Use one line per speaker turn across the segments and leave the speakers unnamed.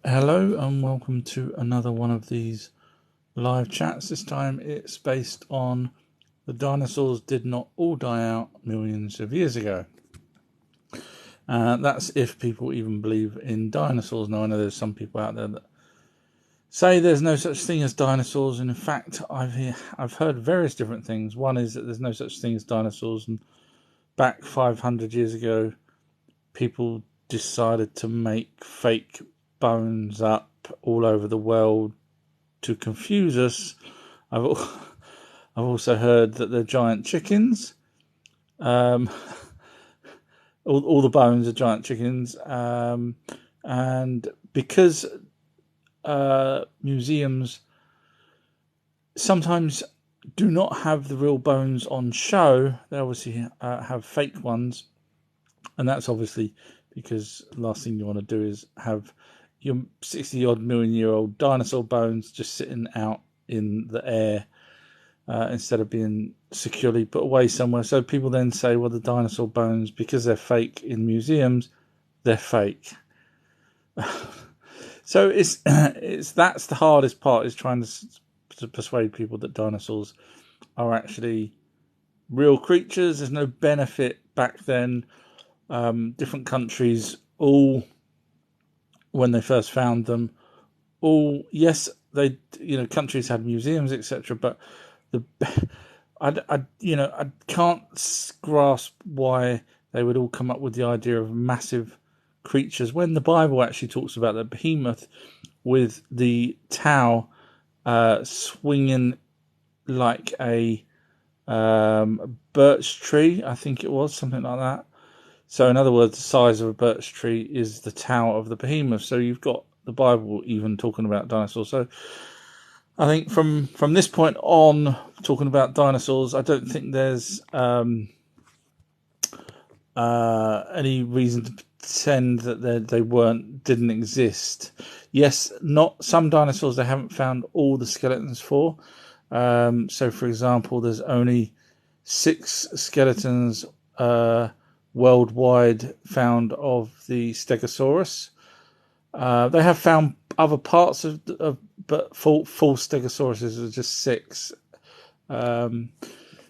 Hello and welcome to another one of these live chats. This time it's based on the dinosaurs did not all die out millions of years ago. That's if people even believe in dinosaurs. Now I know there's some people out there that say there's no such thing as dinosaurs, and in fact I've heard various different things. One is that there's no such thing as dinosaurs, and back 500 years ago people decided to make fake bones up all over the world to confuse us. I've also heard that they're giant chickens. All the bones are giant chickens, and because museums sometimes do not have the real bones on show, they obviously have fake ones, and that's obviously because the last thing you want to do is have your 60 odd million year old dinosaur bones just sitting out in the air instead of being securely put away somewhere. So people then say, well, the dinosaur bones, because they're fake in museums, they're fake. So it's that's the hardest part, is trying to persuade people that dinosaurs are actually real creatures. There's no benefit back then. Different countries, all when they first found them, yes, they countries had museums, etc. But I can't grasp why they would all come up with the idea of massive creatures when the Bible actually talks about the behemoth with the Tau swinging like a birch tree. I think it was something like that. So in other words, the size of a birch tree is the Tau of the behemoth. So you've got the Bible even talking about dinosaurs. So I think from this point on, talking about dinosaurs, I don't think there's any reason to pretend that they didn't exist. Yes, not some dinosaurs they haven't found all the skeletons for. So for example, there's only 6 skeletons worldwide found of the Stegosaurus. They have found other parts but full Stegosauruses are just 6.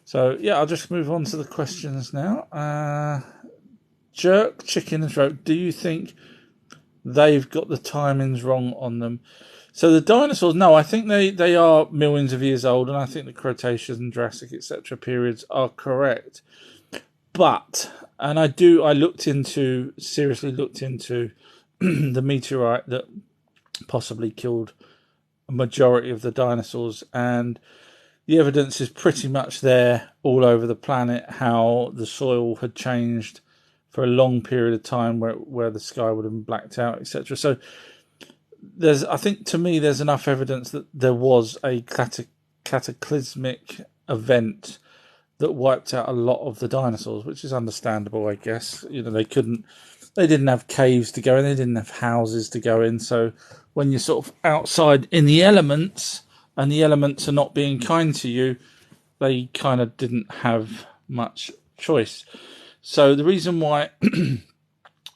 So yeah, I'll just move on to the questions now. Jerk Chickens wrote, do you think they've got the timings wrong on them? So the dinosaurs, no, I think they are millions of years old, and I think the Cretaceous and Jurassic, etc. periods are correct. But, and I seriously looked into the meteorite that possibly killed a majority of the dinosaurs, and the evidence is pretty much there all over the planet, how the soil had changed for a long period of time where the sky would have been blacked out, etc. So I think to me there's enough evidence that there was a cataclysmic event that wiped out a lot of the dinosaurs, which is understandable, I guess. They didn't have caves to go in, they didn't have houses to go in. So when you're sort of outside in the elements, and the elements are not being kind to you, they kind of didn't have much choice. So the reason why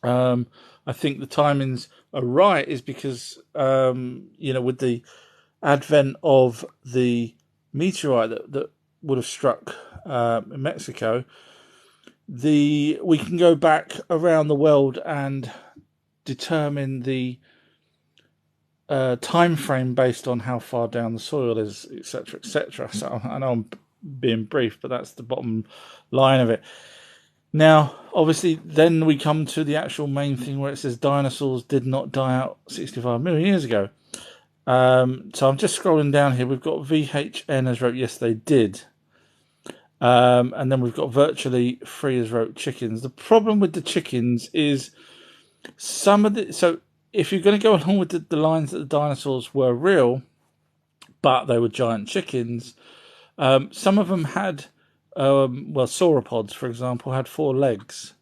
I think the timings are right is because, with the advent of the meteorite that would have struck in Mexico, we can go back around the world and determine the time frame based on how far down the soil is, etc., etc. So I know I'm being brief, but that's the bottom line of it. Now, obviously, then we come to the actual main thing where it says dinosaurs did not die out 65 million years ago. So I'm just scrolling down here. We've got VHN has wrote, yes, they did. And then we've got virtually free as wrote chickens. The problem with the chickens is so if you're going to go along with the lines that the dinosaurs were real, but they were giant chickens, some of them had, sauropods, for example, had 4 legs.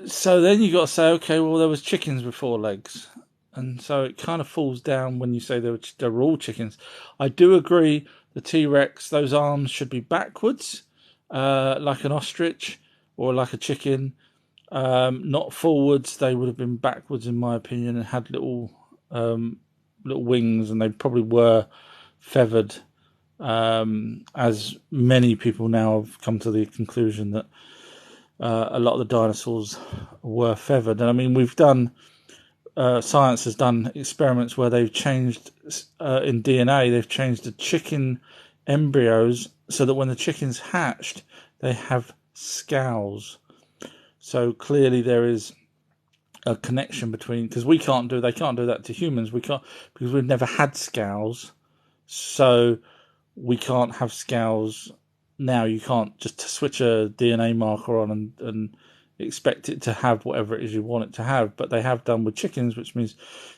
So then you got to say, okay, well, there was chickens with 4 legs. And so it kind of falls down when you say they were all chickens. I do agree the T-Rex, those arms should be backwards, like an ostrich or like a chicken. not forwards. They would have been backwards, in my opinion, and had little wings, and they probably were feathered. As many people now have come to the conclusion that a lot of the dinosaurs were feathered. And I mean, science has done experiments where they've changed in DNA. They've changed the chicken embryos so that when the chickens hatched, they have scales. So clearly there is a connection between, because they can't do that to humans. We can't, because we've never had scales. So we can't have scales now. You can't just switch a DNA marker on and expect it to have whatever it is you want it to have. But they have done with chickens, which means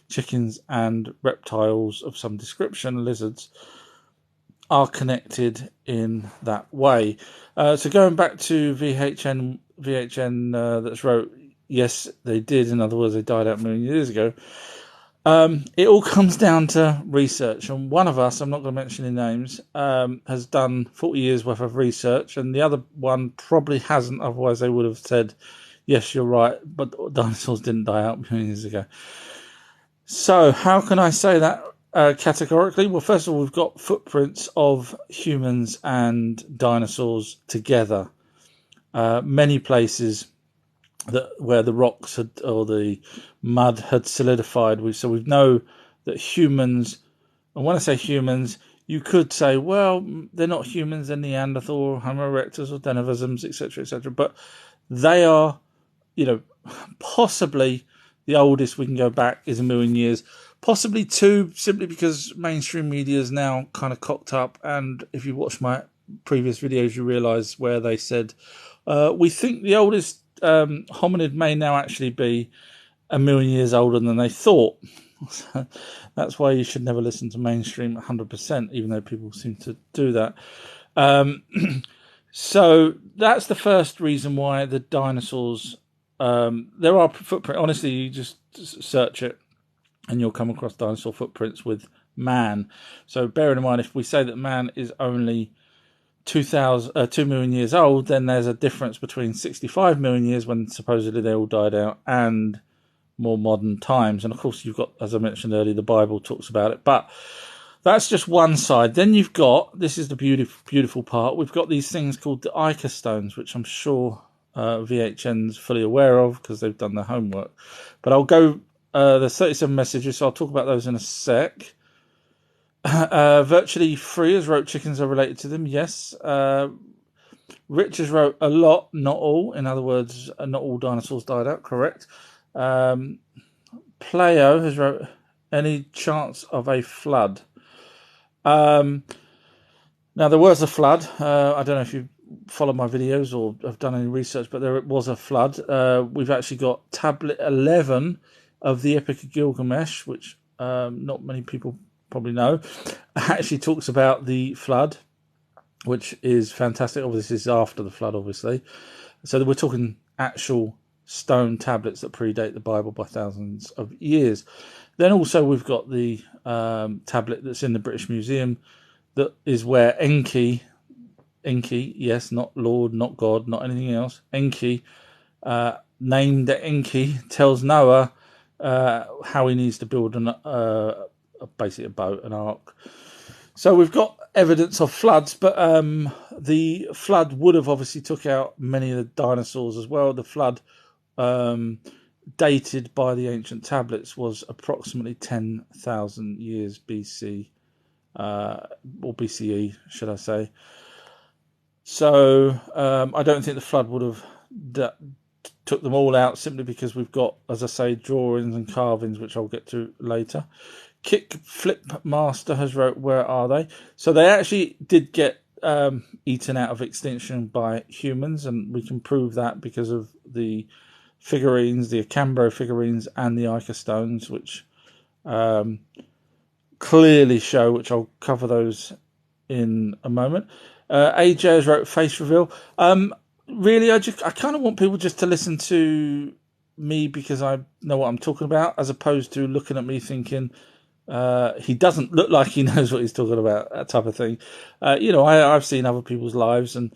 chickens and reptiles of some description, lizards, are connected in that way. So going back to VHN that's wrote, yes, they did. In other words, they died out a million years ago. It all comes down to research. And one of us, I'm not going to mention any names, has done 40 years worth of research. And the other one probably hasn't. Otherwise, they would have said, yes, you're right. But dinosaurs didn't die out a million years ago. So how can I say that categorically? Well, first of all, we've got footprints of humans and dinosaurs together. Many places where the rocks or the mud had solidified. So we know that humans, and when I say humans, you could say, well, they're not humans, they're Neanderthal, Homo erectus, or Denisovans, etc., etc. But they are, possibly the oldest we can go back is 1 million years. Possibly 2, simply because mainstream media is now kind of cocked up. And if you watch my previous videos, you realise where they said, we think the oldest hominid may now actually be 1 million years older than they thought. That's why you should never listen to mainstream 100%, even though people seem to do that. So that's the first reason why the dinosaurs, there are footprints. Honestly, you just search it and you'll come across dinosaur footprints with man. So bearing in mind, if we say that man is only 2 million years old, then there's a difference between 65 million years, when supposedly they all died out, and more modern times. And of course, you've got, as I mentioned earlier, the Bible talks about it. But that's just one side. Then you've got, this is the beautiful part, we've got these things called the Ica stones, which I'm sure VHN's fully aware of because they've done their homework. But I'll go, there's 37 messages, so I'll talk about those in a sec. Virtually Free has wrote chickens are related to them. Yes. Rich has wrote a lot, not all. In other words, not all dinosaurs died out. Correct. Playo has wrote any chance of a flood. Now there was a flood. I don't know if you follow my videos or have done any research, but there was a flood. We've actually got tablet 11 of the Epic of Gilgamesh, which not many people probably know, actually talks about the flood, which is fantastic. Obviously, this is after the flood, obviously. So we're talking actual stone tablets that predate the Bible by thousands of years. Then also we've got the tablet that's in the British Museum, that is where Enki, yes, not Lord, not God, not anything else, Enki, named Enki, tells Noah how he needs to build basically a boat, an ark. So we've got evidence of floods, but the flood would have obviously took out many of the dinosaurs as well. The flood, dated by the ancient tablets, was approximately 10,000 years BC, or BCE, should I say. So I don't think the flood would have took them all out, simply because we've got, as I say, drawings and carvings, which I'll get to later. Kick Flip Master has wrote, where are they? So they actually did get eaten out of extinction by humans, and we can prove that because of the figurines, the Acambro figurines and the Ica stones, which clearly show, which I'll cover those in a moment. AJ has wrote face reveal. Really, I kind of want people just to listen to me because I know what I'm talking about, as opposed to looking at me thinking, he doesn't look like he knows what he's talking about, that type of thing. I've seen other people's lives, and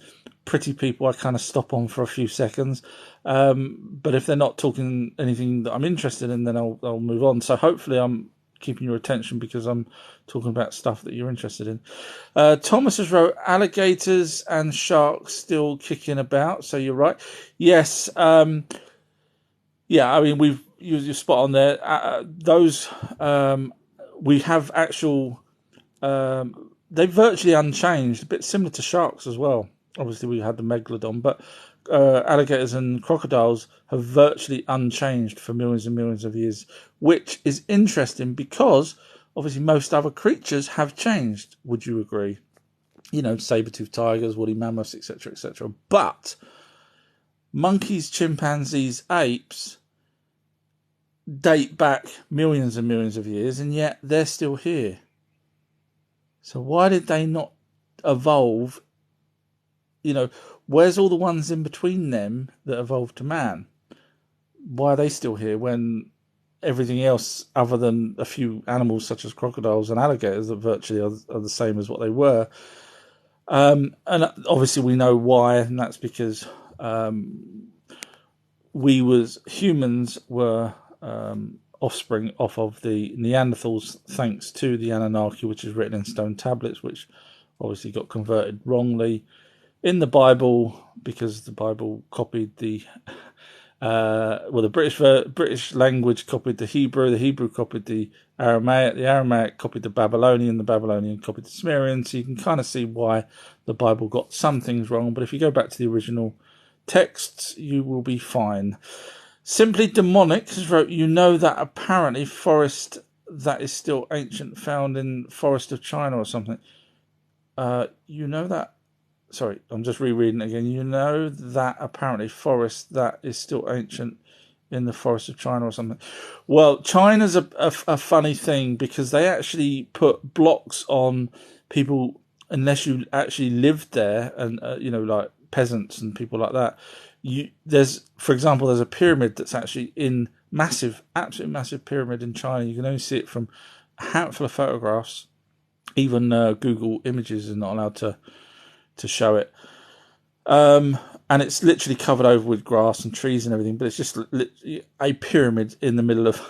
pretty people, I kind of stop on for a few seconds. But if they're not talking anything that I'm interested in, then I'll move on. So hopefully I'm keeping your attention because I'm talking about stuff that you're interested in. Thomas has wrote, alligators and sharks still kicking about. So you're right. Yes. Yeah, I mean, you're spot on there. Those, we have actual, they're virtually unchanged, a bit similar to sharks as well. Obviously, we had the megalodon, but alligators and crocodiles have virtually unchanged for millions and millions of years, which is interesting because obviously most other creatures have changed. Would you agree? You know, saber-toothed tigers, woolly mammoths, etc., etc. But monkeys, chimpanzees, apes date back millions and millions of years, and yet they're still here. So why did they not evolve? You know, where's all the ones in between them that evolved to man? Why are they still here when everything else, other than a few animals such as crocodiles and alligators, that virtually are the same as what they were? And obviously we know why, and that's because humans were offspring off of the Neanderthals, thanks to the Anunnaki, which is written in stone tablets, which obviously got converted wrongly in the Bible because the Bible copied the the British language copied the Hebrew copied the Aramaic copied the Babylonian copied the Sumerian. So you can kind of see why the Bible got some things wrong, but if you go back to the original texts, you will be fine. Simply Demonic has wrote, you know that apparently forest that is still ancient found in forest of China or something. You know that? Sorry, I'm just rereading it again. You know that apparently forest that is still ancient in the forest of China or something. Well, China's a funny thing because they actually put blocks on people unless you actually lived there, and you know, like peasants and people like that. For example, there's a pyramid that's actually in absolutely massive pyramid in China. You can only see it from a handful of photographs. Even Google Images is not allowed to show it. And it's literally covered over with grass and trees and everything, but it's just a pyramid in the middle of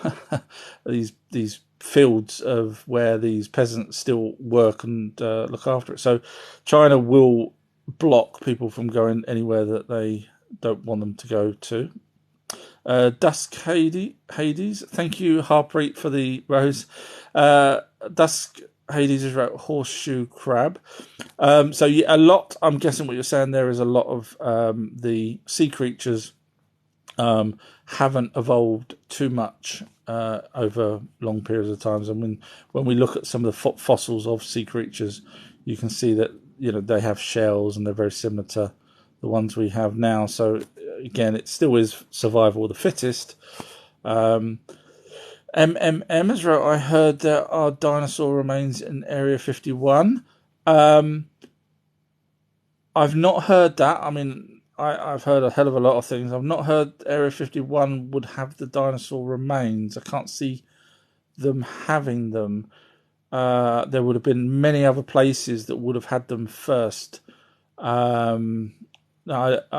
these fields of where these peasants still work and look after it. So China will block people from going anywhere that they don't want them to go to. Dusk Hades, thank you, Harpreet, for the rose. Dusk Hades is wrote horseshoe crab. So yeah, I'm guessing what you're saying there is a lot of the sea creatures haven't evolved too much over long periods of times. And when we look at some of the fossils of sea creatures, you can see that, you know, they have shells and they're very similar to the ones we have now. So again, it still is survival of the fittest. MMM has wrote, I heard there are dinosaur remains in Area 51. I've not heard that. I mean, I've heard a hell of a lot of things. I've not heard Area 51 would have the dinosaur remains. I can't see them having them. There would have been many other places that would have had them first. I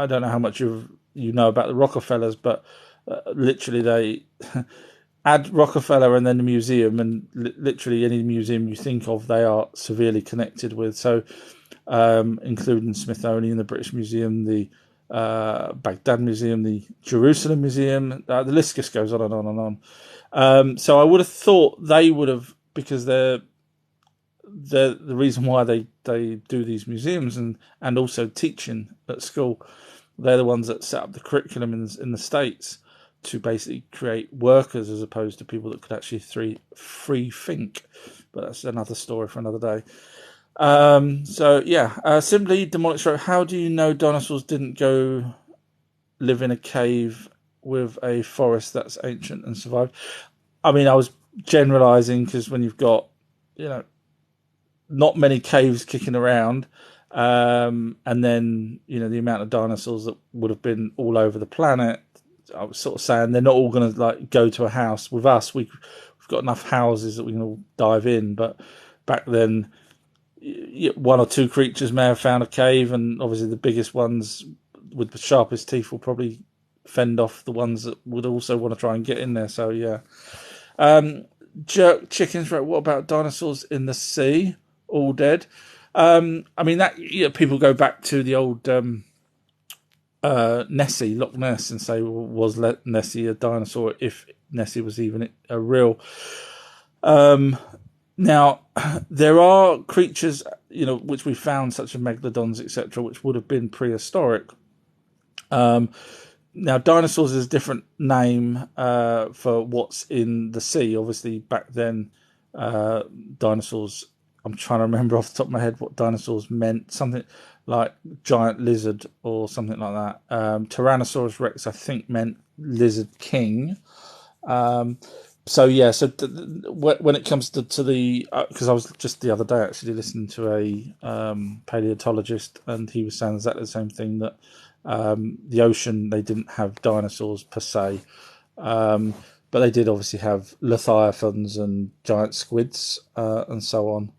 don't know how much you know about the Rockefellers, but literally they add Rockefeller and then the museum, and literally any museum you think of, they are severely connected with. So, including Smithsonian, the British Museum, the Baghdad Museum, the Jerusalem Museum, the list just goes on and on and on. So I would have thought they would have, because they're the reason why they do these museums and also teaching at school. They're the ones that set up the curriculum in the States to basically create workers as opposed to people that could actually free think. But that's another story for another day. So yeah, simply Demonic Stroke, how do you know dinosaurs didn't go live in a cave with a forest that's ancient and survived? I mean, I was generalizing because when you've got, you know, not many caves kicking around, and then, you know, the amount of dinosaurs that would have been all over the planet, I was sort of saying they're not all going to like go to a house. With us, we've got enough houses that we can all dive in. But back then, one or two creatures may have found a cave, and obviously the biggest ones with the sharpest teeth will probably fend off the ones that would also want to try and get in there. So yeah. Jerk chickens, right? What about dinosaurs in the sea? All dead. I mean that people go back to the old Nessie, Loch Ness, and say, well, was Nessie a dinosaur? If Nessie was even a real. Now, there are creatures, which we found, such as megalodons, etc., which would have been prehistoric. Now, dinosaurs is a different name for what's in the sea. Obviously, back then, dinosaurs. I'm trying to remember off the top of my head what dinosaurs meant. Something like giant lizard or something like that. Tyrannosaurus Rex, I think, meant lizard king. So yeah, so when it comes to the, because I was just the other day actually listening to a paleontologist, and he was saying exactly the same thing, that the ocean, they didn't have dinosaurs per se, but they did obviously have leviathans and giant squids and so on.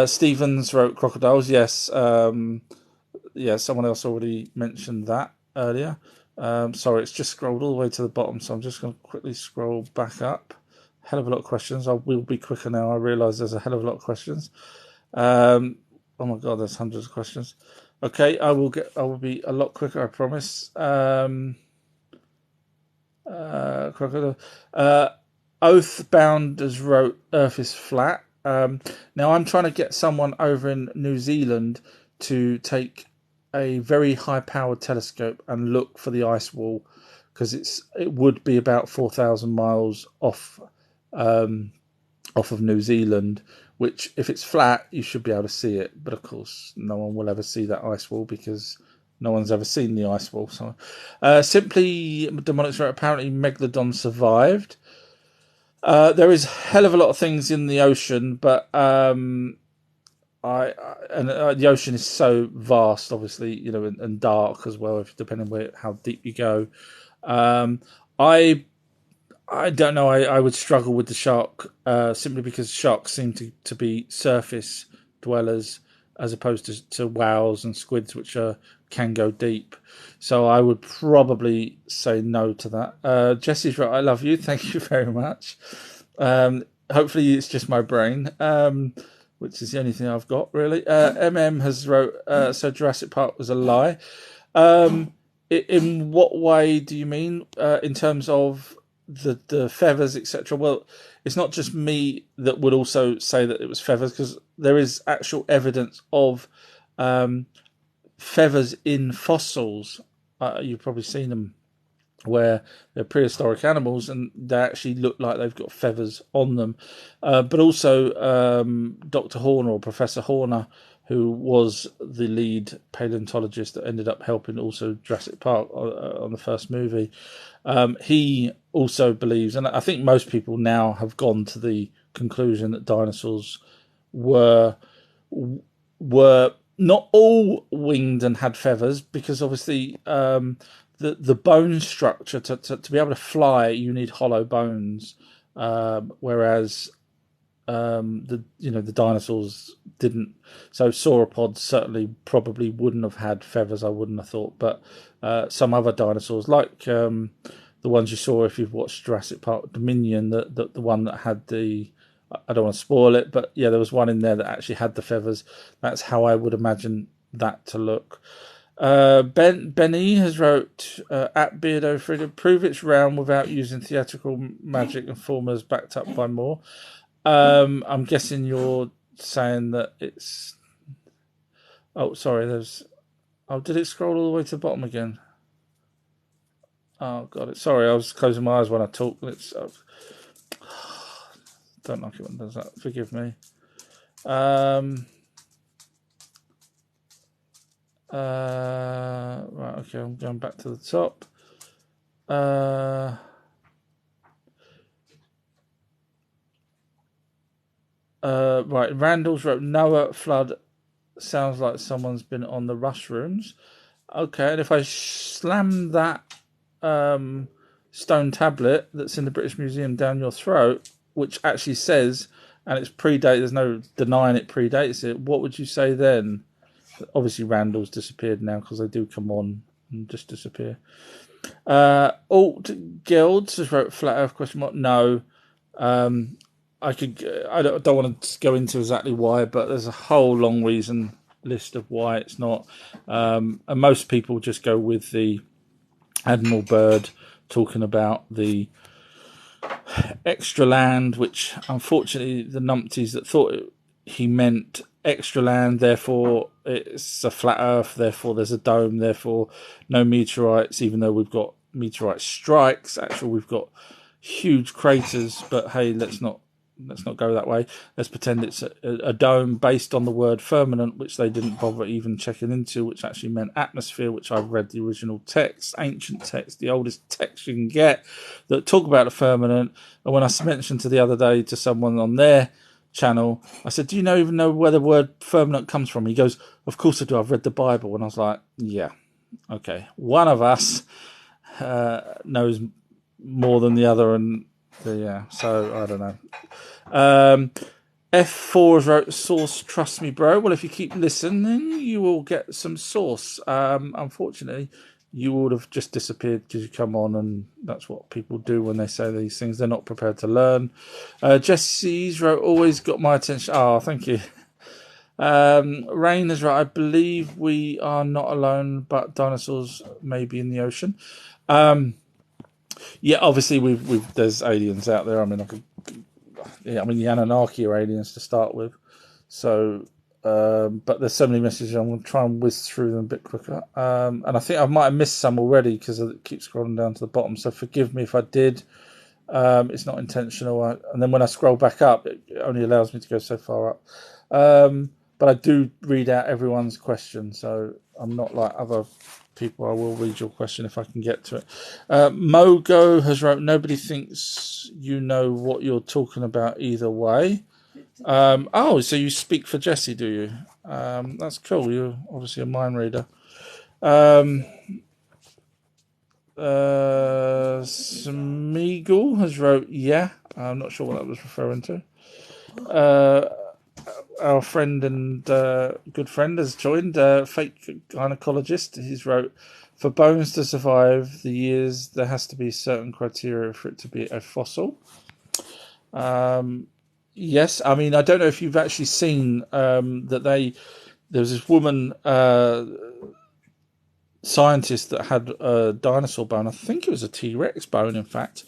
Stevens wrote crocodiles. Yes, yeah, someone else already mentioned that earlier. Sorry, it's just scrolled all the way to the bottom, so I'm just going to quickly scroll back up. Hell of a lot of questions. I will be quicker now. I realise there's a hell of a lot of questions. Oh my god, there's hundreds of questions. Okay, I will be a lot quicker, I promise. Crocodile. Oathbound has wrote Earth is flat. Now I'm trying to get someone over in New Zealand to take a very high-powered telescope and look for the ice wall, because it would be about 4,000 miles off of New Zealand. Which, if it's flat, you should be able to see it. But of course, no one will ever see that ice wall because no one's ever seen the ice wall. So, simply demonics, apparently Megalodon survived. There is a hell of a lot of things in the ocean, but the ocean is so vast, obviously, and dark as well, depending on how deep you go. I don't know. I would struggle with the shark simply because sharks seem to be surface dwellers as opposed to whales and squids, which can go deep. So I would probably say no to that. Jesse's right. I love you. Thank you very much. Hopefully it's just my brain, which is the only thing I've got, really. MM has wrote, so Jurassic Park was a lie. In what way do you mean? In terms of the feathers, etc. Well, it's not just me that would also say that it was feathers, because there is actual evidence of feathers in fossils. You've probably seen them where they're prehistoric animals and they actually look like they've got feathers on them. But also Dr. Horner, or Professor Horner, who was the lead paleontologist that ended up helping also Jurassic Park on the first movie. He also believes, and I think most people now have gone to the conclusion, that dinosaurs were not all winged and had feathers, because obviously the bone structure to be able to fly, you need hollow bones, whereas the dinosaurs didn't. So sauropods certainly probably wouldn't have had feathers, I wouldn't have thought. But some other dinosaurs, like the ones you saw if you've watched Jurassic Park Dominion, the one that had the, I don't want to spoil it, but yeah, there was one in there that actually had the feathers. That's how I would imagine that to look. Benny has wrote at Beardo Freedom, prove it's round without using theatrical magic and formulas backed up by more. I'm guessing you're saying that it's. Oh, sorry. Did it scroll all the way to the bottom again? Oh, got it. Sorry, I was closing my eyes when I talk. Don't like it when it does that. Forgive me. Right. Okay. I'm going back to the top. Right. Randall's wrote Noah flood. Sounds like someone's been on the Rushrooms. Okay, and if I slam that stone tablet that's in the British Museum down your throat, which actually says and it's predated, there's no denying it predates it, what would you say then? Obviously, Randall's disappeared now because they do come on and just disappear. Alt Guilds just wrote flat Earth question mark. No, I don't want to go into exactly why, but there's a whole long reason list of why it's not. And most people just go with the Admiral Byrd talking about the extra land, which unfortunately the numpties that thought he meant extra land, therefore it's a flat Earth, therefore there's a dome, therefore no meteorites, even though we've got meteorite strikes. Actually, we've got huge craters, but hey, let's not go that way. Let's pretend it's a dome based on the word firmament, which they didn't bother even checking into, which actually meant atmosphere, which I've read the original text, ancient text, the oldest text you can get, that talk about the firmament. And when I mentioned the other day to someone on their channel, I said, do you even know where the word firmament comes from? He goes, of course I do, I've read the Bible. And I was like, yeah, okay. One of us knows more than the other, and so I don't know. F4 has wrote source, trust me, bro. Well, if you keep listening, you will get some source. Unfortunately, you would have just disappeared because you come on, and that's what people do when they say these things. They're not prepared to learn. Jesse's wrote, always got my attention. Oh, thank you. Rain is right. I believe we are not alone, but dinosaurs may be in the ocean. Yeah, obviously there's aliens out there. I mean, the Anunnaki are aliens to start with. So, but there's so many messages. I'm going to try and whiz through them a bit quicker. And I think I might have missed some already because it keeps scrolling down to the bottom. So forgive me if I did. It's not intentional. And then when I scroll back up, it only allows me to go so far up. But I do read out everyone's question, so I'm not like other people. I will read your question if I can get to it. Mogo has wrote, nobody thinks you know what you're talking about either way. So you speak for Jesse, do you? That's cool. You're obviously a mind reader. Smeagol has wrote, yeah. I'm not sure what that was referring to. Our friend and good friend has joined, fake gynecologist. He's wrote, for bones to survive the years, there has to be certain criteria for it to be a fossil. Yes, I mean, I don't know if you've actually seen that there was this woman scientist that had a dinosaur bone. I think it was a T-Rex bone, in fact,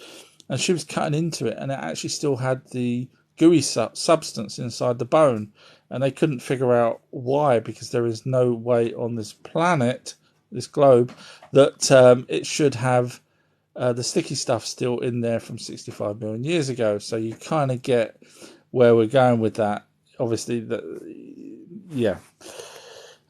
and she was cutting into it, and it actually still had the gooey substance inside the bone, and they couldn't figure out why, because there is no way on this planet, this globe, that it should have the sticky stuff still in there from 65 million years ago. So you kind of get where we're going with that. Obviously, yeah.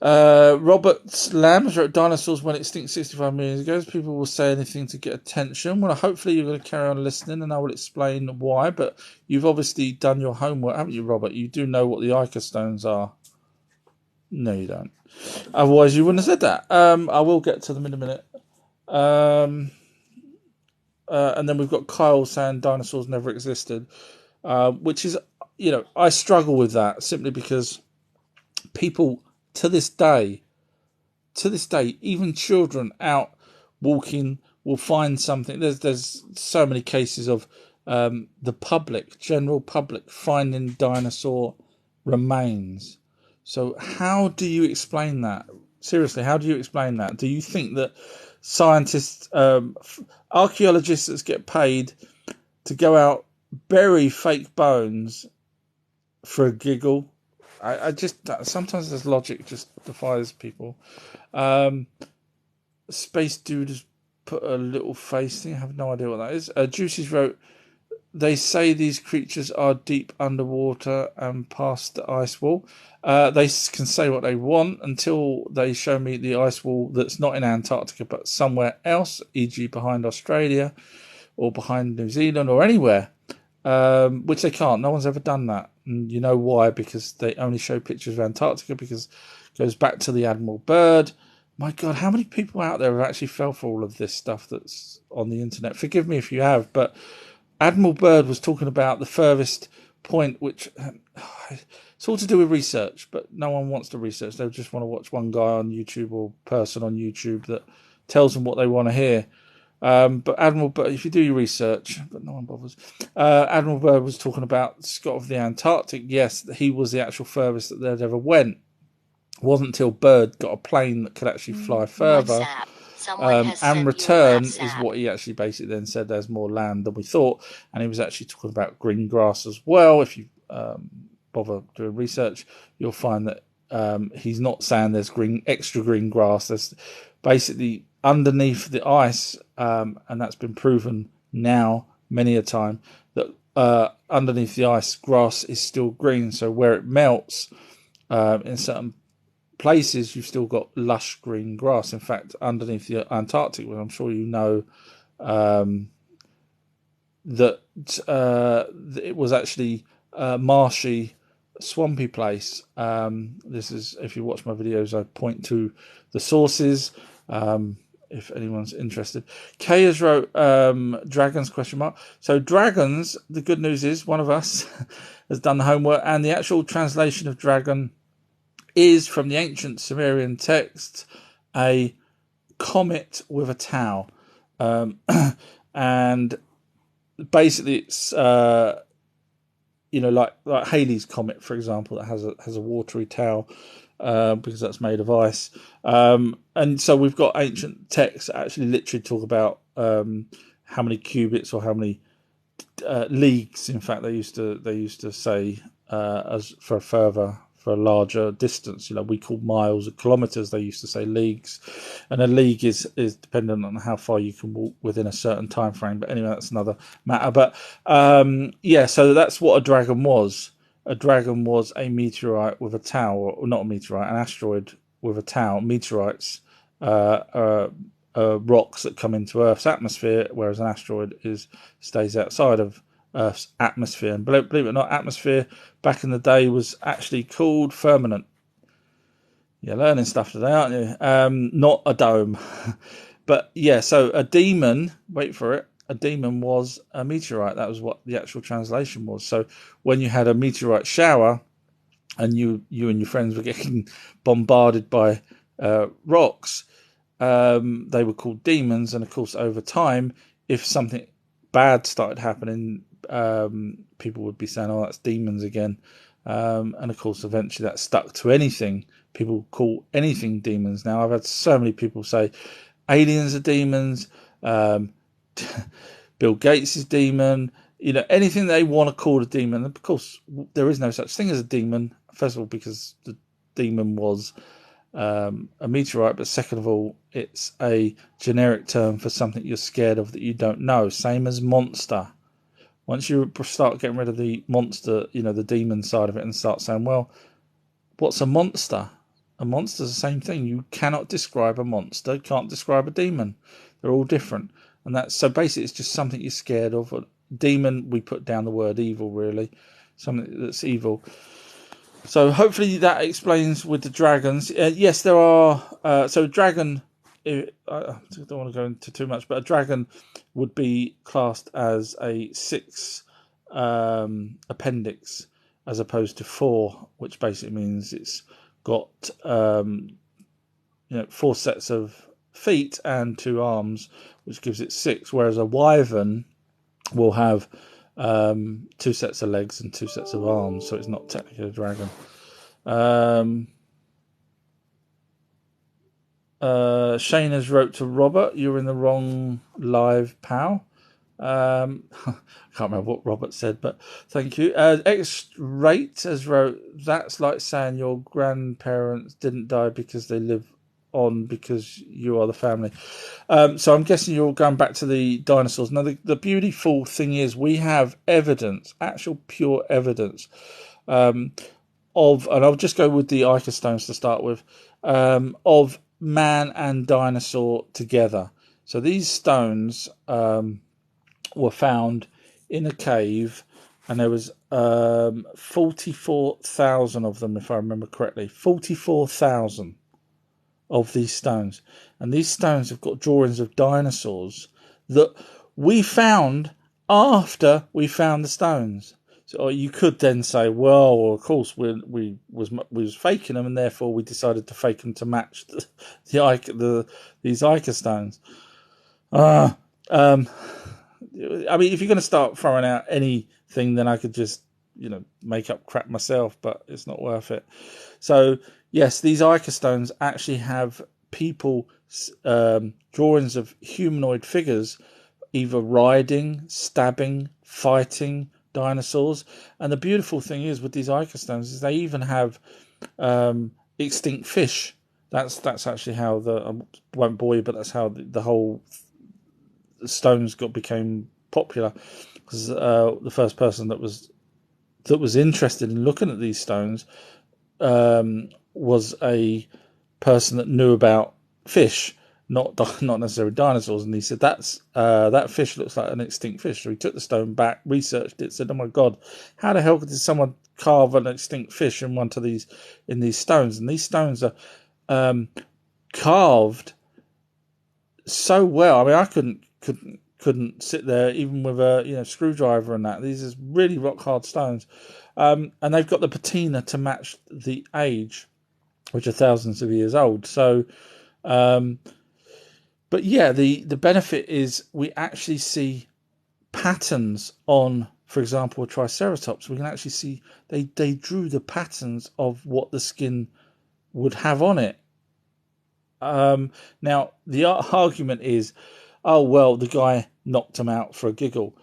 Robert Lambs wrote, dinosaurs went extinct 65 million years ago. People will say anything to get attention. Well, hopefully you're going to carry on listening, and I will explain why. But you've obviously done your homework, haven't you, Robert? You do know what the Ica stones are. No, you don't. Otherwise, you wouldn't have said that. I will get to them in a minute. And then we've got Kyle saying dinosaurs never existed, which is, I struggle with that simply because people to this day, even children out walking will find something. There's so many cases of the general public finding dinosaur remains. So how do you explain that? Seriously, how do you explain that? Do you think that scientists, archaeologists that get paid to go out, bury fake bones for a giggle? I just, sometimes this logic just defies people. Space Dude has put a little face thing. I have no idea what that is. Juicy's wrote, they say these creatures are deep underwater and past the ice wall. They can say what they want until they show me the ice wall that's not in Antarctica but somewhere else, e.g. behind Australia or behind New Zealand or anywhere, which they can't. No one's ever done that. And you know why? Because they only show pictures of Antarctica, because it goes back to the Admiral Byrd. My God, how many people out there have actually fell for all of this stuff that's on the internet? Forgive me if you have, but Admiral Byrd was talking about the furthest point, which it's all to do with research, but no one wants to research. They just want to watch one guy on YouTube or person on YouTube that tells them what they want to hear. But Admiral Byrd, if you do your research, but no one bothers. Admiral Byrd was talking about Scott of the Antarctic. Yes, he was the actual furthest that they'd ever went. It wasn't until Byrd got a plane that could actually fly further and return is what he actually basically then said there's more land than we thought. And he was actually talking about green grass as well. If you bother doing research, you'll find that he's not saying there's extra green grass. There's basically underneath the ice, and that's been proven now many a time, that underneath the ice, grass is still green. So where it melts, in certain places, you've still got lush green grass. In fact, underneath the Antarctic, well, I'm sure you know that it was actually a marshy, swampy place. This is, if you watch my videos, I point to the sources. If anyone's interested. Kay has wrote dragons ? So dragons, the good news is one of us has done the homework, and the actual translation of dragon is from the ancient Sumerian text a comet with a tail, and basically it's like Halley's comet, for example, that has a watery tail. Because that's made of ice, and so we've got ancient texts that actually literally talk about how many cubits or how many leagues. In fact, they used to say as for a larger distance. We call miles or kilometers. They used to say leagues, and a league is dependent on how far you can walk within a certain time frame. But anyway, that's another matter. But so that's what a dragon was. A dragon was a meteorite with a tail, or not a meteorite, an asteroid with a tail. Meteorites are rocks that come into Earth's atmosphere, whereas an asteroid stays outside of Earth's atmosphere. And believe it or not, atmosphere back in the day was actually called firmament. You're learning stuff today, aren't you? Not a dome. But yeah, so a demon, wait for it, a demon was a meteorite. That was what the actual translation was. So when you had a meteorite shower and you and your friends were getting bombarded by rocks, they were called demons. And of course, over time, if something bad started happening, people would be saying, "Oh, that's demons again." And of course, eventually that stuck to anything. People call anything demons now. I've had so many people say aliens are demons. Bill Gates is demon. Anything they want to call a demon. Of course, there is no such thing as a demon. First of all, because the demon was a meteorite, but second of all, it's a generic term for something you're scared of that you don't know. Same as monster. Once you start getting rid of the monster, the demon side of it, and start saying, well, what's a monster? A monster's the same thing. You cannot describe a monster, can't describe a demon. They're all different. And that's so basically it's just something you're scared of. A demon, we put down the word evil, really. Something that's evil. So hopefully that explains with the dragons. Yes, there are. So dragon, I don't want to go into too much, but a dragon would be classed as a 6 appendix as opposed to 4, which basically means it's got 4 sets of feet and 2 arms, which gives it 6. Whereas a wyvern will have 2 sets of legs and 2 sets of arms, so it's not technically a dragon. Shane has wrote to Robert, "You're in the wrong live, pal." I can't remember what Robert said, but thank you. X-Rate has wrote, "That's like saying your grandparents didn't die because they live on because you are the family." So I'm guessing you're all going back to the dinosaurs. Now, the beautiful thing is we have evidence, actual pure evidence and I'll just go with the Ica stones to start with, of man and dinosaur together. So these stones were found in a cave, and there was 44,000 of them, if I remember correctly. 44,000 of these stones. And these stones have got drawings of dinosaurs that we found after we found the stones. So, or you could then say, well, of course we was faking them, and therefore we decided to fake them to match these Ica stones. I mean, if you're going to start throwing out anything, then I could just, make up crap myself, but it's not worth it. So, yes, these Ica stones actually have people, drawings of humanoid figures, either riding, stabbing, fighting dinosaurs. And the beautiful thing is with these Ica stones is they even have extinct fish. That's actually how I won't bore you, but that's how the whole stones became popular, because the first person that was interested in looking at these stones was a person that knew about fish, not necessarily dinosaurs, and he said that fish looks like an extinct fish. So he took the stone back, researched it, said, "Oh my God, how the hell did someone carve an extinct fish in these stones?" And these stones are carved so well. I mean, I couldn't sit there even with a screwdriver and that. These are really rock hard stones, and they've got the patina to match the age, which are thousands of years old. So, but yeah, the benefit is we actually see patterns on, for example, a Triceratops. We can actually see they drew the patterns of what the skin would have on it. Now, the argument is, oh, well, the guy knocked him out for a giggle.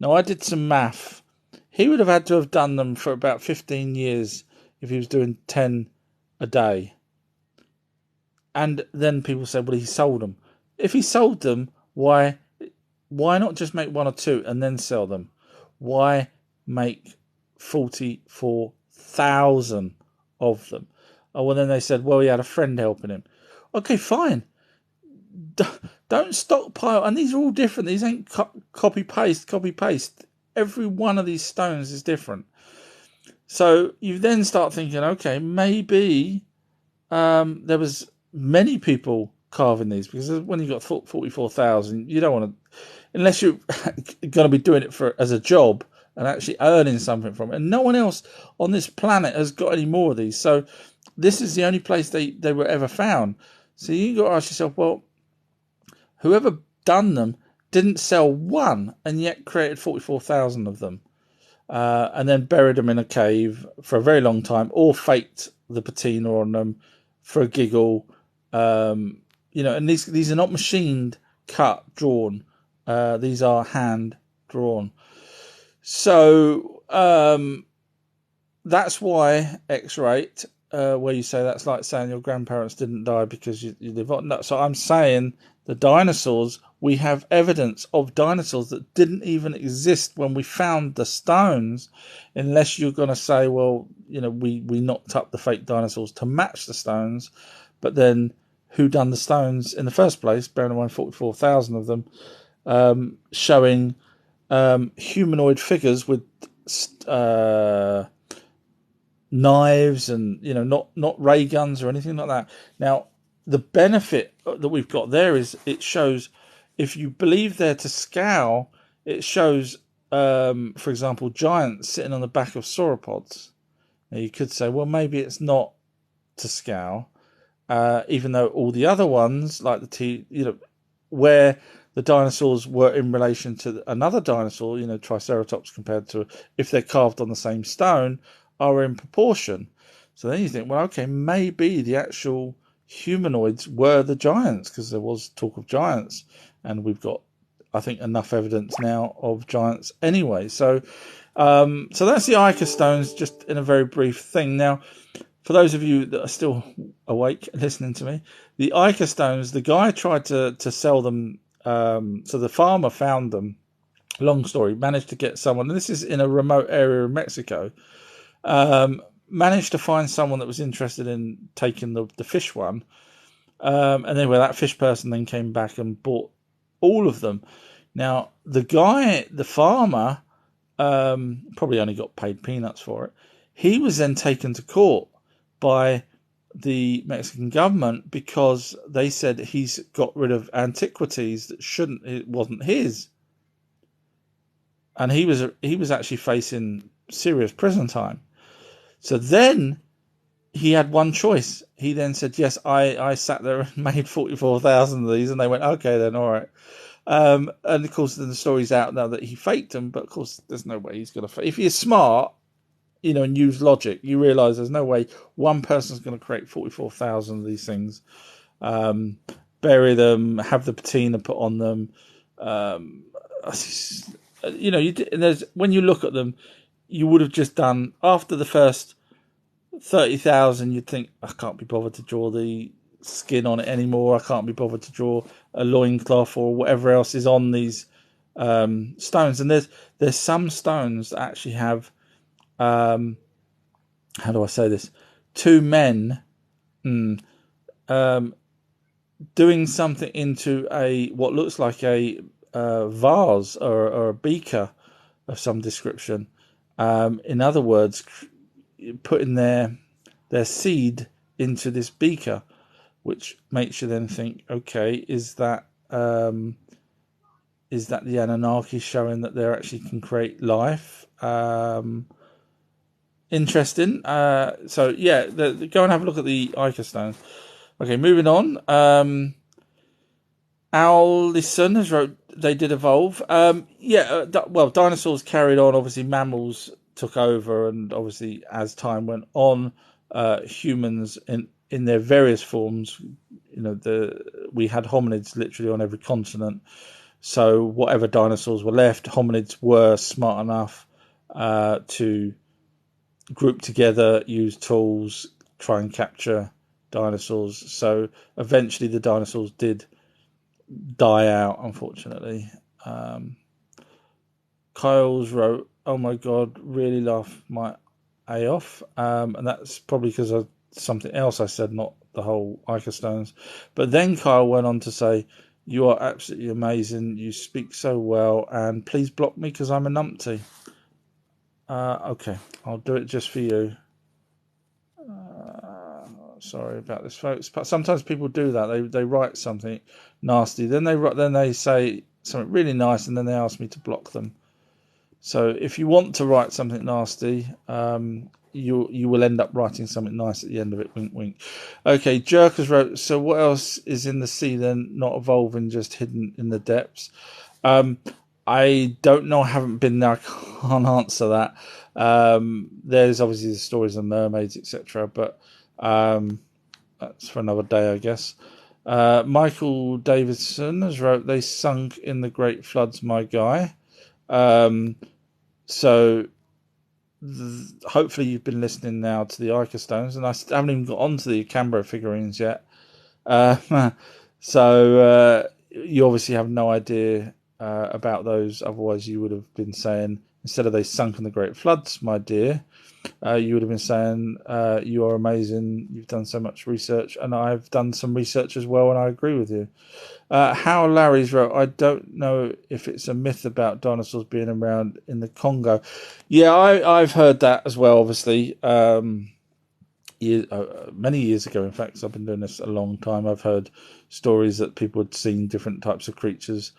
Now, I did some math. He would have had to have done them for about 15 years if he was doing 10 a day. And then people said, well, he sold them. If he sold them, why not just make one or two and then sell them? Why make 44,000 of them? Oh, well, then they said, well, he had a friend helping him. Okay, fine. Don't stockpile. And these are all different. These ain't copy paste. Every one of these stones is different. So you then start thinking, okay, maybe there was many people carving these, because when you've got 44,000, you don't want to, unless you're going to be doing it as a job and actually earning something from it. And no one else on this planet has got any more of these. So this is the only place they were ever found. So you got to ask yourself, well, whoever done them didn't sell one and yet created 44,000 of them, and then buried them in a cave for a very long time, or faked the patina on them for a giggle. And these are not machined, cut, drawn. These are hand drawn. So that's why X-rate, where you say that's like saying your grandparents didn't die because you live on. No, so I'm saying the dinosaurs, we have evidence of dinosaurs that didn't even exist when we found the stones, unless you're going to say, well, we knocked up the fake dinosaurs to match the stones, but then who done the stones in the first place, bearing in mind 44,000 of them, showing humanoid figures with knives and not ray guns or anything like that. Now, the benefit that we've got there is it shows, if you believe they're to scale, it shows, for example, giants sitting on the back of sauropods. Now, you could say, well, maybe it's not to scale, even though all the other ones, like where the dinosaurs were in relation to another dinosaur, Triceratops, compared to if they're carved on the same stone, are in proportion. So then you think, well, okay, maybe the actual humanoids were the giants, because there was talk of giants, and we've got, I think, enough evidence now of giants anyway. So that's the Ica stones, just in a very brief thing. Now, for those of you that are still awake listening to me, the Ica stones, the guy tried to sell them. So the farmer found them. Long story, managed to get someone, and this is in a remote area of Mexico. Managed to find someone that was interested in taking the fish one, and then that fish person then came back and bought all of them. Now, the farmer, probably only got paid peanuts for it. He was then taken to court by the Mexican government because they said he's got rid of antiquities that it wasn't his. and he was actually facing serious prison time. So then he had one choice. He then said, "Yes, I sat there and made 44,000 of these," and they went, "Okay, then, all right." And of course, then the story's out now that he faked them, but of course, there's no way he's going to. If you're smart, and use logic, you realise there's no way one person's going to create 44,000 of these things, bury them, have the patina put on them. When you look at them, you would have just done after the first 30,000. You'd think, I can't be bothered to draw the skin on it anymore. I can't be bothered to draw a loincloth or whatever else is on these stones. And there's some stones that actually have, how do I say this? Two men doing something into what looks like a vase or a beaker of some description. In other words, putting their seed into this beaker, which makes you then think, okay, is that the Anunnaki showing that they actually can create life? Interesting. So yeah, go and have a look at the Ica stones. Okay, moving on. Allison has wrote, they did evolve. Dinosaurs carried on. Obviously, mammals took over, and obviously, as time went on, humans in their various forms, we had hominids literally on every continent. So whatever dinosaurs were left, hominids were smart enough to group together, use tools, try and capture dinosaurs. So eventually the dinosaurs did die out, unfortunately. Kyle's wrote, "Oh my god, really laughed my A off," and that's probably because of something else I said, not the whole Ica stones. But then Kyle went on to say, "You are absolutely amazing. You speak so well, and please block me because I'm a numpty." Okay, I'll do it just for you. Sorry about this, folks. But sometimes people do that. They write something nasty, then they say something really nice, and then they ask me to block them. So if you want to write something nasty, you will end up writing something nice at the end of it. Wink, wink. Okay, Jerkers wrote, so what else is in the sea then, not evolving, just hidden in the depths? I don't know. I haven't been there. I can't answer that. There's obviously the stories of mermaids, etc., but that's for another day, I guess. Michael Davidson has wrote, they sunk in the great floods, my guy. So hopefully you've been listening now to the Ica stones, and I haven't even got onto the Canberra figurines yet. So you obviously have no idea about those. Otherwise, you would have been saying, instead of they sunk in the great floods, my dear, you would have been saying, you are amazing. You've done so much research, and I've done some research as well, and I agree with you. How Larry's wrote, I don't know if it's a myth about dinosaurs being around in the Congo. Yeah, I've heard that as well, obviously. Many years ago, in fact, 'cause I've been doing this a long time, I've heard stories that people had seen different types of creatures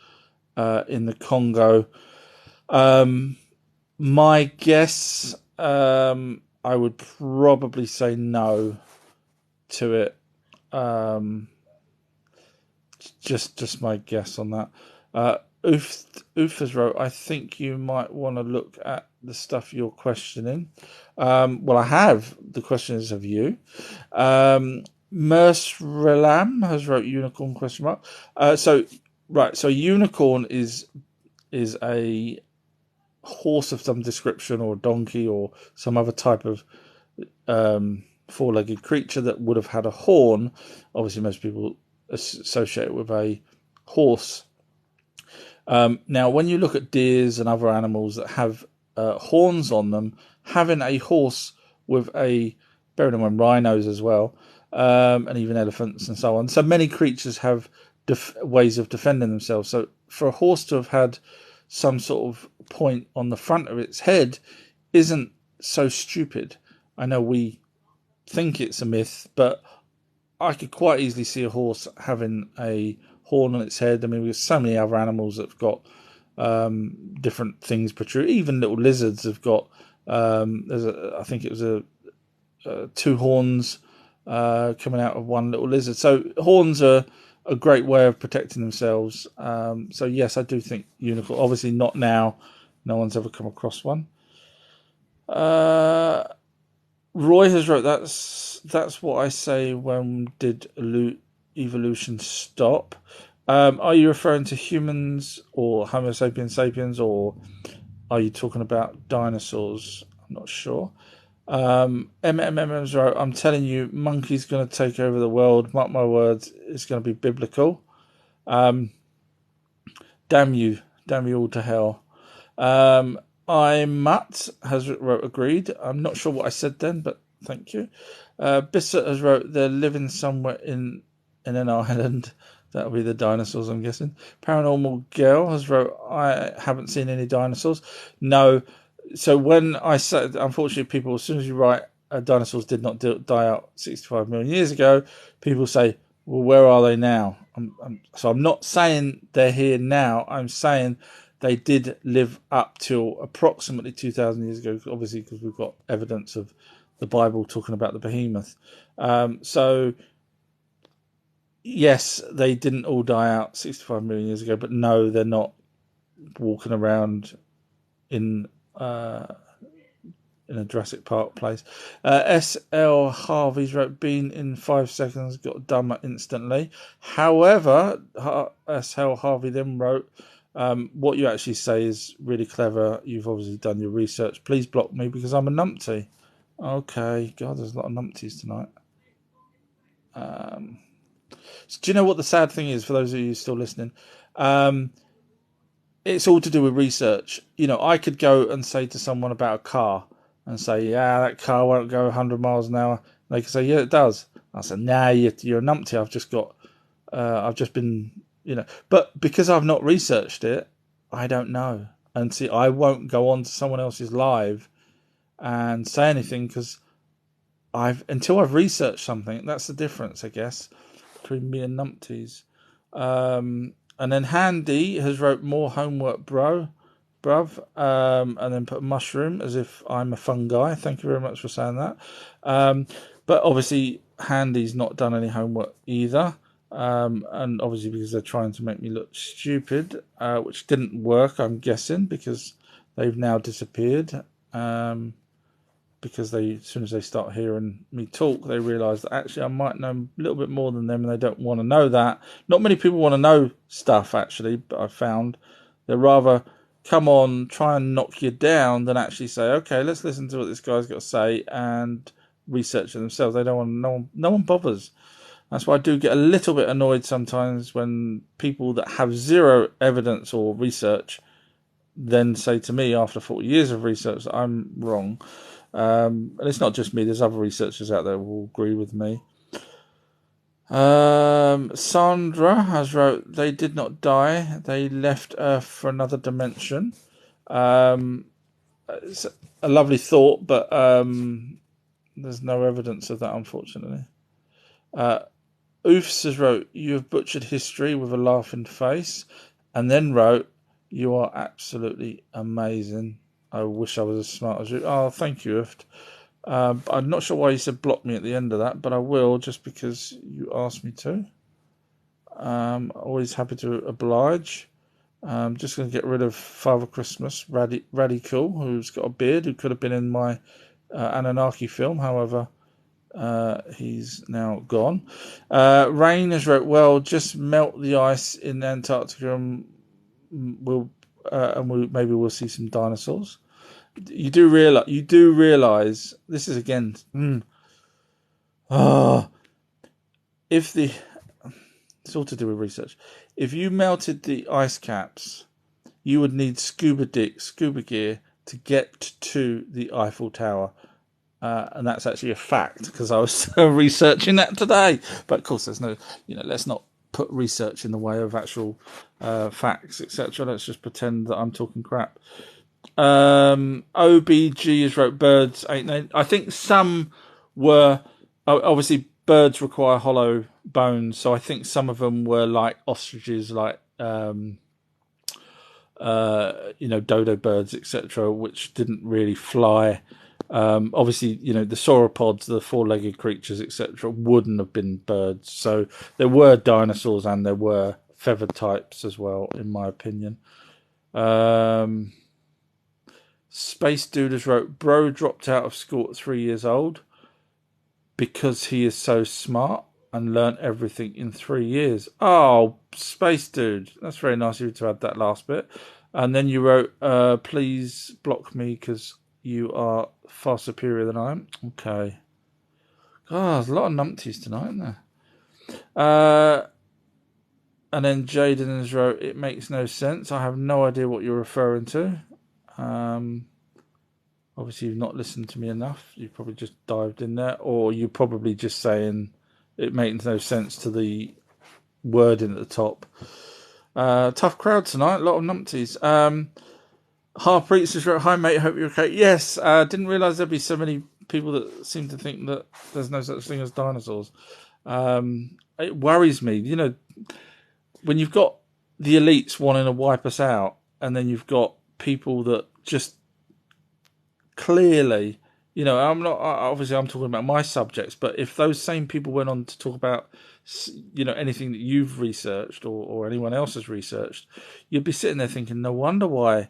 in the Congo. My guess, I would probably say no to it. Just my guess on that. Oofers wrote, I think you might want to look at the stuff you're questioning. Well, I have. The question is of you. Merce-Relam has wrote unicorn question mark. So unicorn is a horse of some description, or a donkey, or some other type of four-legged creature that would have had a horn. Obviously, most people associate it with a horse. Now, when you look at deers and other animals that have horns on them, having a horse with bearing in mind rhinos as well, and even elephants and so on. So many creatures have ways of defending themselves. So for a horse to have had some sort of point on the front of its head isn't so stupid. I know we think it's a myth, but I could quite easily see a horse having a horn on its head. I mean, there's so many other animals that have got different things protrude. Even little lizards have got. I think it was two horns coming out of one little lizard. So horns are a great way of protecting themselves. So yes, I do think unicorn. Obviously not now. No one's ever come across one. Roy has wrote, that's what I say. When did evolution stop? Are you referring to humans or Homo sapiens sapiens, or are you talking about dinosaurs? I'm not sure. MMM's wrote, I'm telling you, monkey's going to take over the world. Mark my words, it's going to be biblical. Damn you all to hell. Matt has wrote, agreed. I'm not sure what I said then, but thank you. Bissett has wrote, they're living somewhere in an island. That'll be the dinosaurs, I'm guessing. Paranormal Girl has wrote, I haven't seen any dinosaurs. No. So when I said, unfortunately, people, as soon as you write dinosaurs did not die out 65 million years ago, people say, well, where are they now? So I'm not saying they're here now. I'm saying they did live up till approximately 2,000 years ago, obviously, because we've got evidence of the Bible talking about the behemoth. So, yes, they didn't all die out 65 million years ago, but no, they're not walking around in a Jurassic Park place. S.L. Harvey's wrote, been in 5 seconds, got dumber instantly. However, S.L. Harvey then wrote, what you actually say is really clever. You've obviously done your research. Please block me because I'm a numpty. Okay, God, there's a lot of numpties tonight. So do you know what the sad thing is for those of you still listening? It's all to do with research. You know, I could go and say to someone about a car and say, yeah, that car won't go 100 miles an hour. They could say, yeah, it does. I said, nah, you're a numpty. I've just been, but because I've not researched it, I don't know. And see, I won't go on to someone else's live and say anything because until I've researched something. That's the difference, I guess, between me and numpties. And then Handy has wrote, more homework, bruv. And then put mushroom as if I'm a fun guy. Thank you very much for saying that. But obviously, Handy's not done any homework either. And obviously because they're trying to make me look stupid, which didn't work, I'm guessing, because they've now disappeared. Because as soon as they start hearing me talk, they realise that actually I might know a little bit more than them, and they don't want to know that. Not many people want to know stuff, actually, but I've found they'd rather come on, try and knock you down, than actually say, okay, let's listen to what this guy's got to say and research it themselves. They don't want no one bothers. That's why I do get a little bit annoyed sometimes when people that have zero evidence or research then say to me after 40 years of research that I'm wrong. And it's not just me, there's other researchers out there who will agree with me. Sandra has wrote, they did not die, they left Earth for another dimension. It's a lovely thought, but there's no evidence of that, unfortunately. Oofs has wrote, you have butchered history with a laughing face, and then wrote, you are absolutely amazing. I wish I was as smart as you. Oh, thank you, Oofed. I'm not sure why you said block me at the end of that, but I will, just because you asked me to. Always happy to oblige. I'm just going to get rid of Father Christmas, Radical, who's got a beard, who could have been in my Anunnaki film. However, he's now gone. Rain has wrote, well, just melt the ice in Antarctica and maybe we'll see some dinosaurs. You do realize this is again. It's all to do with research. If you melted the ice caps, you would need scuba gear to get to the Eiffel Tower. And that's actually a fact because I was researching that today. But of course, there's no, let's not put research in the way of actual facts, etc. Let's just pretend that I'm talking crap. OBG has wrote, birds ain't they? I think some were, obviously birds require hollow bones, so I think some of them were like ostriches, like dodo birds, etc., which didn't really fly. Obviously, the sauropods, the four-legged creatures, etc., wouldn't have been birds. So there were dinosaurs and there were feathered types as well, in my opinion. Space Dude has wrote, bro dropped out of school at 3 years old because he is so smart and learnt everything in 3 years. Oh, Space Dude, that's very nice of you to add that last bit. And then you wrote, please block me because you are far superior than I am. Okay. Oh, there's a lot of numpties tonight, isn't there? And then Jaden has wrote, it makes no sense. I have no idea what you're referring to. Obviously, you've not listened to me enough. You've probably just dived in there. Or you're probably just saying it makes no sense to the wording at the top. Tough crowd tonight. A lot of numpties. Harpreet has wrote, hi mate, hope you're okay. Yes, didn't realise there'd be so many people that seem to think that there's no such thing as dinosaurs. It worries me. When you've got the elites wanting to wipe us out, and then you've got people that just clearly, I'm talking about my subjects, but if those same people went on to talk about, anything that you've researched or anyone else has researched, you'd be sitting there thinking, no wonder why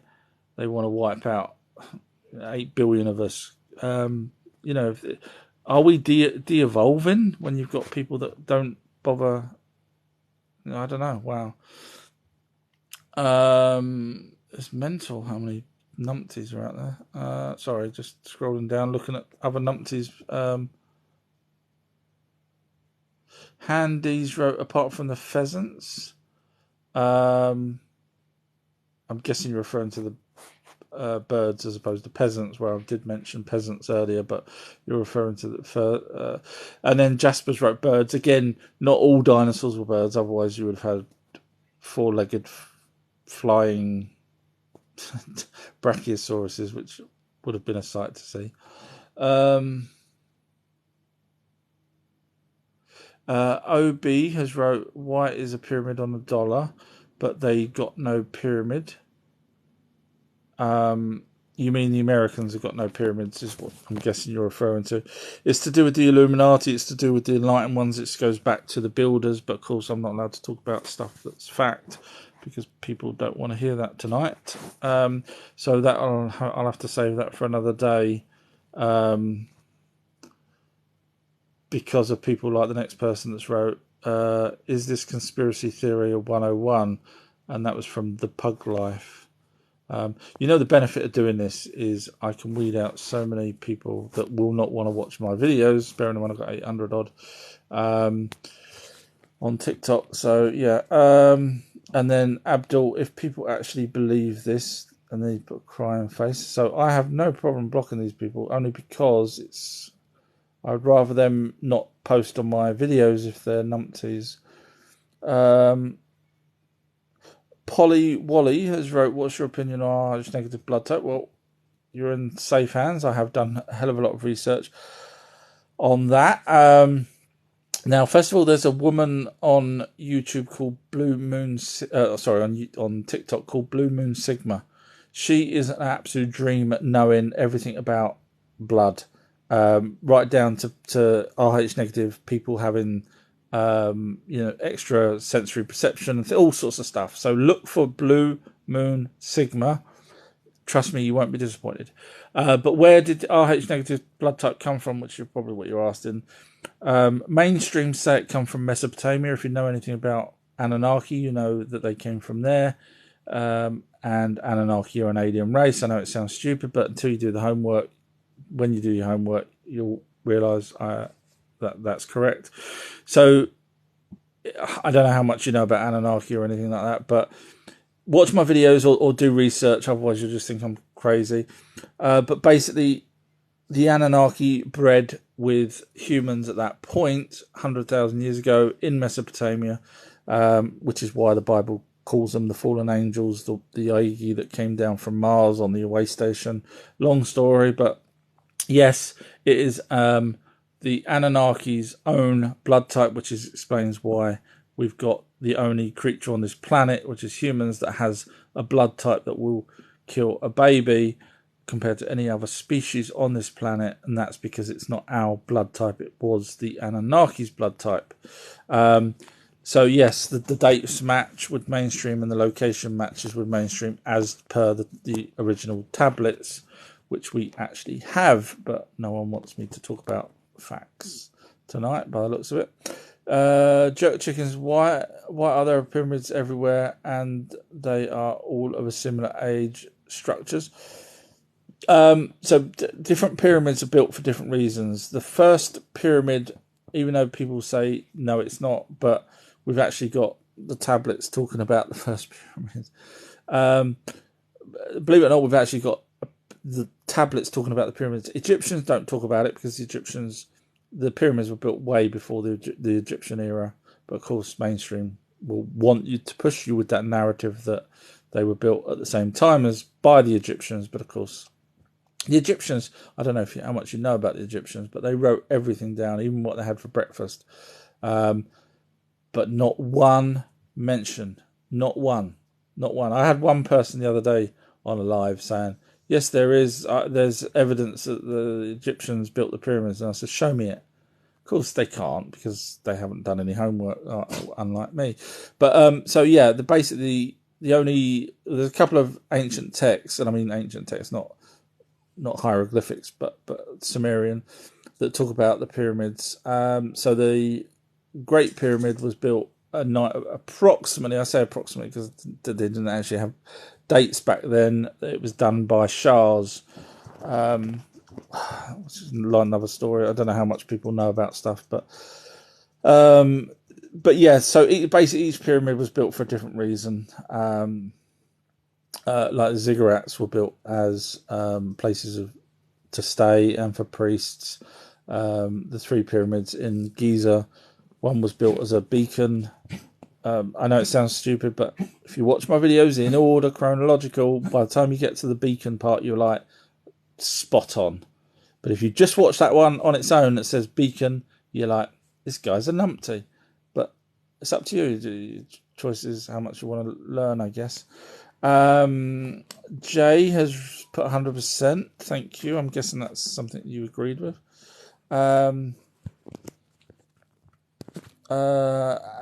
they want to wipe out 8 billion of us. Are we de-evolving when you've got people that don't bother? I don't know. Wow. It's mental how many numpties are out there. Sorry, just scrolling down, looking at other numpties. Handy's wrote, apart from the pheasants. I'm guessing you're referring to the birds as opposed to peasants, where I did mention peasants earlier, but you're referring to the and then Jasper's wrote birds. Again, not all dinosaurs were birds, otherwise you would have had four-legged flying brachiosauruses, which would have been a sight to see. OB has wrote, why is a pyramid on $1, but they got no pyramid? You mean the Americans have got no pyramids, is what I'm guessing you're referring to. It's to do with the Illuminati, it's to do with the enlightened ones, it goes back to the builders, but of course I'm not allowed to talk about stuff that's fact, because people don't want to hear that tonight. So that I'll have to save that for another day, because of people like the next person that's wrote, is this conspiracy theory a 101? And that was from The Pug Life. The benefit of doing this is I can weed out so many people that will not want to watch my videos, bearing in mind I've got 800 odd on TikTok. So, yeah. And then Abdul, if people actually believe this, and then he put a crying face. So I have no problem blocking these people, only because I'd rather them not post on my videos if they're numpties. Polly Wally has wrote, what's your opinion on RH negative blood type? Well, you're in safe hands. I have done a hell of a lot of research on that. Now, first of all, there's a woman on YouTube called Blue Moon, on TikTok called Blue Moon Sigma. She is an absolute dream at knowing everything about blood, right down to RH negative people having extra sensory perception, all sorts of stuff. So look for Blue Moon Sigma. Trust me, you won't be disappointed. But where did RH negative blood type come from, which is probably what you're asking? Mainstream say it come from Mesopotamia. If you know anything about Anunnaki, you know that they came from there. And Anunnaki are an alien race. I know it sounds stupid, but until you do the homework, when you do your homework, you'll realise that's correct. So I don't know how much you know about Anunnaki or anything like that, but watch my videos or do research, otherwise you'll just think I'm crazy. But basically, the Anunnaki bred with humans at that point, 100,000 years ago in Mesopotamia, which is why the Bible calls them the fallen angels, the Aegi that came down from Mars on the away station. Long story, but yes, it is the Anunnaki's own blood type, which explains why we've got the only creature on this planet, which is humans, that has a blood type that will kill a baby compared to any other species on this planet, and that's because it's not our blood type, it was the Anunnaki's blood type. So yes, the dates match with mainstream and the location matches with mainstream as per the original tablets, which we actually have, but no one wants me to talk about facts tonight by the looks of it. Jerk chickens, why are there pyramids everywhere and they are all of a similar age structures? So different pyramids are built for different reasons. The first pyramid, even though people say no it's not, but we've actually got the tablets talking about the first pyramids. Believe it or not, we've actually got the tablets talking about the pyramids. Egyptians don't talk about it because the pyramids were built way before the Egyptian era. But of course, mainstream will want you to push you with that narrative that they were built at the same time as by the Egyptians. But of course, the Egyptians, I don't know how much you know about the Egyptians, but they wrote everything down, even what they had for breakfast. But not one mention, not one. I had one person the other day on a live saying, yes, there's evidence that the Egyptians built the pyramids. And I said, show me it. Of course they can't because they haven't done any homework, unlike me. But so yeah, there's a couple of ancient texts, and I mean ancient texts, not hieroglyphics, but Sumerian, that talk about the pyramids. So the Great Pyramid was built approximately, I say approximately because they didn't actually have dates back then. It was done by Shahs, which is another story. I don't know how much people know about stuff, but yeah. So basically, each pyramid was built for a different reason. Like the ziggurats were built as places to stay and for priests. The three pyramids in Giza, one was built as a beacon. I know it sounds stupid, but if you watch my videos in order, chronological, by the time you get to the beacon part, you're like, spot on. But if you just watch that one on its own that says beacon, you're like, this guy's a numpty. But it's up to you. The choice is how much you want to learn, I guess. Jay has put 100%. Thank you. I'm guessing that's something you agreed with.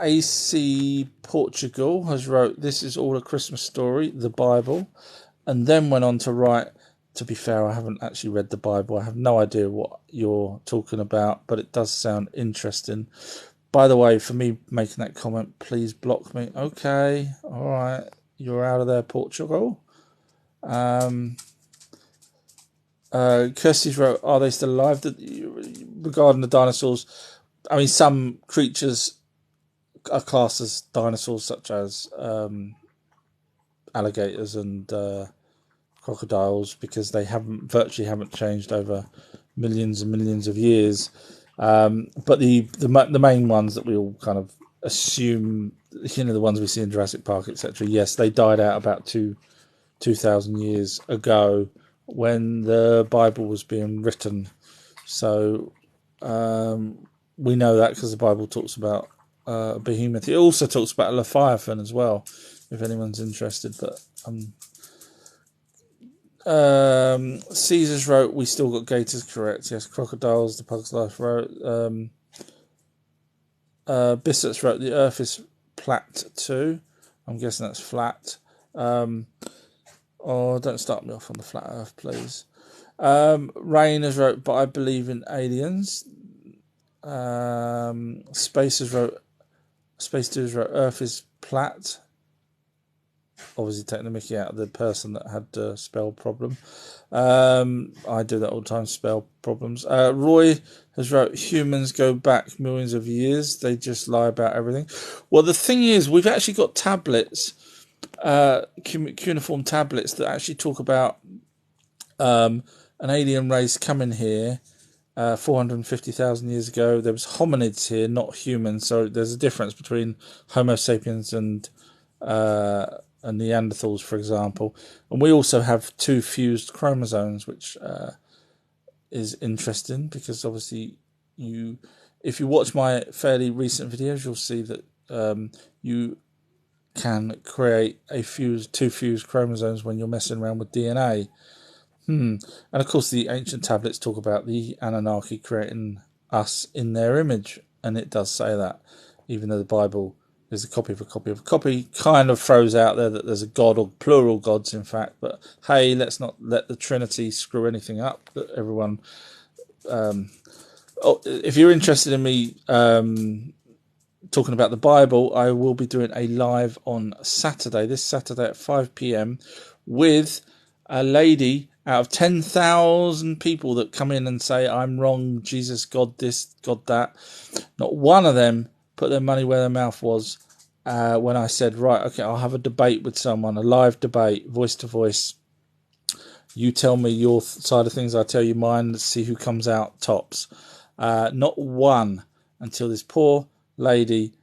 AC Portugal has wrote, this is all a Christmas story, the Bible, and then went on to write, to be fair, I haven't actually read the Bible. I have no idea what you're talking about, but it does sound interesting. By the way, for me making that comment, please block me. Okay, all right, you're out of there, Portugal. Kirsty's wrote, are they still alive? Regarding the dinosaurs, I mean, some creatures are classed as dinosaurs, such as alligators and crocodiles, because they virtually haven't changed over millions and millions of years. But the main ones that we all kind of assume, the ones we see in Jurassic Park, etc. Yes, they died out about 2,000 years ago when the Bible was being written. So we know that because the Bible talks about behemoth. It also talks about a leviathan as well, if anyone's interested. But Caesar's wrote, we still got gators, correct? Yes, crocodiles, the Pug's Life wrote. Bissett's wrote, the earth is flat too. I'm guessing that's flat. Don't start me off on the flat earth, please. Rain has wrote, but I believe in aliens. Space Dudes wrote, earth is flat. Obviously taking the mickey out of the person that had the spell problem. I do that all the time, spell problems. Roy has wrote, humans go back millions of years. They just lie about everything. Well, the thing is, we've actually got tablets, cuneiform tablets that actually talk about an alien race coming here 450,000 years ago. There was hominids here, not humans. So there's a difference between Homo sapiens and Neanderthals, for example. And we also have 2 fused chromosomes, which is interesting because obviously if you watch my fairly recent videos, you'll see that you can create two fused chromosomes when you're messing around with DNA. And of course, the ancient tablets talk about the Anunnaki creating us in their image, and it does say that, even though the Bible is a copy of a copy of a copy, kind of throws out there that there's a God, or plural gods, in fact. But hey, let's not let the Trinity screw anything up. That everyone, if you're interested in me talking about the Bible, I will be doing a live on Saturday, this Saturday at 5 p.m. with a lady out of 10,000 people that come in and say, I'm wrong, Jesus, God this, God that. Not one of them put their money where their mouth was when I said, right, okay, I'll have a debate with someone, a live debate, voice to voice. You tell me your side of things, I tell you mine. Let's see who comes out tops. Not one, until this poor lady,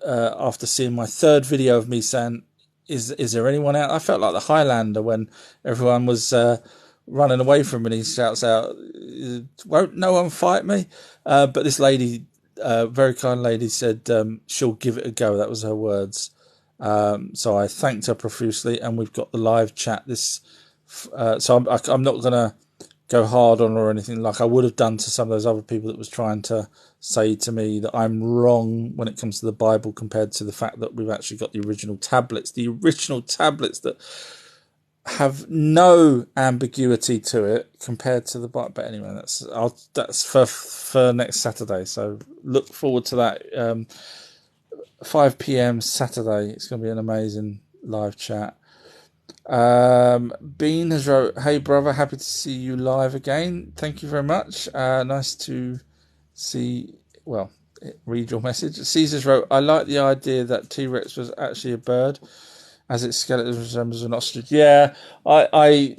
after seeing my third video of me saying, is there anyone out? I felt like the Highlander when everyone was running away from me, and he shouts out, won't no one fight me? But this lady, very kind lady, said she'll give it a go. That was her words. So I thanked her profusely, and we've got the live chat. So I'm not going to go hard on her or anything like I would have done to some of those other people that was trying to say to me that I'm wrong when it comes to the Bible, compared to the fact that we've actually got the original tablets that have no ambiguity to it compared to the Bible. But anyway, that's for next Saturday. So look forward to that. 5 p.m. Saturday. It's going to be an amazing live chat. Bean has wrote, hey brother, happy to see you live again. Thank you very much. Nice to read your message. Caesar's wrote, I like the idea that T-Rex was actually a bird, as its skeleton resembles an ostrich. Yeah, I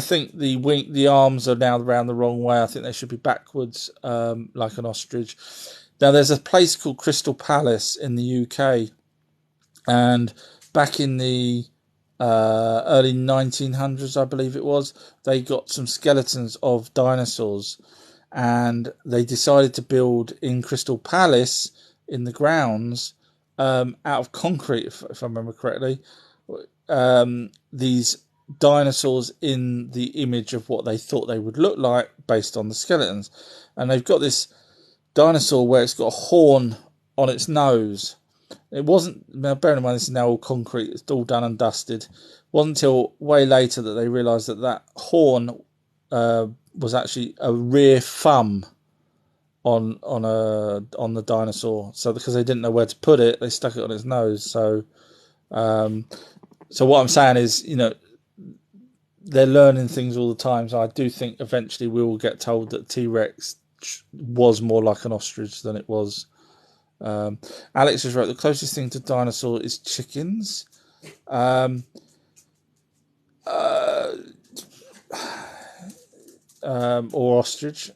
think the arms are now around the wrong way. I think they should be backwards, like an ostrich. Now, there's a place called Crystal Palace in the UK, and back in the early 1900s, I believe it was, they got some skeletons of dinosaurs, and they decided to build in Crystal Palace in the grounds, out of concrete, if I remember correctly, these dinosaurs in the image of what they thought they would look like based on the skeletons. And they've got this dinosaur where it's got a horn on its nose. It wasn't, now bearing in mind this is now all concrete, it's all done and dusted. It wasn't until way later that they realised that horn was actually a rear thumb on the dinosaur. So because they didn't know where to put it, they stuck it on its nose. So what I'm saying is, they're learning things all the time. So I do think eventually we will get told that T-Rex was more like an ostrich than it was. Alex has wrote, the closest thing to dinosaur is chickens. Or ostrich.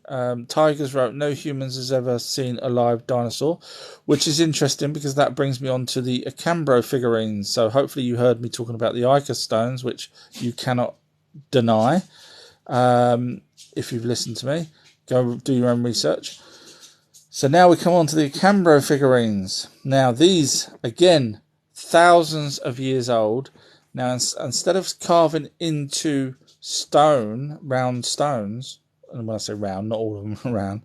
Tigers wrote, no humans has ever seen a live dinosaur, which is interesting because that brings me on to the Acambro figurines. So hopefully you heard me talking about the Ica stones, which you cannot deny. If you've listened to me, go do your own research. So now we come on to the Acambro figurines. Now these, again, thousands of years old. Now instead of carving into round stones, and when I say round, not all of them are round,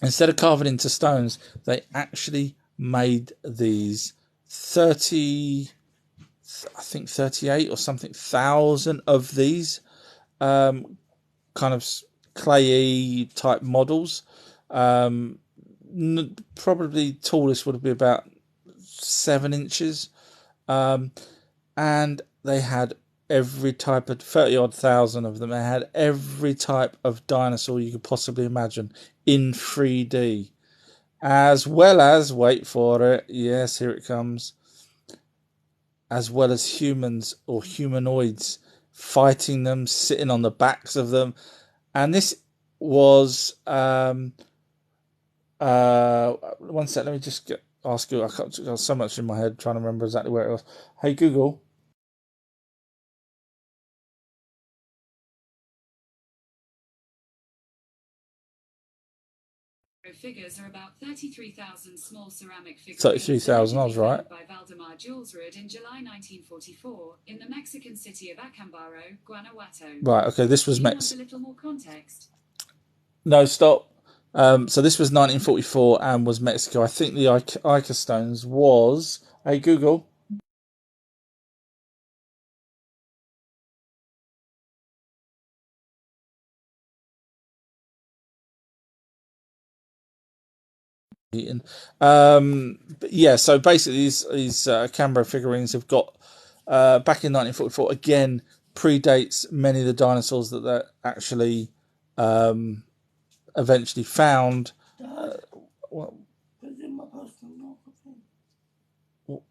instead of carving into stones, they actually made these 38 or something thousand of these kind of clayey type models. Probably tallest would be about 7 inches, and they had every type of 30-odd thousand of them. They had every type of dinosaur you could possibly imagine in 3D, as well as, wait for it, yes, here it comes, as well as humans or humanoids fighting them, sitting on the backs of them. And this was one sec, let me just ask you, I've got so much in my head trying to remember exactly where it was. Hey Google,
figures are about 33,000 small ceramic figurines
33,000, I was right.
by Valdemar Julesrud in July 1944 in the Mexican city of Acambaro, Guanajuato.
Right, okay, this was
Do you want a little more context?
No, stop. So this was 1944 and was Mexico. I think the Ica stones was... Hey, Google. But yeah, so basically these Canberra figurines have got back in 1944 again predates many of the dinosaurs that they're actually eventually found.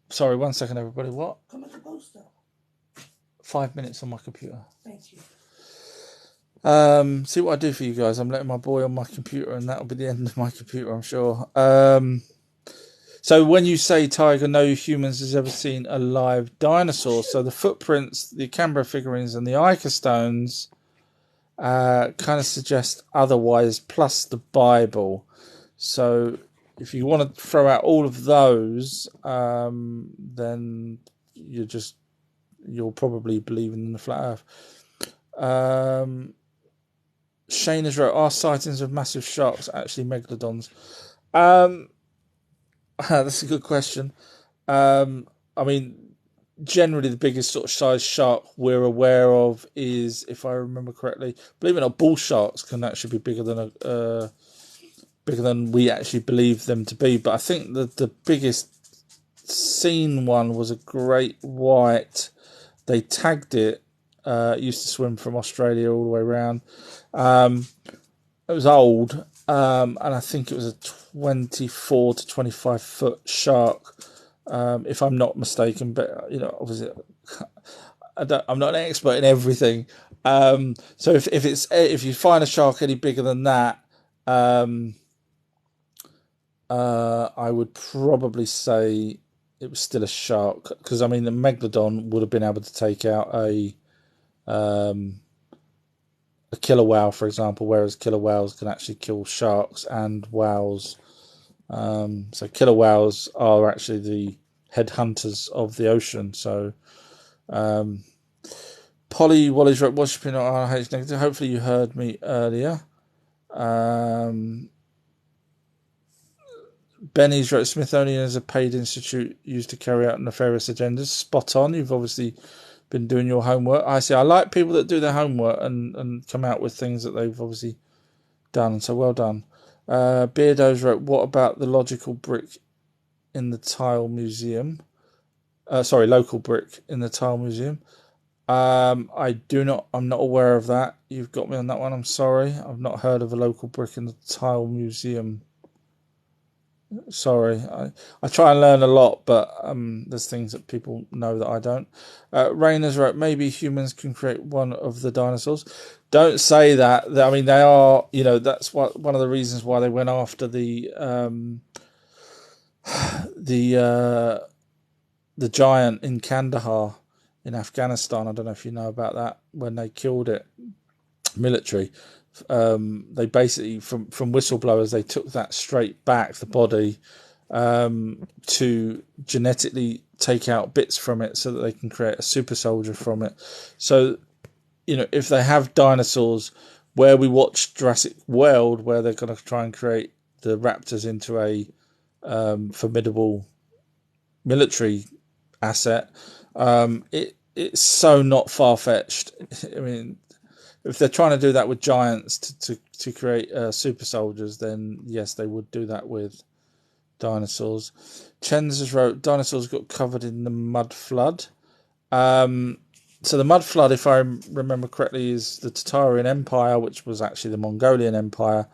Sorry, 1 second, everybody. What? Come at the poster. 5 minutes on my computer. Thank you. See what I do for you guys. I'm letting my boy on my computer, and that'll be the end of my computer, I'm sure. So when you say, Tiger, no humans has ever seen a live dinosaur, so the footprints, the Canberra figurines, and the Ica stones kind of suggest otherwise, plus the Bible. So if you want to throw out all of those, then you'll probably believe in the flat Earth. Shane has wrote, are sightings of massive sharks actually megalodons? That's a good question. I mean, generally the biggest sort of size shark we're aware of is, if I remember correctly, believe it or not, bull sharks can actually be bigger than we actually believe them to be. But I think the biggest seen one was a great white. They tagged it. It used to swim from Australia all the way around. It was old, and I think it was a 24 to 25 foot shark, if I'm not mistaken. But obviously, I'm not an expert in everything. So if you find a shark any bigger than that, I would probably say it was still a shark, because I mean the megalodon would have been able to take out a killer whale, for example, whereas killer whales can actually kill sharks and whales. So killer whales are actually the headhunters of the ocean. So Polly Wally's wrote, worshipping RH negative. Hopefully you heard me earlier. Benny's wrote, Smithsonian is a paid institute used to carry out nefarious agendas. Spot on. You've obviously been doing your homework. I see. I like people that do their homework and come out with things that they've obviously done. So well done. Beardo's wrote, what about the logical brick in the tile museum? Local brick in the tile museum. I'm not aware of that. You've got me on that one. I'm sorry. I've not heard of a local brick in the tile museum. Sorry, I try and learn a lot, but there's things that people know that I don't. Rainer's wrote, maybe humans can create one of the dinosaurs. Don't say that. I mean, they are, that's one of the reasons why they went after the giant in Kandahar in Afghanistan. I don't know if you know about that, when they killed it, military. They basically, from whistleblowers, they took that straight back, the body, to genetically take out bits from it so that they can create a super soldier from it. So, if they have dinosaurs, where we watch Jurassic World, where they're going to try and create the raptors into a formidable military asset, it's so not far-fetched. I mean, if they're trying to do that with giants to create super soldiers, then yes, they would do that with dinosaurs. Chen's has wrote, dinosaurs got covered in the mud flood. So the mud flood, if I remember correctly, is the Tatarian Empire, which was actually the Mongolian Empire.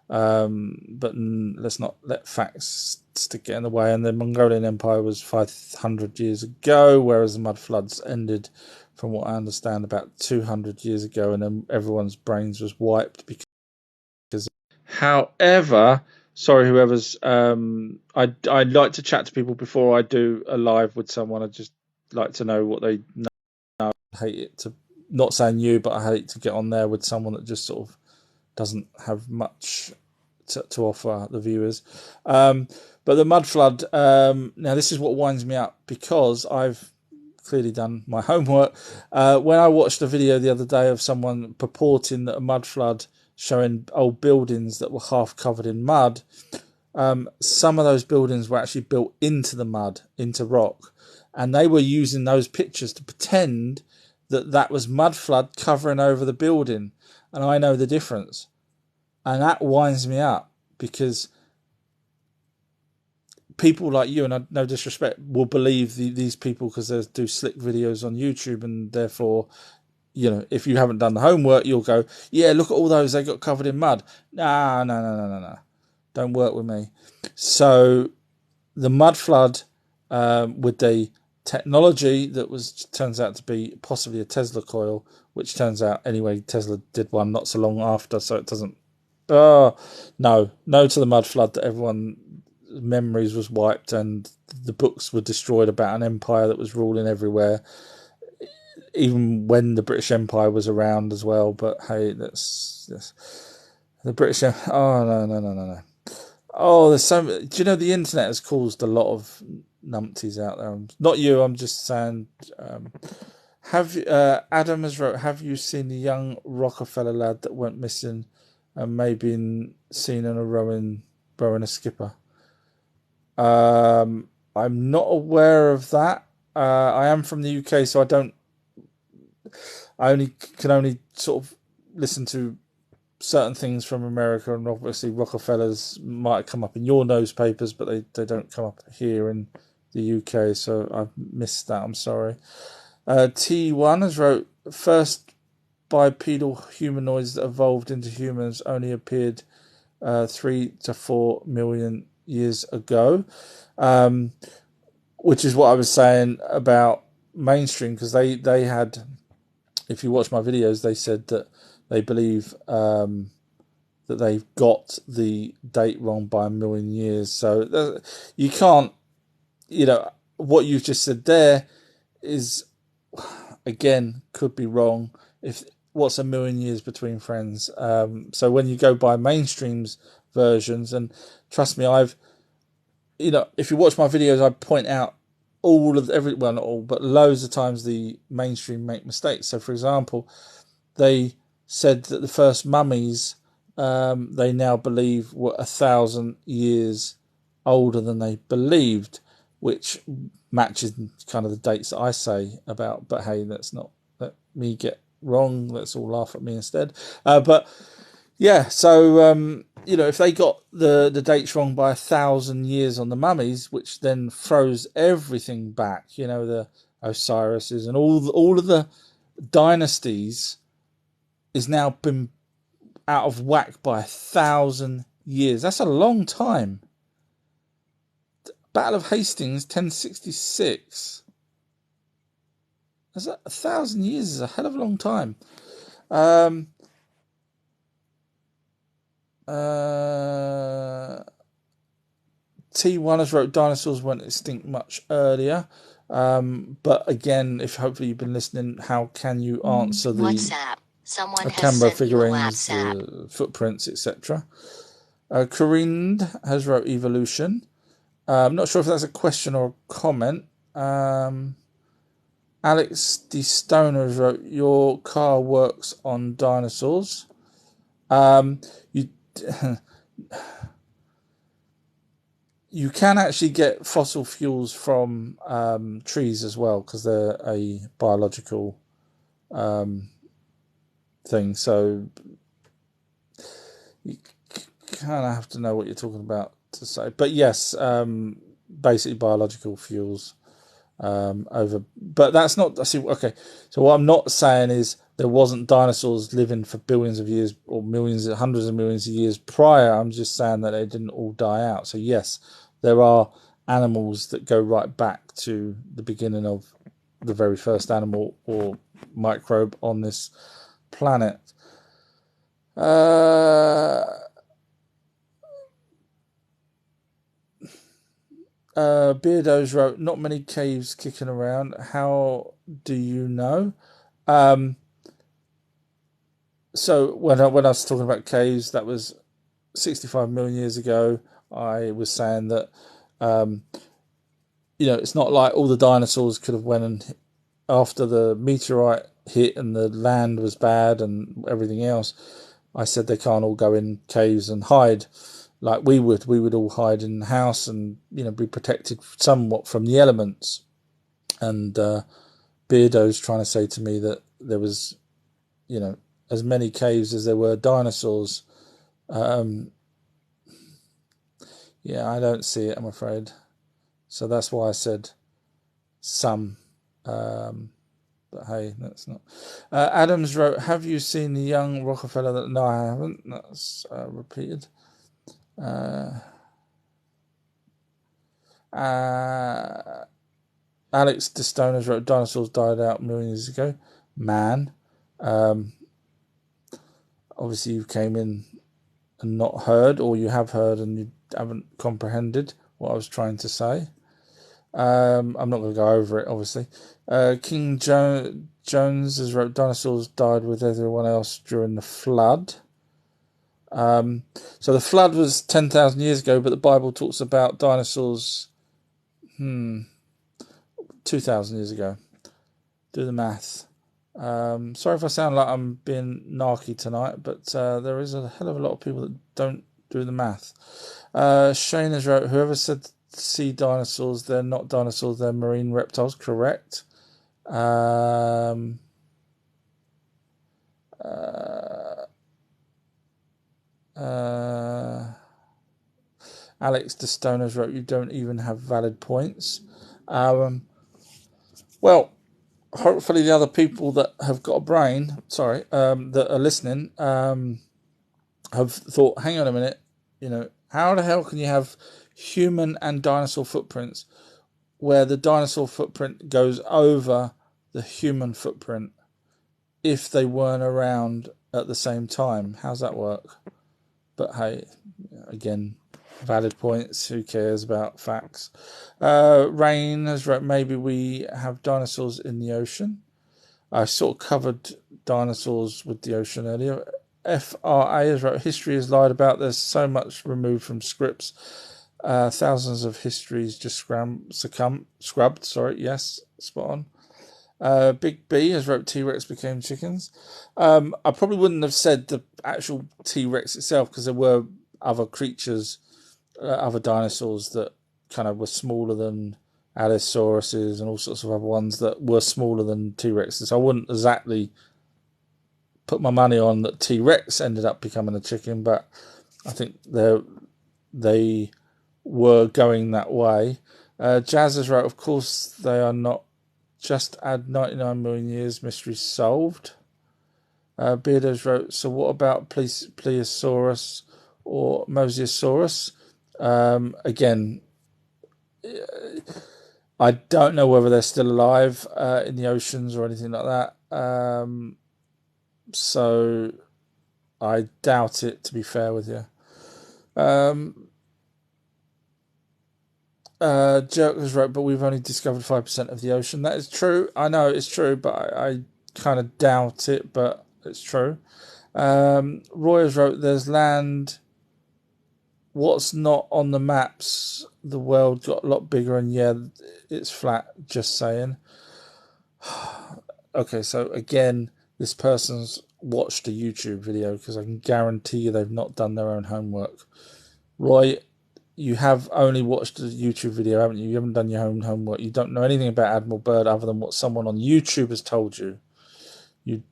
But let's not let facts stick in the way. And the Mongolian Empire was 500 years ago, whereas the mud floods ended, from what I understand, about 200 years ago, and then everyone's brains was wiped because. However, sorry, whoever's. I'd like to chat to people before I do a live with someone. I'd just like to know what they know. I hate it to, not saying you, but I hate to get on there with someone that just sort of doesn't have much to offer the viewers. But the mud flood, now this is what winds me up, because I've clearly done my homework. When I watched a video the other day of someone purporting that a mud flood showing old buildings that were half covered in mud, some of those buildings were actually built into the mud, into rock, and they were using those pictures to pretend that that was mud flood covering over the building. And I know the difference. And that winds me up, because people like you, and no disrespect, will believe these people because they do slick videos on YouTube, and therefore, if you haven't done the homework, you'll go, yeah, look at all those, they got covered in mud. No. Don't work with me. So the mud flood, with the technology that turns out to be possibly a Tesla coil, which turns out anyway, Tesla did one not so long after, so it doesn't. No to the mud flood, that everyone memories was wiped and the books were destroyed about an empire that was ruling everywhere, even when the British Empire was around as well. But hey, that's the British. Oh no. Oh, there's so. Do you know the internet has caused a lot of numpties out there? Not you. I'm just saying. Adam has wrote, have you seen the young Rockefeller lad that went missing and may been seen in a rowing a skipper? I'm not aware of that. I am from the UK, so I can only sort of listen to certain things from America, and obviously Rockefellers might come up in your newspapers, but they don't come up here in the UK, so I've missed that. I'm sorry. T1 has wrote, first bipedal humanoids that evolved into humans only appeared 3 to 4 million years ago, which is what I was saying about mainstream, because they had, if you watch my videos, they said that they believe that they've got the date wrong by 1 million years. So you can't, what you've just said there is, again, could be wrong. What's 1 million years between friends? So when you go by mainstream's versions, and trust me, if you watch my videos, I point out not all, but loads of times the mainstream make mistakes. So for example, they said that the first mummies, they now believe, were 1,000 years older than they believed, which matches kind of the dates that I say about. But hey, let's not let me get wrong. Let's all laugh at me instead. But yeah, so if they got the dates wrong by 1,000 years on the mummies, which then throws everything back, the Osiris's and all of the dynasties is now been out of whack by 1,000 years. That's a long time. Battle of Hastings, 1066. That's 1,000 years is a hell of a long time. T1 has wrote, dinosaurs went extinct much earlier. But again, if hopefully you've been listening, how can you answer the
WhatsApp? Someone has
camera
sent you a
figurines, the footprints, etc. Corinne has wrote evolution. I'm not sure if that's a question or a comment. Alex D. Stoner has wrote, your car works on dinosaurs. You can actually get fossil fuels from trees as well, because they're a biological thing. So you kind of have to know what you're talking about to say. But yes, basically biological fuels but that's not. Okay, so what I'm not saying is there wasn't dinosaurs living for billions of years or millions, hundreds of millions of years prior. I'm just saying that they didn't all die out. So yes, there are animals that go right back to the beginning of the very first animal or microbe on this planet. Beardos wrote, not many caves kicking around. How do you know? So when I was talking about caves, that was 65 million years ago, I was saying that it's not like all the dinosaurs could have went and after the meteorite hit and the land was bad and everything else. I said they can't all go in caves and hide like we would. We would all hide in the house and be protected somewhat from the elements. And Beardo's trying to say to me that there was, as many caves as there were dinosaurs. Yeah, I don't see it, I'm afraid. So that's why I said some. But hey, that's not. Adams wrote, "Have you seen the young Rockefeller?" No, I haven't. That's repeated. Alex DeStoners wrote, "Dinosaurs died out millions ago." Man, obviously you came in and not heard, or you have heard and you haven't comprehended what I was trying to say. I'm not going to go over it, obviously. King Jones has wrote, "Dinosaurs died with everyone else during the flood." So the flood was 10,000 years ago, but the Bible talks about dinosaurs 2,000 years ago. Do the math. Sorry if I sound like I'm being narky tonight, but there is a hell of a lot of people that don't do the math. Shane has wrote, "Whoever said sea dinosaurs, they're not dinosaurs, they're marine reptiles." Correct. Alex DeStoners wrote, "You don't even have valid points." Well, hopefully the other people that have got a brain, that are listening, have thought, hang on a minute, how the hell can you have human and dinosaur footprints where the dinosaur footprint goes over the human footprint if they weren't around at the same time? How's that work? But hey, again, valid points. Who cares about facts? Rain has wrote, "Maybe we have dinosaurs in the ocean." I sort of covered dinosaurs with the ocean earlier. FRA has wrote, "History is lied about. There's so much removed from scripts. Thousands of histories just scrubbed. Sorry, yes, spot on." Big B has wrote, "T-Rex became chickens." I probably wouldn't have said the actual T-Rex itself because there were other creatures, other dinosaurs that kind of were smaller than Allosaurus and all sorts of other ones that were smaller than T-Rexes. So I wouldn't exactly put my money on that T-Rex ended up becoming a chicken, but I think they were going that way. Jazz has wrote, "Of course they are not. Just add 99 million years, mystery solved." Beardos wrote, "So what about Plesiosaurus or Mosasaurus?" Again, I don't know whether they're still alive in the oceans or anything like that. So I doubt it, to be fair with you. Jerk has wrote, "But we've only discovered 5% of the ocean." That is true. I know it's true, but I kind of doubt it, but it's true. Roy has wrote, "There's land. What's not on the maps? The world got a lot bigger, and yeah, it's flat." Just saying. Okay, so again, this person's watched a YouTube video because I can guarantee you they've not done their own homework. Roy, you have only watched a YouTube video, haven't you? You haven't done your own homework. You don't know anything about Admiral Byrd other than what someone on YouTube has told you. You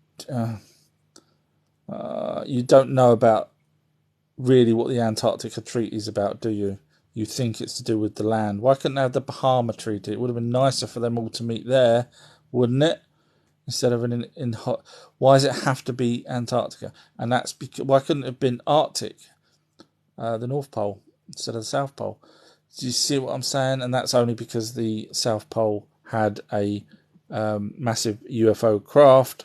don't know about really what the Antarctica Treaty is about, do you? You think it's to do with the land. Why couldn't they have the Bahama Treaty? It would have been nicer for them all to meet there, wouldn't it? Instead of in hot. Why does it have to be Antarctica? And that's because why couldn't it have been Arctic, the North Pole, instead of the South Pole? Do you see what I'm saying? And that's only because the South Pole had a massive UFO craft,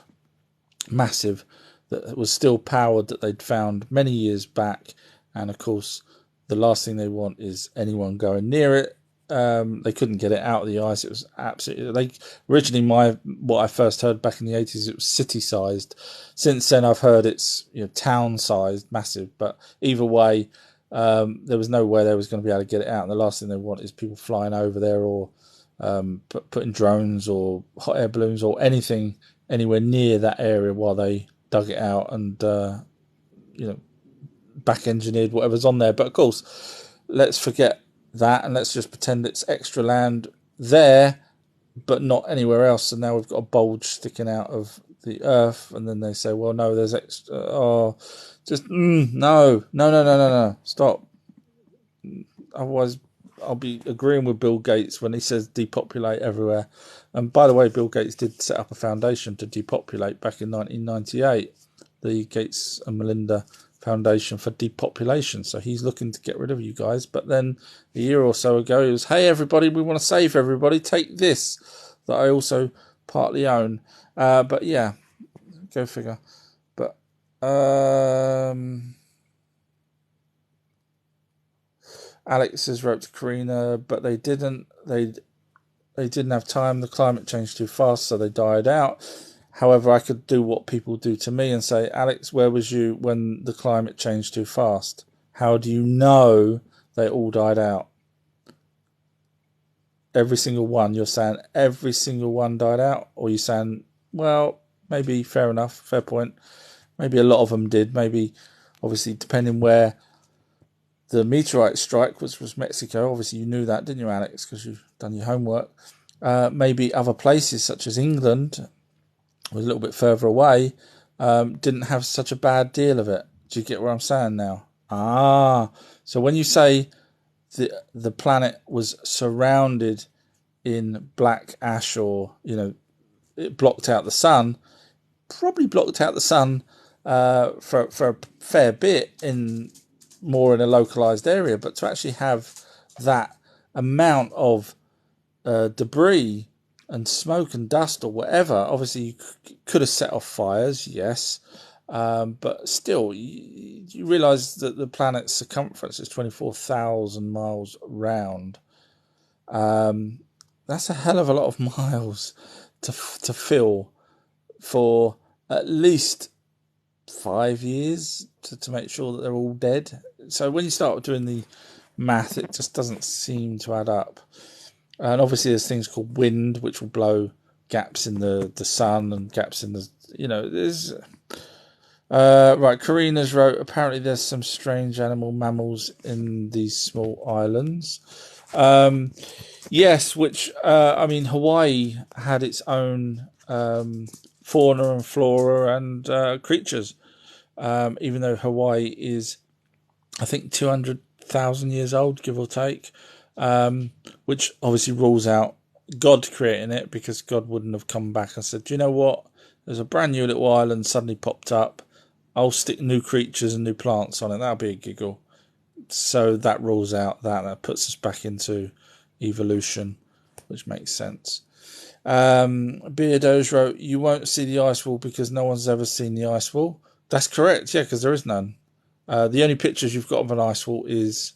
massive, that was still powered, that they'd found many years back. And of course, the last thing they want is anyone going near it They couldn't get it out of the ice. It was absolutely originally what I first heard back in the 80s. It was city sized. Since then, I've heard it's town sized, massive. But either way, there was no way they was going to be able to get it out. And the last thing they want is people flying over there or putting drones or hot air balloons or anything anywhere near that area while they dug it out and back engineered whatever's on there. But of course, let's forget that and let's just pretend it's extra land there but not anywhere else, and now we've got a bulge sticking out of the earth, and then they say, well, no, there's extra. No, stop. Otherwise I'll be agreeing with Bill Gates when he says depopulate everywhere. And by the way, Bill Gates did set up a foundation to depopulate back in 1998, the Gates and Melinda Foundation for Depopulation. So he's looking to get rid of you guys. But then a year or so ago, he was, hey, everybody, we want to save everybody. Take this that I also partly own. But yeah, go figure. But Alex has wrote to Karina, but they didn't. They didn't have time. The climate changed too fast, so they died out. However, I could do what people do to me and say, Alex, where was you when the climate changed too fast? How do you know they all died out? Every single one. You're saying every single one died out? Or you're saying, well, maybe fair enough, fair point. Maybe a lot of them did. Maybe, obviously, depending where the meteorite strike, which was Mexico, obviously you knew that, didn't you, Alex, because you've done your homework. Maybe other places, such as England, was a little bit further away, didn't have such a bad deal of it. Do you get what I'm saying now? So when you say the planet was surrounded in black ash, or it blocked out the sun, probably blocked out the sun for a fair bit more in a localized area, but to actually have that amount of debris and smoke and dust or whatever, obviously you could have set off fires, yes, but still, you realise that the planet's circumference is 24,000 miles round. That's a hell of a lot of miles to fill for at least 5 years to make sure that they're all dead. So when you start doing the math, it just doesn't seem to add up. And obviously there's things called wind, which will blow gaps in the sun and gaps in the, there's... right, Karina's wrote, apparently there's some strange mammals in these small islands. Yes, which, Hawaii had its own fauna and flora and creatures. Even though Hawaii is, I think, 200,000 years old, give or take, which obviously rules out God creating it, because God wouldn't have come back and said, do you know what? There's a brand new little island suddenly popped up. I'll stick new creatures and new plants on it. That'll be a giggle. So that rules out that. That puts us back into evolution, which makes sense. Beardos wrote, you won't see the ice wall because no one's ever seen the ice wall. That's correct, yeah, because there is none. The only pictures you've got of an ice wall is,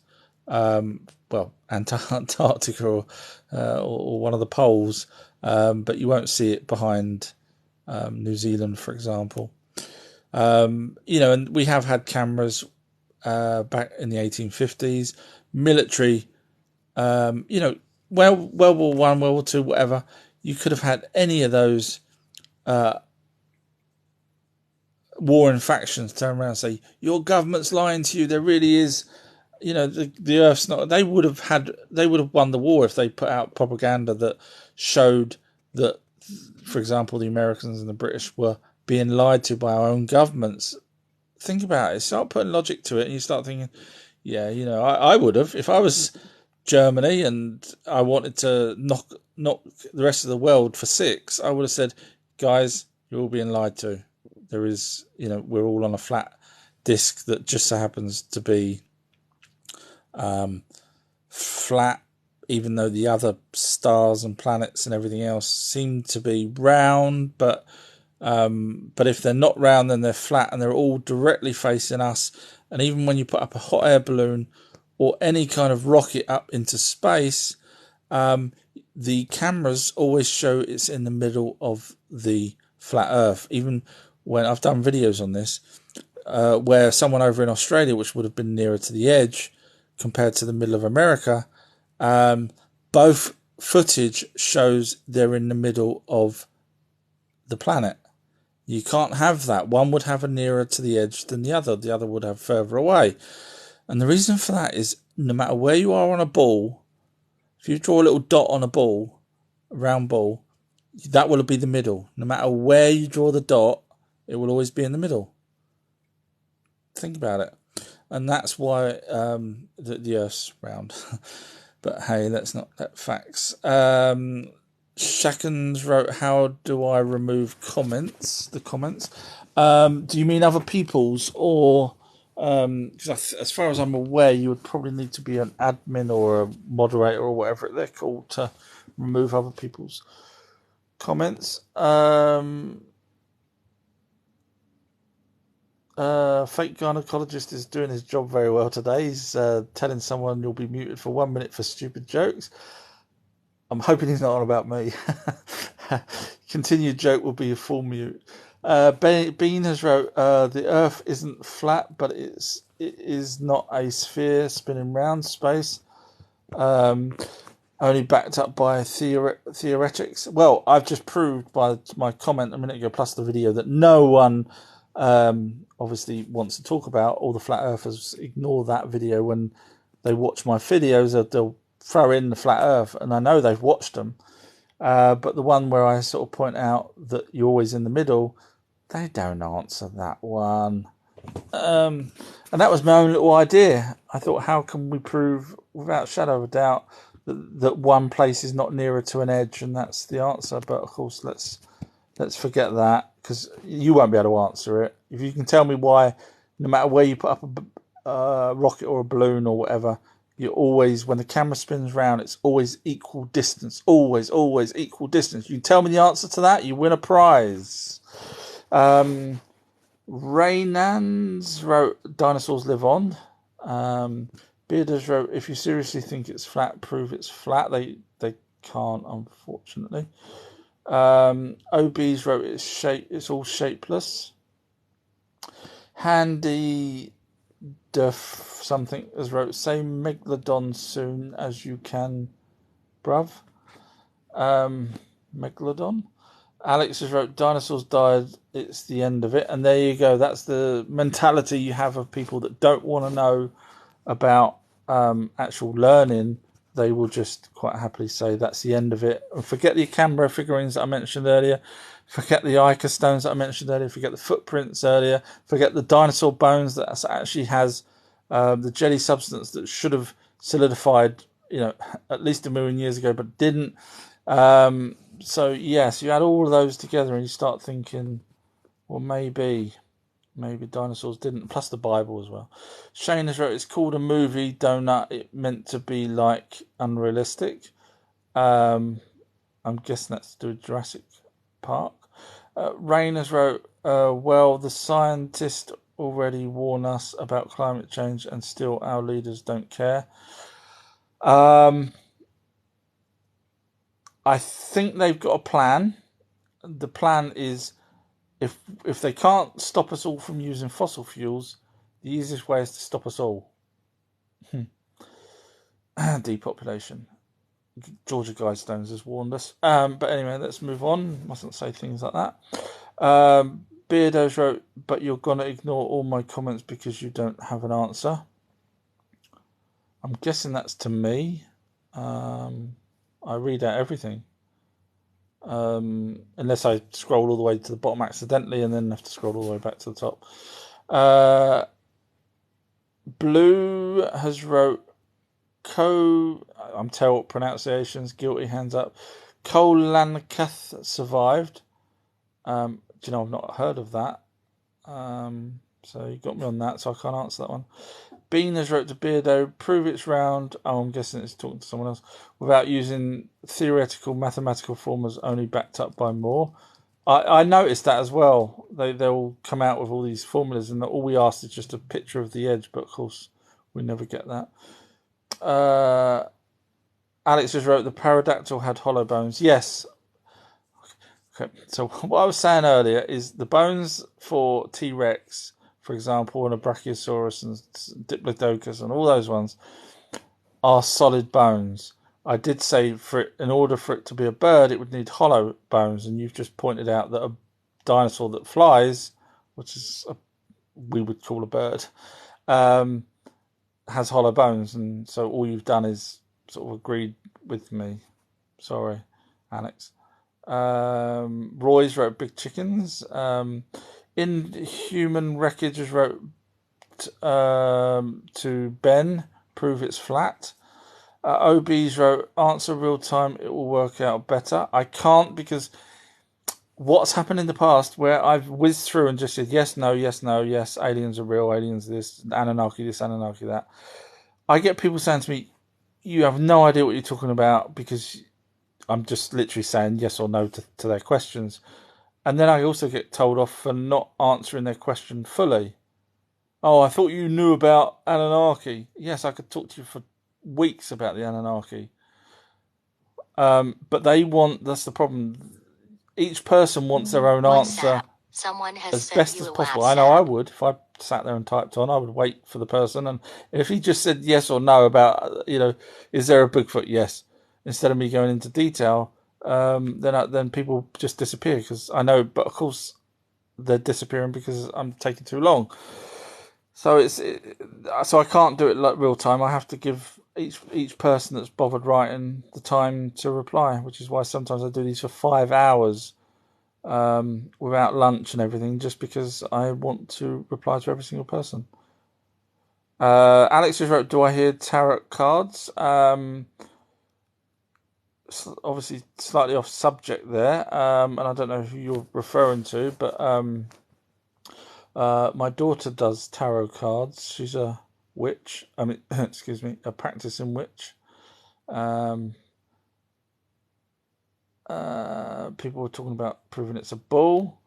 Antarctica or one of the poles, but you won't see it behind New Zealand, for example. And we have had cameras back in the 1850s, military, World War One, World War Two, whatever. You could have had any of those warring factions turn around and say, your government's lying to you, there really is, the Earth's not. They would have won the war if they put out propaganda that showed that, for example, the Americans and the British were being lied to by our own governments. Think about it. Start putting logic to it, and you start thinking, yeah, I would have, if I was Germany and I wanted to knock the rest of the world for six, I would have said, guys, you're all being lied to. There is, we're all on a flat disc that just so happens to be flat, even though the other stars and planets and everything else seem to be round, but if they're not round, then they're flat, and they're all directly facing us. And even when you put up a hot air balloon or any kind of rocket up into space, the cameras always show it's in the middle of the flat Earth. Even when I've done videos on this, where someone over in Australia, which would have been nearer to the edge compared to the middle of America, both footage shows they're in the middle of the planet. You can't have that. One would have a nearer to the edge than the other would have further away. And the reason for that is no matter where you are on a ball, if you draw a little dot on a ball, a round ball, that will be the middle. No matter where you draw the dot, it will always be in the middle. Think about it. And that's why the Earth's round. But hey, let's not let facts. Shakens wrote, how do I remove comments? The comments. Do you mean other people's or... Because as far as I'm aware, you would probably need to be an admin or a moderator or whatever they're called to remove other people's comments. Fake gynecologist is doing his job very well today. He's telling someone you'll be muted for 1 minute for stupid jokes. I'm hoping he's not on about me. Continued joke will be a full mute. Bean has wrote, the Earth isn't flat, but it is not a sphere spinning round space. Only backed up by theoretics. Well, I've just proved by my comment a minute ago, plus the video, that no one obviously wants to talk about. All the flat earthers ignore that video when they watch my videos. They'll throw in the flat Earth, and I know they've watched them. But the one where I sort of point out that you're always in the middle, they don't answer that one. And that was my own little idea. I thought, how can we prove without a shadow of a doubt that one place is not nearer to an edge, and that's the answer. But of course, let's forget that, because you won't be able to answer it. If you can tell me why, no matter where you put up a rocket or a balloon or whatever, you always, when the camera spins round, it's always equal distance. Always equal distance. You tell me the answer to that, you win a prize. Raynans wrote, dinosaurs live on. Bearders wrote, if you seriously think it's flat, prove it's flat. They can't, unfortunately. OBs wrote, it's all shapeless. Handy Duff something has wrote, say Megalodon soon as you can, bruv. Megalodon. Alex has wrote, dinosaurs died, it's the end of it. And there you go. That's the mentality you have of people that don't want to know about actual learning. They will just quite happily say that's the end of it. And forget the camera figurines that I mentioned earlier. Forget the Ica stones that I mentioned earlier. Forget the footprints earlier. Forget the dinosaur bones that actually has the jelly substance that should have solidified, at least 1 million years ago, but didn't. So yes, you add all of those together and you start thinking, well, maybe dinosaurs didn't. Plus the Bible as well. Shane has wrote, it's called a movie donut. It meant to be like unrealistic. I'm guessing that's to do with Jurassic Park. Rain has wrote, well, the scientists already warn us about climate change and still our leaders don't care. I think they've got a plan. The plan is, if they can't stop us all from using fossil fuels, the easiest way is to stop us all. Depopulation. Georgia Guidestones has warned us. But anyway, let's move on. Mustn't say things like that. Beardos wrote, but you're going to ignore all my comments because you don't have an answer. I'm guessing that's to me. I read out everything. Unless I scroll all the way to the bottom accidentally and then have to scroll all the way back to the top. Blue has wrote, I'm terrible at pronunciations, guilty, hands up. Kolankath survived. Do you know, I've not heard of that. So you got me on that, so I can't answer that one. Bean has wrote to Beardo, prove it's round. Oh, I'm guessing it's talking to someone else. Without using theoretical mathematical formulas only backed up by more. I noticed that as well. They'll come out with all these formulas and all we asked is just a picture of the edge, but of course we never get that. Alex just wrote the pterodactyl had hollow bones. Yes. Okay. So what I was saying earlier is the bones for T Rex, for example, and a Brachiosaurus and Diplodocus and all those ones are solid bones. I did say in order for it to be a bird, it would need hollow bones, and you've just pointed out that a dinosaur that flies, which is we would call a bird, um, has hollow bones, and so all you've done is sort of agreed with me. Sorry, Alex. Roy's wrote Big Chickens. In Human Wreckage wrote to Ben, prove it's flat. OB's wrote, answer real time, it will work out better. I can't because what's happened in the past where I've whizzed through and just said yes, no, yes, no, yes, aliens are real, aliens this, Anunnaki this, Anunnaki that. I get people saying to me, you have no idea what you're talking about because I'm just literally saying yes or no to their questions. And then I also get told off for not answering their question fully. Oh, I thought you knew about Anunnaki. Yes, I could talk to you for weeks about the Anunnaki. But that's the problem. Each person wants their own answer as best as possible. I know I would. If I sat there and typed on, I would wait for the person. And if he just said yes or no about, is there a Bigfoot? Yes. Instead of me going into detail, then people just disappear because I know, but of course they're disappearing because I'm taking too long. So so I can't do it like real time. I have to give each person that's bothered writing the time to reply, which is why sometimes I do these for 5 hours without lunch and everything, just because I want to reply to every single person. Alex just wrote, "Do I hear tarot cards?" Obviously, slightly off subject there, and I don't know who you're referring to, but my daughter does tarot cards. She's a witch. I mean, excuse me, a practicing witch. People were talking about proving it's a bull.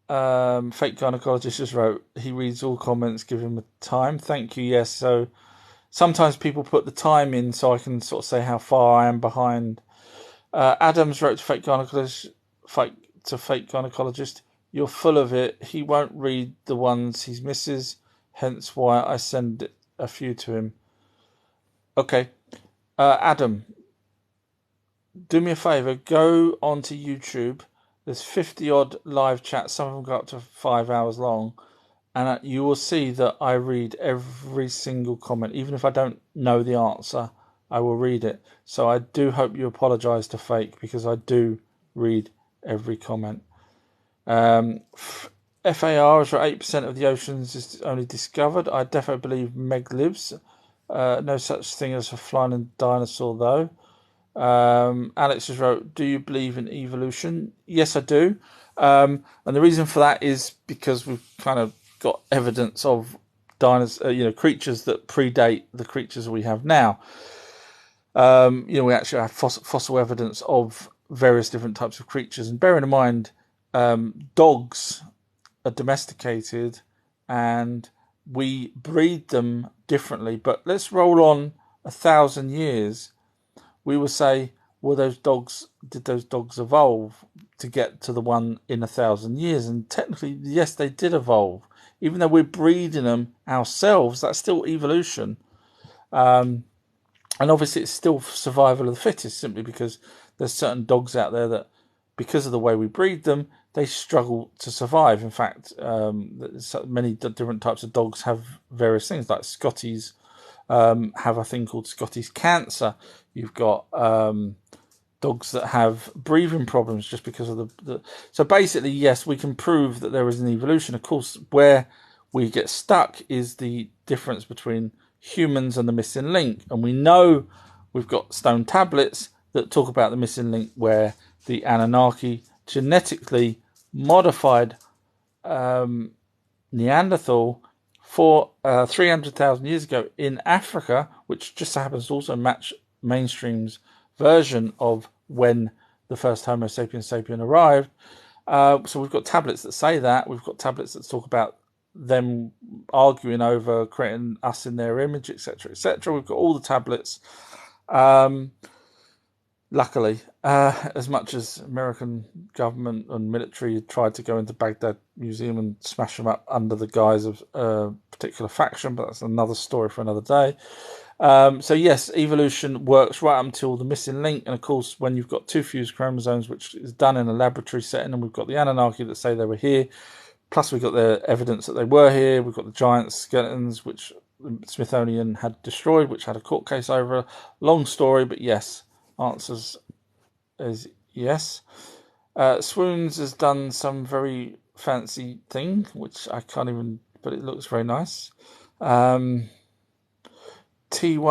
Fake gynecologist just wrote, he reads all comments, give him a time. Thank you. Yes. So sometimes people put the time in so I can sort of say how far I am behind. Adams wrote to fake gynecologist, you're full of it. He won't read the ones he misses, hence why I send a few to him. Okay. Adam, do me a favour, go onto YouTube. There's 50 odd live chats, some of them go up to 5 hours long, and you will see that I read every single comment. Even if I don't know the answer, I will read it. So I do hope you apologise to Fake because I do read every comment. FAR is 8% of the oceans is only discovered. I definitely believe Meg lives. No such thing as a flying dinosaur, though. Alex has wrote, do you believe in evolution? Yes, I do. And the reason for that is because we've kind of got evidence of creatures that predate the creatures we have now. We actually have fossil evidence of various different types of creatures. And bearing in mind, dogs are domesticated and we breed them differently. But let's roll on 1,000 years. We will say, did those dogs evolve to get to the one in 1,000 years? And technically, yes, they did evolve. Even though we're breeding them ourselves, that's still evolution. And obviously, it's still survival of the fittest, simply because there's certain dogs out there that, because of the way we breed them, they struggle to survive. In fact, many different types of dogs have various things, like Scotties have a thing called Scottish cancer. You've got dogs that have breathing problems just because of the. So basically, yes, we can prove that there is an evolution. Of course, where we get stuck is the difference between humans and the missing link. And we know we've got stone tablets that talk about the missing link where the Anunnaki genetically modified Neanderthal for 300,000 years ago in Africa, which just so happens to also match mainstream's version of when the first Homo sapiens sapien arrived. So we've got tablets that say that. We've got tablets that talk about them arguing over creating us in their image, etc., etc. We've got all the tablets. luckily, as much as American government and military tried to go into Baghdad Museum and smash them up under the guise of a particular faction, but that's another story for another day. So yes, evolution works right up until the missing link, and of course, when you've got two fused chromosomes, which is done in a laboratory setting, and we've got the Anunnaki that say they were here, plus we've got the evidence that they were here. We've got the giant skeletons, which the Smithsonian had destroyed, which had a court case over. Long story, but yes, answers is yes. Swoons has done some very fancy thing, which I can't even, but it looks very nice. T1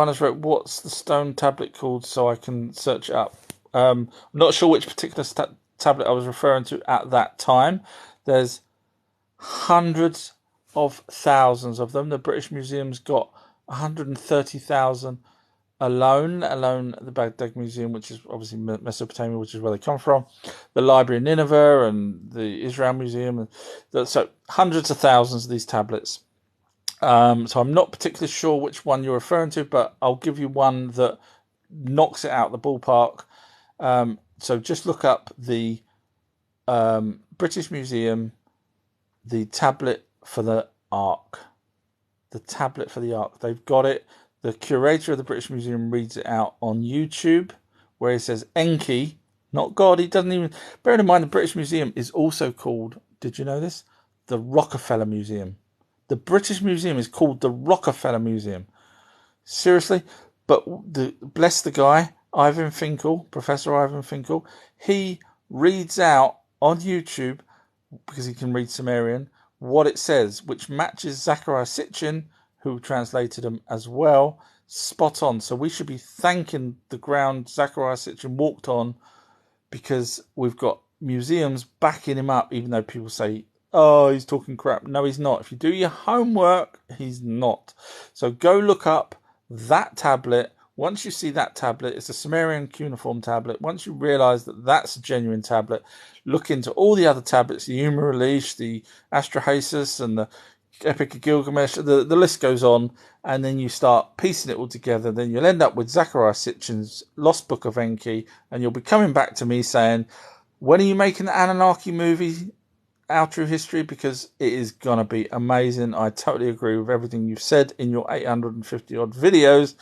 has wrote, what's the stone tablet called so I can search it up? I'm not sure which particular tablet I was referring to at that time. There's hundreds of thousands of them. The British Museum's got 130,000 alone at the Baghdad Museum, which is obviously Mesopotamia, which is where they come from. The Library of Nineveh and the Israel Museum. So hundreds of thousands of these tablets. So I'm not particularly sure which one you're referring to, but I'll give you one that knocks it out the ballpark. So just look up the British Museum, the tablet for the Ark. The tablet for the Ark. They've got it. The curator of the British Museum reads it out on YouTube, where he says Enki, not God. He doesn't even... Bear in mind, the British Museum is also called, did you know this? The Rockefeller Museum. The British Museum is called the Rockefeller Museum. Seriously? But bless the guy, Ivan Finkel, Professor Ivan Finkel, he reads out on YouTube, because he can read Sumerian, what it says, which matches Zachariah Sitchin, who translated them as well, spot on. So we should be thanking the ground Zachariah Sitchin walked on, because we've got museums backing him up, even though people say, oh, he's talking crap. No, he's not. If you do your homework, he's not. So go look up that tablet. Once you see that tablet, it's a Sumerian cuneiform tablet. Once you realise that that's a genuine tablet, look into all the other tablets, the Umm Elish, the Astrahasis, and the Epic of Gilgamesh. The list goes on, and then you start piecing it all together. Then you'll end up with Zachariah Sitchin's Lost Book of Enki, and you'll be coming back to me saying, when are you making the Anunnaki movie, Our True History? Because it is going to be amazing. I totally agree with everything you've said in your 850 odd videos.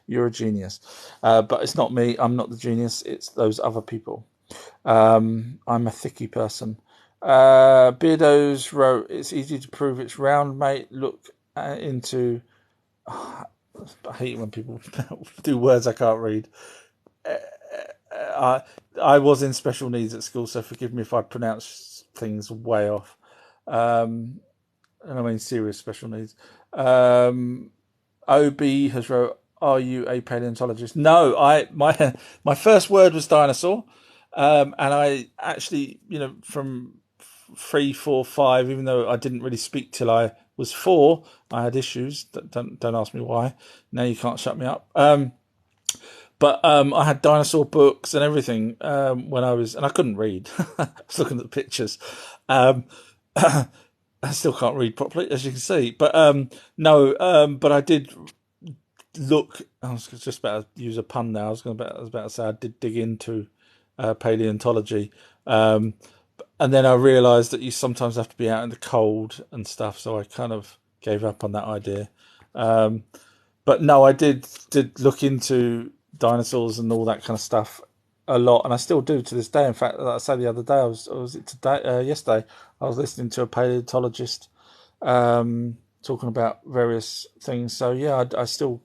You're a genius. But it's not me. I'm not the genius. It's those other people. I'm a thicky person. Beardos wrote, it's easy to prove it's round, mate. Look into... I hate when people do words I can't read. I was in special needs at school, so forgive me if I pronounce things way off. And I mean serious special needs. OB has wrote, are you a paleontologist? No, my first word was dinosaur. And I actually, from 3, 4, 5, even though I didn't really speak till I was 4, I had issues. Don't ask me why. Now you can't shut me up. But I had dinosaur books and everything when I was, and I couldn't read. I was looking at the pictures. I still can't read properly, as you can see. But no, but I did look. I was just about to use a pun now. I was about to say I did dig into paleontology, and then I realised that you sometimes have to be out in the cold and stuff. So I kind of gave up on that idea. But no, I did look into dinosaurs and all that kind of stuff a lot, and I still do to this day. In fact, like I say, the other day yesterday I was listening to a paleontologist talking about various things. So yeah, I still.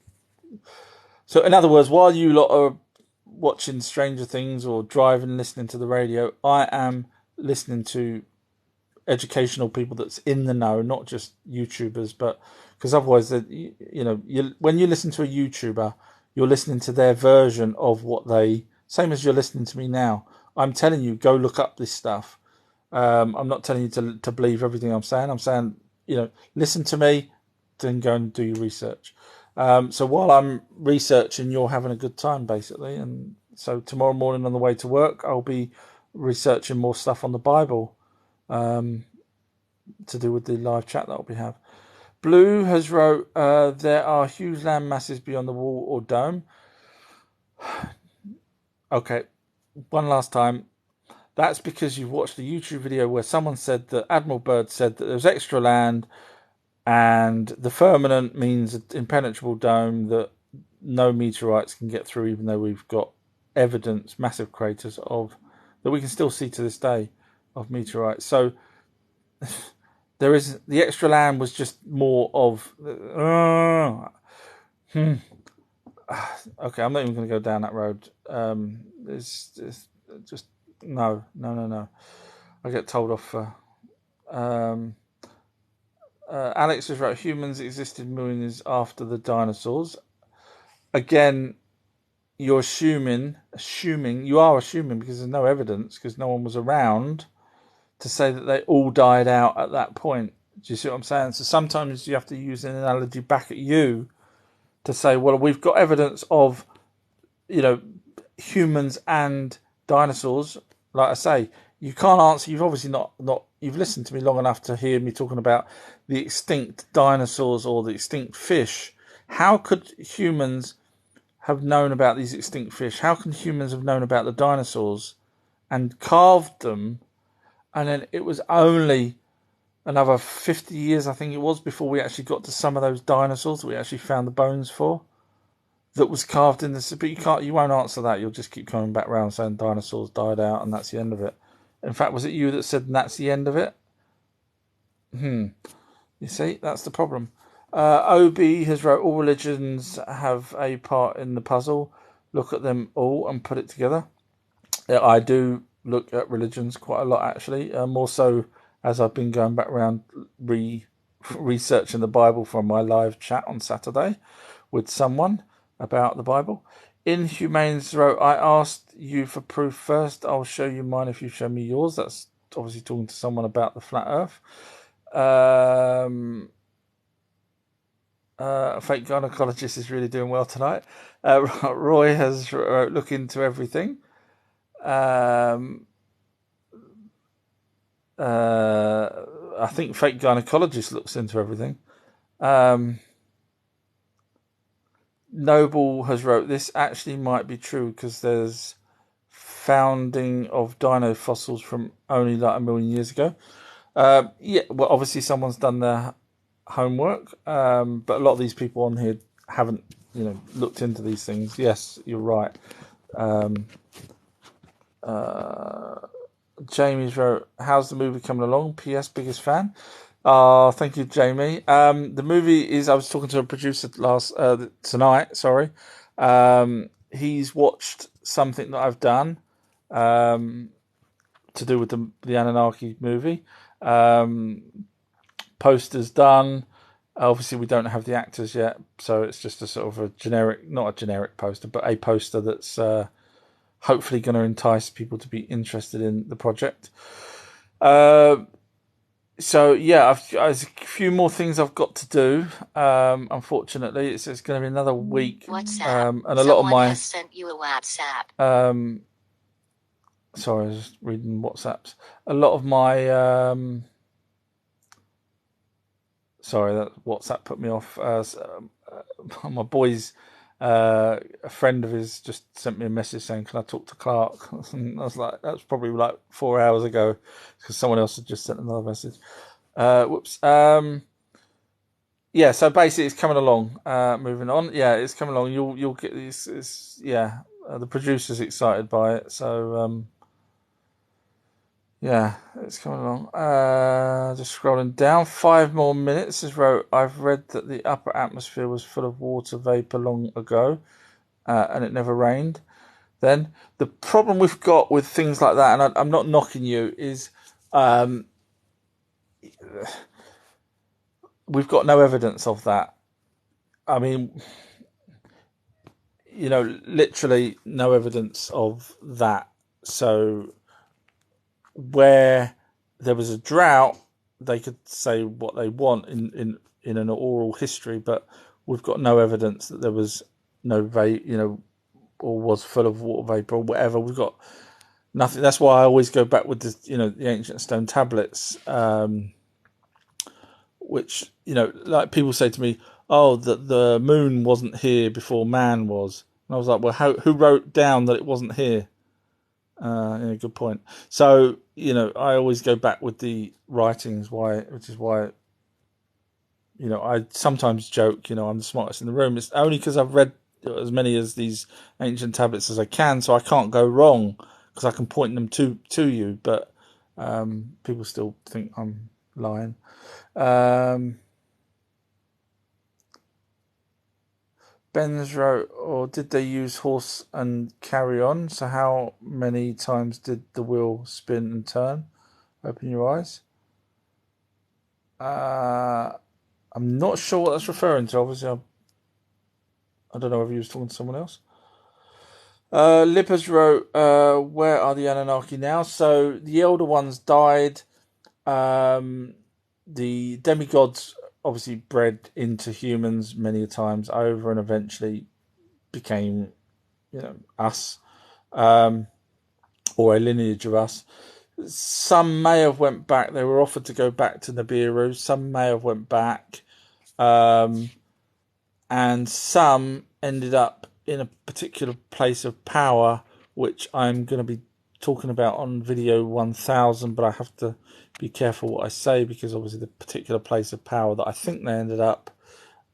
So in other words, while you lot are watching Stranger Things or driving, listening to the radio, I am listening to educational people that's in the know, not just YouTubers, but because otherwise, when you listen to a YouTuber, you're listening to their version of what they, same as you're listening to me now. I'm telling you, go look up this stuff. I'm not telling you to believe everything I'm saying. I'm saying, listen to me, then go and do your research. So while I'm researching, you're having a good time, basically. And so tomorrow morning on the way to work, I'll be researching more stuff on the Bible to do with the live chat that we have. Blue has wrote, there are huge land masses beyond the wall or dome. Okay, one last time, that's because you've watched a YouTube video where someone said that Admiral Byrd said that there's extra land and the firmament means an impenetrable dome that no meteorites can get through, even though we've got evidence, massive craters of that we can still see to this day of meteorites. So there is the extra land was just more of okay, I'm not even going to go down that road. It's just no. I get told off for. Alex has wrote, humans existed millions after the dinosaurs. Again, you're assuming, you are assuming because there's no evidence, because no one was around to say that they all died out at that point. Do you see what I'm saying? So sometimes you have to use an analogy back at you to say, well, we've got evidence of, humans and dinosaurs. Like I say, you can't answer. You've obviously not. You've listened to me long enough to hear me talking about the extinct dinosaurs or the extinct fish. How could humans have known about these extinct fish? How can humans have known about the dinosaurs and carved them? And then it was only another 50 years, I think it was, before we actually got to some of those dinosaurs that we actually found the bones for, that was carved in this. But you won't answer that. You'll just keep coming back around saying dinosaurs died out and that's the end of it. In fact, was it you that said that's the end of it? You see, that's the problem. OB has wrote, all religions have a part in the puzzle. Look at them all and put it together. Yeah, I do look at religions quite a lot, actually. More so as I've been going back around researching the Bible from my live chat on Saturday with someone about the Bible. Inhumanes wrote, I asked you for proof first. I'll show you mine if you show me yours. That's obviously talking to someone about the flat earth. Fake gynecologist is really doing well tonight. Roy has wrote, look into everything. I think fake gynecologist looks into everything. Noble has wrote, this actually might be true because there's founding of dino fossils from only like 1 million years ago. Yeah, well, obviously someone's done their homework, but a lot of these people on here haven't, looked into these things. Yes, you're right. Jamie's wrote, how's the movie coming along? P.S. Biggest fan. Thank you, Jamie. The movie is, I was talking to a producer tonight, sorry. He's watched something that I've done to do with the Anunnaki movie. Posters done. Obviously, we don't have the actors yet, so it's just a sort of a generic, not a generic poster, but a poster that's hopefully going to entice people to be interested in the project. So yeah, there's a few more things I've got to do. Unfortunately, it's going to be another week.
WhatsApp.
And a lot of my
has sent you a WhatsApp.
Sorry, I was just reading WhatsApps. A lot of my sorry, that WhatsApp put me off. My boys, a friend of his just sent me a message saying, "Can I talk to Clark?" And I was like, "That's probably like 4 hours ago," because someone else had just sent another message. Whoops. Yeah. So basically, it's coming along. Moving on. Yeah, it's coming along. You'll get this. Yeah. The producer's excited by it. So yeah, it's coming along. Just scrolling down. 5 more minutes. As wrote, I've read that the upper atmosphere was full of water vapor long ago, and it never rained. Then the problem we've got with things like that, and I'm not knocking you, is we've got no evidence of that. I mean, literally no evidence of that. So where there was a drought, they could say what they want in an oral history, but we've got no evidence that there was no or was full of water vapor or whatever. We've got nothing. That's why I always go back with the ancient stone tablets, which like people say to me, "Oh, that the moon wasn't here before man was," and I was like, "Well, who wrote down that it wasn't here?" Yeah, good point. So, I always go back with the writings, which is why, I sometimes joke, I'm the smartest in the room. It's only because I've read as many as these ancient tablets as I can, so I can't go wrong because I can point them to you, but people still think I'm lying. Ben's wrote, or did they use horse and carry on? So how many times did the wheel spin and turn? Open your eyes. I'm not sure what that's referring to. Obviously, I don't know if he was talking to someone else. Lippers wrote, where are the Anunnaki now? So the Elder Ones died. The demigods obviously bred into humans many times over and eventually became, us, or a lineage of us. Some may have went back. They were offered to go back to Nibiru. Some may have went back. And some ended up in a particular place of power, which I'm going to be talking about on video 1000, but I have to be careful what I say because obviously the particular place of power that I think they ended up,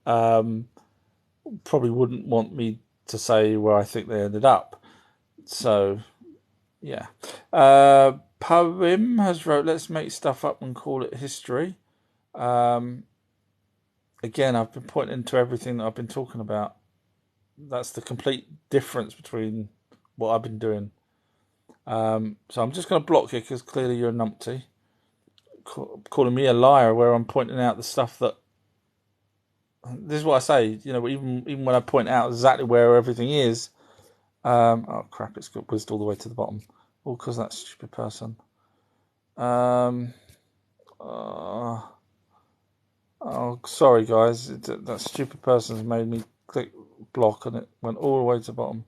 probably wouldn't want me to say where I think they ended up. So, yeah. Poem has wrote, let's make stuff up and call it history. Again, I've been pointing to everything that I've been talking about. That's the complete difference between what I've been doing. So I'm just going to block you because clearly you're a numpty. Calling me a liar where I'm pointing out the stuff that... This is what I say, even when I point out exactly where everything is. Oh crap, it's got whizzed all the way to the bottom. All because of that stupid person. Oh, sorry guys, that stupid person's made me click block and it went all the way to the bottom.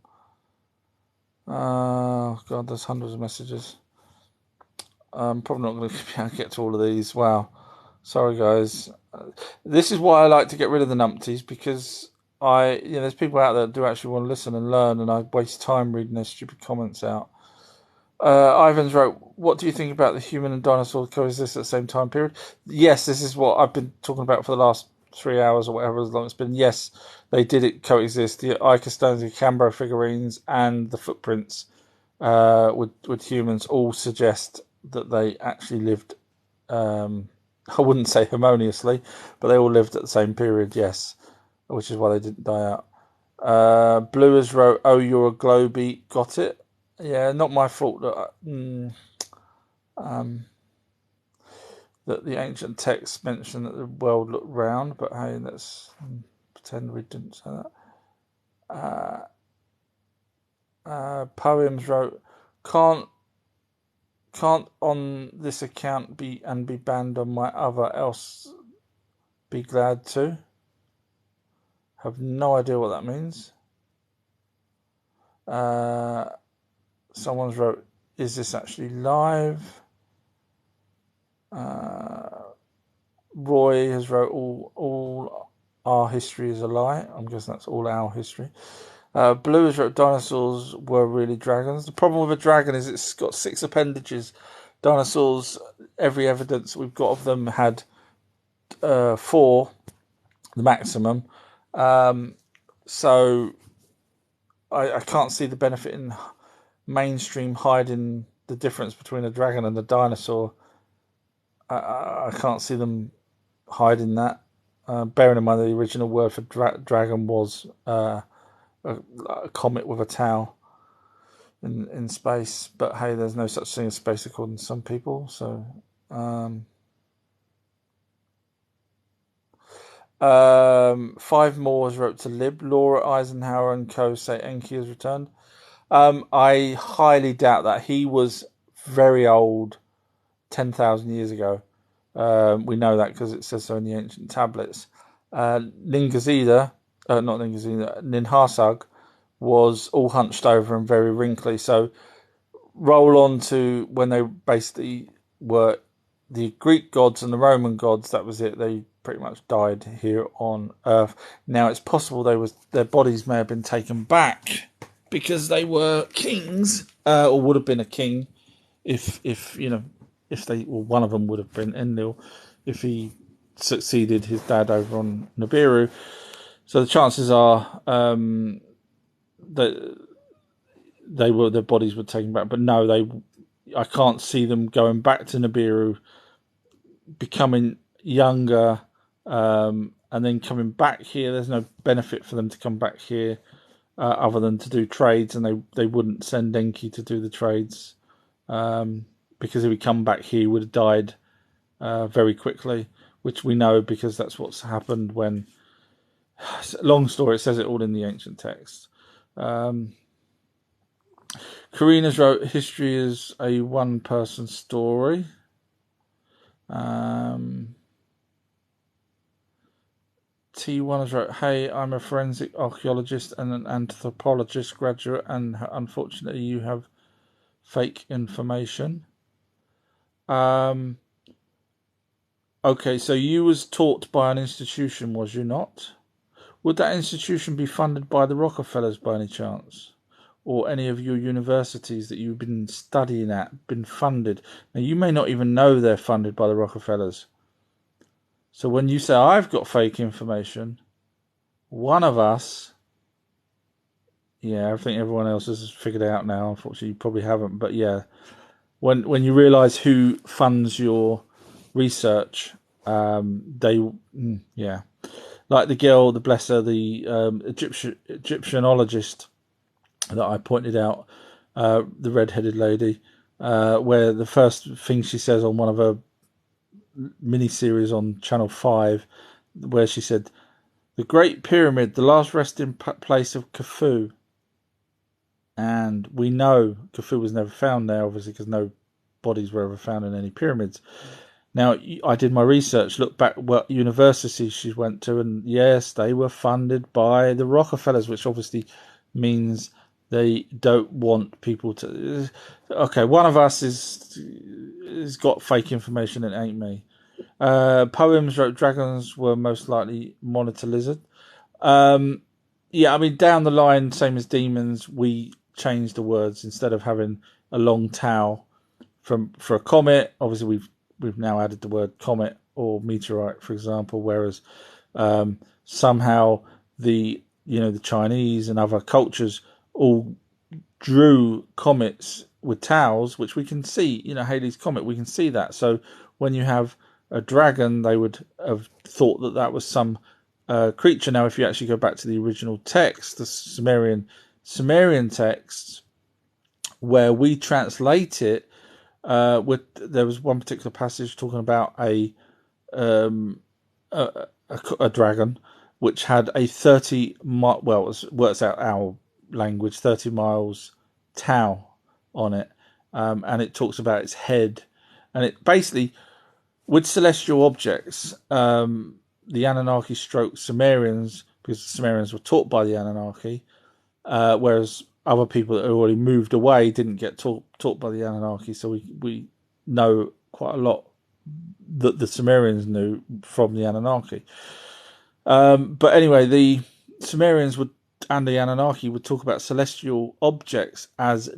Oh god, there's hundreds of messages. I'm probably not going to be able to get to all of these. Wow, sorry guys. This is why I like to get rid of the numpties, because there's people out there that do actually want to listen and learn, and I waste time reading their stupid comments out. Ivans wrote, what do you think about the human and dinosaur coexist at the same time period? Yes, this is what I've been talking about for the last 3 hours or whatever, as long as it's been. Yes, they did coexist. The Ica stones, the Canberra figurines, and the footprints with humans all suggest that they actually lived, I wouldn't say harmoniously, but they all lived at the same period, yes, which is why they didn't die out. Bluers wrote, oh, you're a globy, got it? Yeah, not my fault that that the ancient texts mention that the world looked round, but hey, let's pretend we didn't say that. Poems wrote, can't on this account be banned on my other, else be glad to. Have no idea what that means. Someone's wrote, is this actually live? Roy has wrote, all our history is a lie. I'm guessing that's all our history. Blue has wrote, dinosaurs were really dragons. The problem with a dragon is it's got 6 appendages. Dinosaurs, every evidence we've got of them had 4, the maximum. So I can't see the benefit in mainstream hiding the difference between a dragon and a dinosaur. I can't see them hiding that. Bearing in mind the original word for dragon was a comet with a tail in space. But hey, there's no such thing as space according to some people. So 5 more was wrote to Lib. Laura Eisenhower and co say Enki has returned. I highly doubt that. He was very old 10,000 years ago. We know that because it says so in the ancient tablets. Ninhasag was all hunched over and very wrinkly. So roll on to when they basically were the Greek gods and the Roman gods. That was it. They pretty much died here on Earth. Now it's possible their bodies may have been taken back because they were kings or would have been a king if they, well, one of them would have been Enlil if he succeeded his dad over on Nibiru. So the chances are that their bodies were taken back, but no, I can't see them going back to Nibiru, becoming younger, and then coming back here. There's no benefit for them to come back here other than to do trades, and they wouldn't send Enki to do the trades because if he come back here, he would have died very quickly, which we know because that's what's happened when. Long story, it says it all in the ancient text. Karina's wrote, history is a one-person story. T1 has wrote, hey, I'm a forensic archaeologist and an anthropologist graduate, and unfortunately you have fake information. Okay, so you was taught by an institution, was you not? Would that institution be funded by the Rockefellers by any chance? Or any of your universities that you've been studying at, been funded? Now, you may not even know they're funded by the Rockefellers. So when you say, I've got fake information, one of us, I think everyone else has figured it out now. Unfortunately, you probably haven't. But yeah, when you realise who funds your research, like the girl, the blesser, the Egyptianologist that I pointed out, the red-headed lady, where the first thing she says on one of her mini-series on Channel 5, where she said, the Great Pyramid, the last resting place of Khufu. And we know Khufu was never found there, obviously, because no bodies were ever found in any pyramids. Now, I did my research, looked back what universities she went to, and yes, they were funded by the Rockefellers, which obviously means they don't want people to. Okay, one of us is got fake information, and it ain't me. Poems wrote, dragons were most likely monitor lizard. Down the line, same as demons, we changed the words. Instead of having a long tau for a comet, obviously we've now added the word comet or meteorite, for example, whereas somehow the Chinese and other cultures all drew comets with tails, which we can see, Halley's Comet, we can see that. So when you have a dragon, they would have thought that was some creature. Now, if you actually go back to the original text, the Sumerian texts, where we translate it, there was one particular passage talking about a dragon which had a 30 works out our language, 30 miles tau on it, and it talks about its head, and it basically, with celestial objects, the Anunnaki stroke Sumerians, because the Sumerians were taught by the Anunnaki, whereas other people that had already moved away didn't get taught by the Anunnaki. So we know quite a lot that the Sumerians knew from the Anunnaki. But anyway, the Sumerians and the Anunnaki would talk about celestial objects as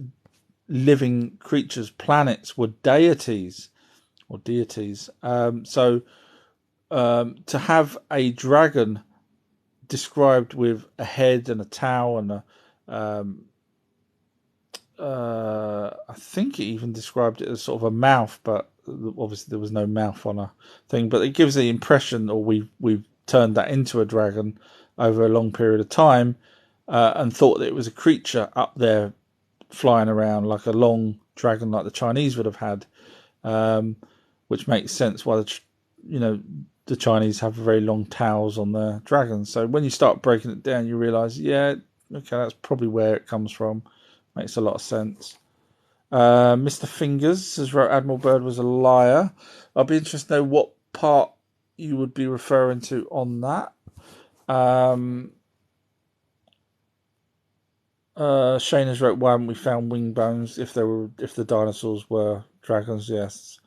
living creatures. Planets were deities or deities. To have a dragon described with a head and a tail and I think it even described it as sort of a mouth, but obviously there was no mouth on a thing. But it gives the impression, or we've turned that into a dragon over a long period of time, and thought that it was a creature up there flying around like a long dragon, like the Chinese would have had, which makes sense why the Chinese have very long tails on their dragons. So when you start breaking it down, you realise, that's probably where it comes from. Makes a lot of sense. Mr. Fingers has wrote, Admiral Byrd was a liar. I'll be interested to know what part you would be referring to on that. Shane has wrote, why haven't we found wing bones if the dinosaurs were dragons? Yes.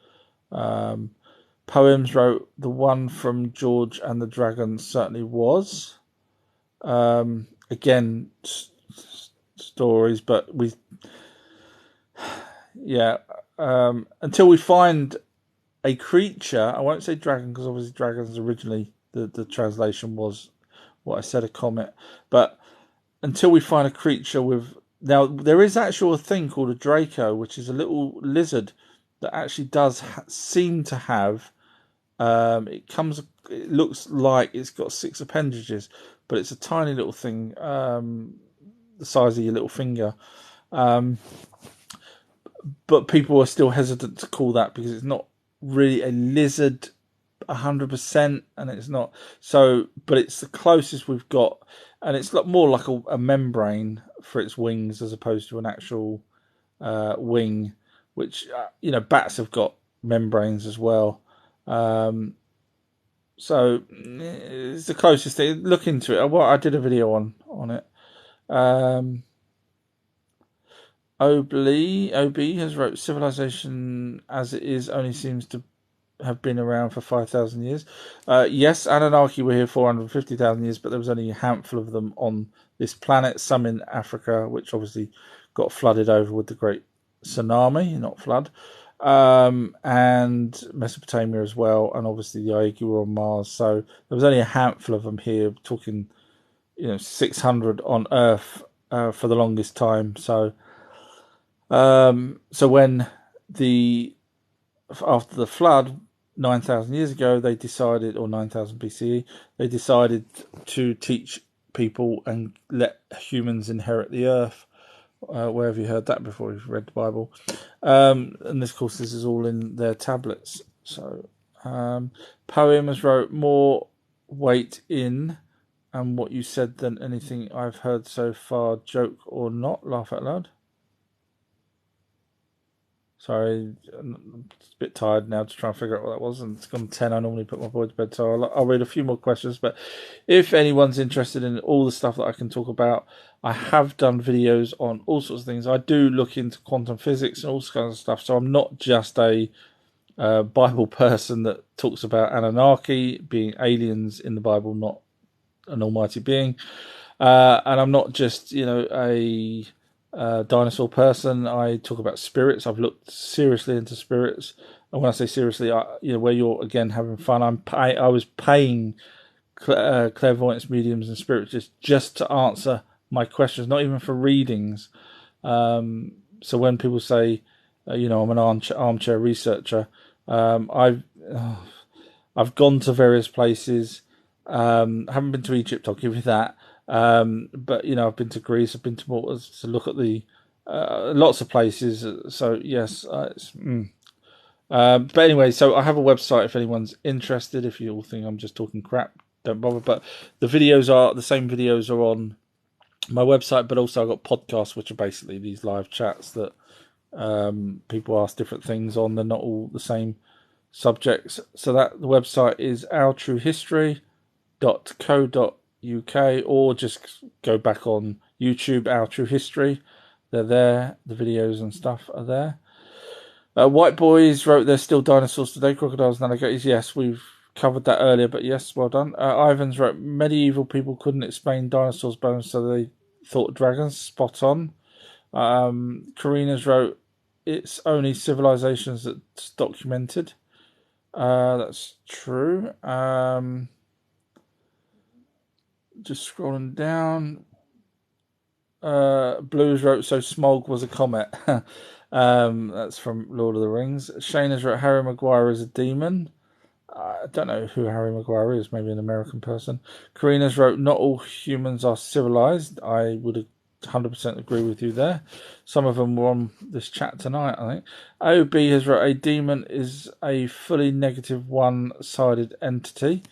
Poems wrote, the one from George and the Dragon certainly was. Again, stories, but yeah. Until we find a creature, I won't say dragon because obviously dragons originally the translation was what I said, a comet. But until we find a creature with now, there is actually a thing called a Draco, which is a little lizard that actually does seem to have. It comes. It looks like it's got 6 appendages, but it's a tiny little thing, the size of your little finger. But people are still hesitant to call that because it's not really a lizard 100%, and it's not so. But it's the closest we've got, and it's more like a membrane for its wings as opposed to an actual wing, which bats have got membranes as well. So it's the closest thing. Look into it. Well, I did a video on it. OB has wrote civilization as it is only seems to have been around for 5,000 years. Yes, Anunnaki were here 450,000 years, but there was only a handful of them on this planet. Some in Africa, which obviously got flooded over with the Great Tsunami, not flood. And Mesopotamia as well, and obviously the Aegu were on Mars. So there was only a handful of them here. Talking, 600 on Earth for the longest time. So, when after the flood 9,000 years ago, they decided, or 9,000 BCE, they decided to teach people and let humans inherit the Earth. Where have you heard that before? You've read the Bible, and of course this is all in their tablets. So, Poem has wrote more weight in and what you said than anything I've heard so far. Joke or not? Laugh out loud. Sorry, I'm a bit tired now to try and figure out what that was, and it's gone 10. I normally put my boy to bed, so I'll read a few more questions. But if anyone's interested in all the stuff that I can talk about, I have done videos on all sorts of things. I do look into quantum physics and all kinds of stuff, so I'm not just a Bible person that talks about Anunnaki being aliens in the Bible, not an almighty being. And I'm not just, a dinosaur person. I talk about spirits. I've looked seriously into spirits, and when I say seriously, where you're again having fun. I was paying clairvoyance mediums and spiritists just to answer my questions, not even for readings. So when people say, I'm an armchair researcher, I've gone to various places. Haven't been to Egypt, I'll give you that. But I've been to Greece, I've been to Malta to look at the lots of places. So yes, but anyway, so I have a website if anyone's interested. If you all think I'm just talking crap, don't bother. But the same videos are on my website, but also I've got podcasts, which are basically these live chats that people ask different things on. They're not all the same subjects. So the website is ourtruehistory.co.uk, or just go back on YouTube, Our True History. They're there. The videos and stuff are there. White Boys wrote, there's still dinosaurs today, crocodiles and alligators. Yes, we've covered that earlier, but yes, well done. Ivans wrote, medieval people couldn't explain dinosaurs' bones, so they thought dragons. Spot on. Karina's wrote, it's only civilizations that's documented. That's true. Just scrolling down. Blues wrote, so Smog was a comet. That's from Lord of the Rings. Shane has wrote, Harry Maguire is a demon. I don't know who Harry Maguire is, maybe an American person. Karina's wrote, not all humans are civilized. I would 100% agree with you there. Some of them were on this chat tonight, I think. OB has wrote, a demon is a fully negative one-sided entity.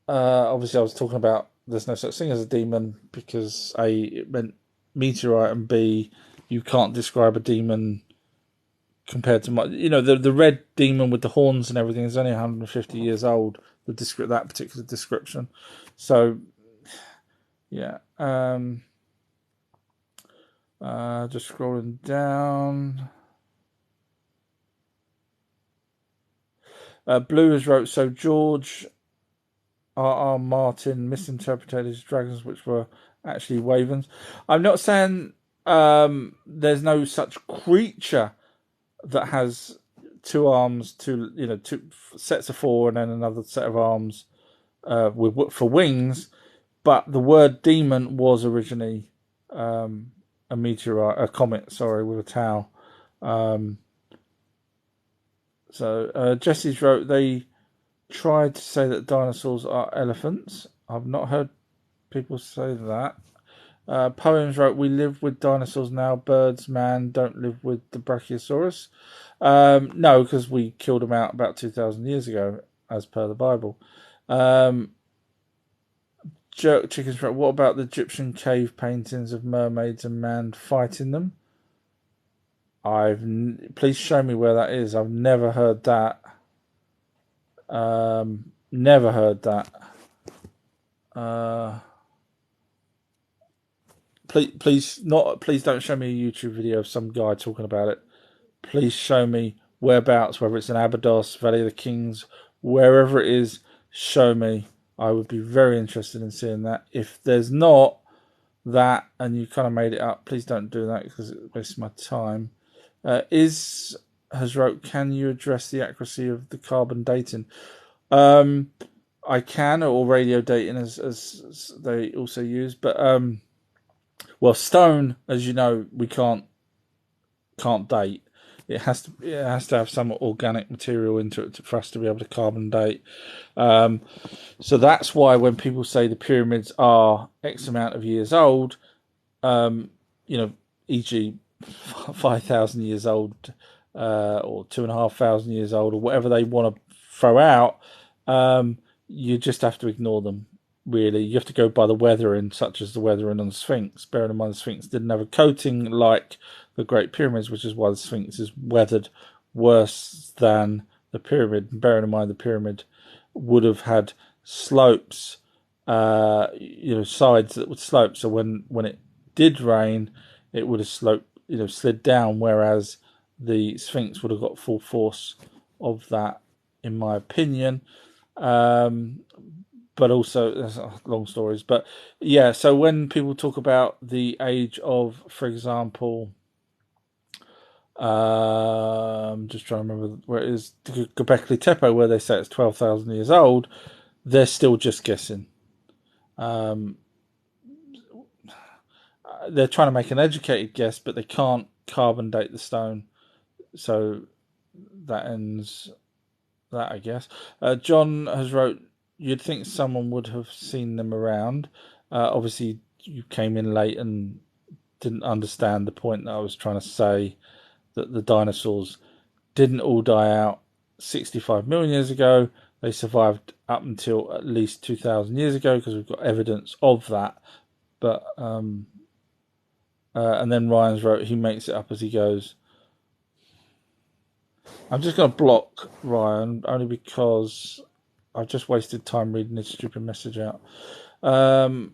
Obviously I was talking about there's no such thing as a demon because A, it meant meteorite, and B, you can't describe a demon compared to the red demon with the horns and everything is only 150 years old. That particular description. So yeah. Just scrolling down. Blue has wrote, so George R.R. Martin misinterpreted his dragons, which were actually wyverns. I'm not saying there's no such creature that has two arms, two sets of four, and then another set of arms for wings. But the word demon was originally a meteorite, a comet, sorry, with a tail. So Jesse's wrote, they tried to say that dinosaurs are elephants. I've not heard people say that. Poems wrote, we live with dinosaurs now. Birds, man, don't live with the Brachiosaurus. No, because we killed them out about 2,000 years ago, as per the Bible. Jerk Chickens wrote, what about the Egyptian cave paintings of mermaids and man fighting them? Please show me where that is. I've never heard that. Never heard that. Please don't show me a YouTube video of some guy talking about it. Please show me whereabouts, whether it's in Abydos, Valley of the Kings, wherever it is, show me. I would be very interested in seeing that. If there's not that and you kind of made it up, please don't do that because it wastes my time. Has wrote, can you address the accuracy of the carbon dating? I can, or radio dating as they also use, but well, stone, as you know, we can't date. It has to have some organic material into it for us to be able to carbon date. So that's why when people say the pyramids are X amount of years old, e.g., 5,000 years old, or 2,500 years old, or whatever they want to throw out, you just have to ignore them. Really, you have to go by the weathering, such as the weathering on the Sphinx. Bearing in mind the Sphinx didn't have a coating like the Great Pyramids, which is why the Sphinx is weathered worse than the pyramid. Bearing in mind the pyramid would have had slopes, sides that would slope. So when it did rain, it would have slid down, whereas the Sphinx would have got full force of that, in my opinion. But also, long stories. But yeah, so when people talk about the age of, for example, just trying to remember where it is, Göbekli Tepe, where they say it's 12,000 years old, they're still just guessing. They're trying to make an educated guess, but they can't carbon date the stone. So that ends that, I guess. John has wrote, you'd think someone would have seen them around. Obviously, you came in late and didn't understand the point that I was trying to say, that the dinosaurs didn't all die out 65 million years ago. They survived up until at least 2,000 years ago because we've got evidence of that. But and then Ryan's wrote, he makes it up as he goes. I'm just going to block Ryan only because I've just wasted time reading this stupid message out. OB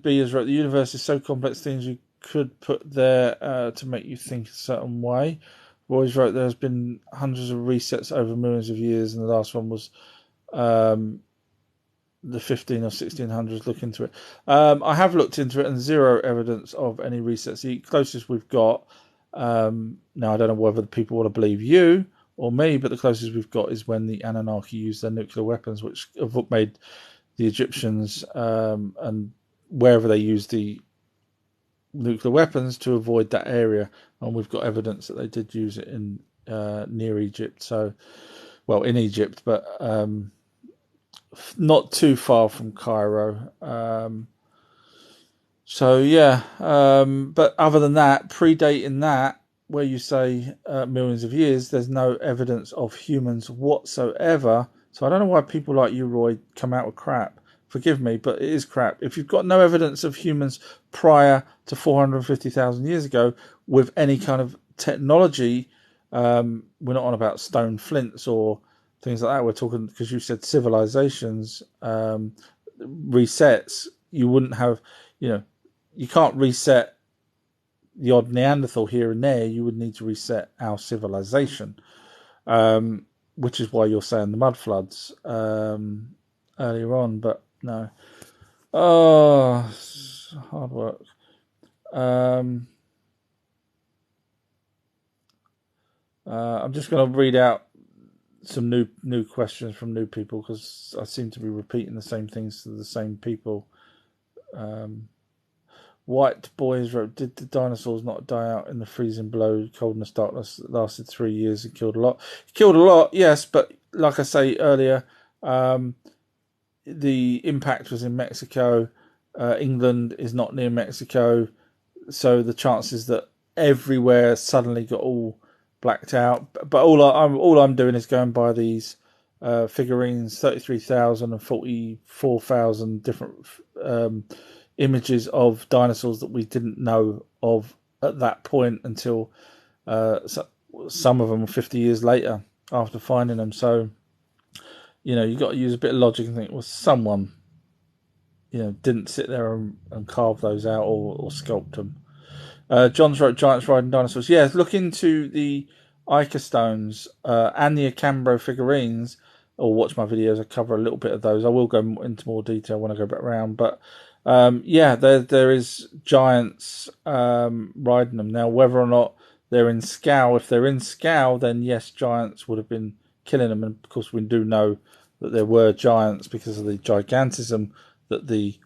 has wrote, the universe is so complex, things you could put there to make you think a certain way. Roy's wrote, there's been hundreds of resets over millions of years, and the last one was the 15 or 1600s. Look into it. I have looked into it, and zero evidence of any resets. The closest we've got, now I don't know whether the people want to believe you or me, but the closest we've got is when the Anunnaki used their nuclear weapons, which have made the Egyptians and wherever they used the nuclear weapons to avoid that area, and we've got evidence that they did use it in near Egypt. So, well, in Egypt, but not too far from Cairo. So yeah, but other than that, predating that, where you say millions of years, there's no evidence of humans whatsoever. So I don't know why people like you, Roy, come out with crap. Forgive me, but it is crap. If you've got no evidence of humans prior to 450,000 years ago with any kind of technology, we're not on about stone flints or things like that. We're talking, because you said civilizations, resets. You wouldn't have, you can't reset the odd Neanderthal here and there. You would need to reset our civilization, which is why you're saying the mud floods earlier on. But no, hard work. I'm just going to read out some new questions from new people because I seem to be repeating the same things to the same people. White Boys wrote, did the dinosaurs not die out in the freezing below, coldness, darkness that lasted 3 years and killed a lot? Killed a lot, yes, but like I say earlier, the impact was in Mexico. England is not near Mexico, so the chances that everywhere suddenly got all blacked out. But all I'm doing is going by these figurines, 33,000 and 44,000 different images of dinosaurs that we didn't know of at that point until some of them were 50 years later after finding them. So, you've got to use a bit of logic and think, well, someone, didn't sit there and carve those out or sculpt them. John's wrote Giants Riding Dinosaurs. Yeah, look into the Ica stones and the Acambro figurines, or watch my videos. I cover a little bit of those. I will go into more detail when I go back around. But there is giants riding them. Now, whether or not they're in Scow, if they're in Scow, then yes, giants would have been killing them. And of course, we do know that there were giants because of the gigantism that the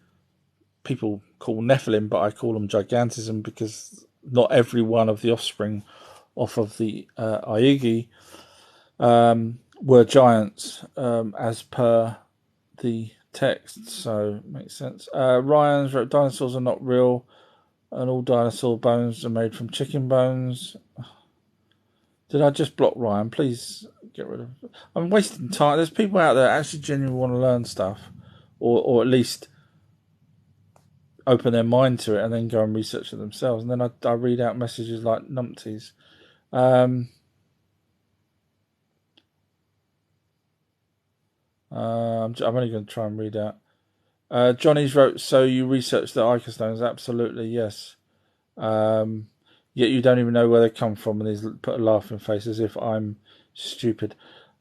people call Nephilim, but I call them gigantism because not every one of the offspring off of the Aigi were giants as per the text, so it makes sense. Ryan's wrote, dinosaurs are not real and all dinosaur bones are made from chicken bones. Did I just block Ryan? Please get rid of it. I'm wasting time. There's people out there that actually genuinely want to learn stuff, or at least open their mind to it and then go and research it themselves. And then I read out messages like numpties. I'm only going to try and read out. Johnny's wrote, so you researched the Ica stones? Absolutely, yes. Yet you don't even know where they come from, and he's put a laughing face as if I'm stupid.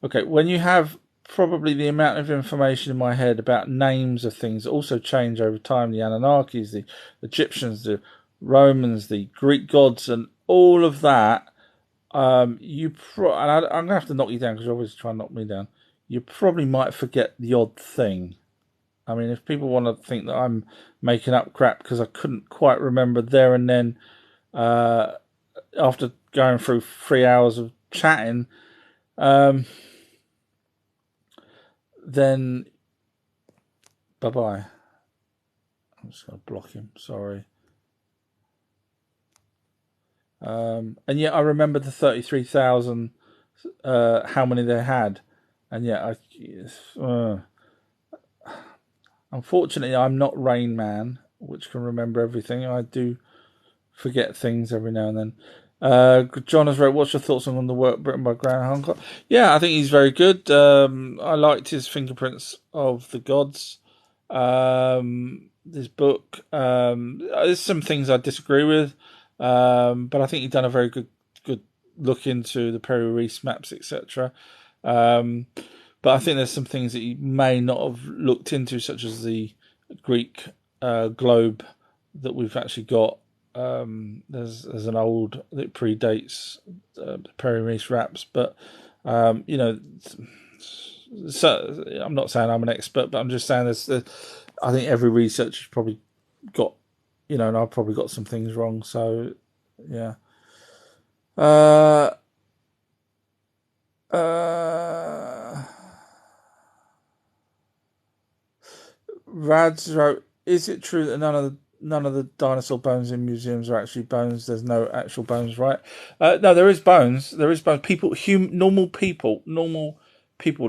Okay, when you have probably the amount of information in my head about names of things also change over time, the Anunnakis, the Egyptians, the Romans, the Greek gods, and all of that, and I'm going to have to knock you down because you're always trying to knock me down. You probably might forget the odd thing. I mean, if people want to think that I'm making up crap because I couldn't quite remember there and then, after going through 3 hours of chatting, then bye-bye. I'm just going to block him, sorry. And yet I remember the 33,000, how many they had. And yet, unfortunately, I'm not Rain Man, which can remember everything. I do forget things every now and then. John has wrote, what's your thoughts on the work written by Graham Hancock? Yeah, I think he's very good. I liked his Fingerprints of the Gods. This book. There's some things I disagree with, but I think he's done a very good look into the Peri Reis maps, etc. But I think there's some things that you may not have looked into, such as the Greek globe that we've actually got. There's an old that predates the Peri Reis maps, but so I'm not saying I'm an expert, but I'm just saying I think every researcher's probably got, and I've probably got some things wrong. So yeah. Rads wrote, is it true that none of the dinosaur bones in museums are actually bones? There's no actual bones, right? No, there is bones. There is bones. Normal people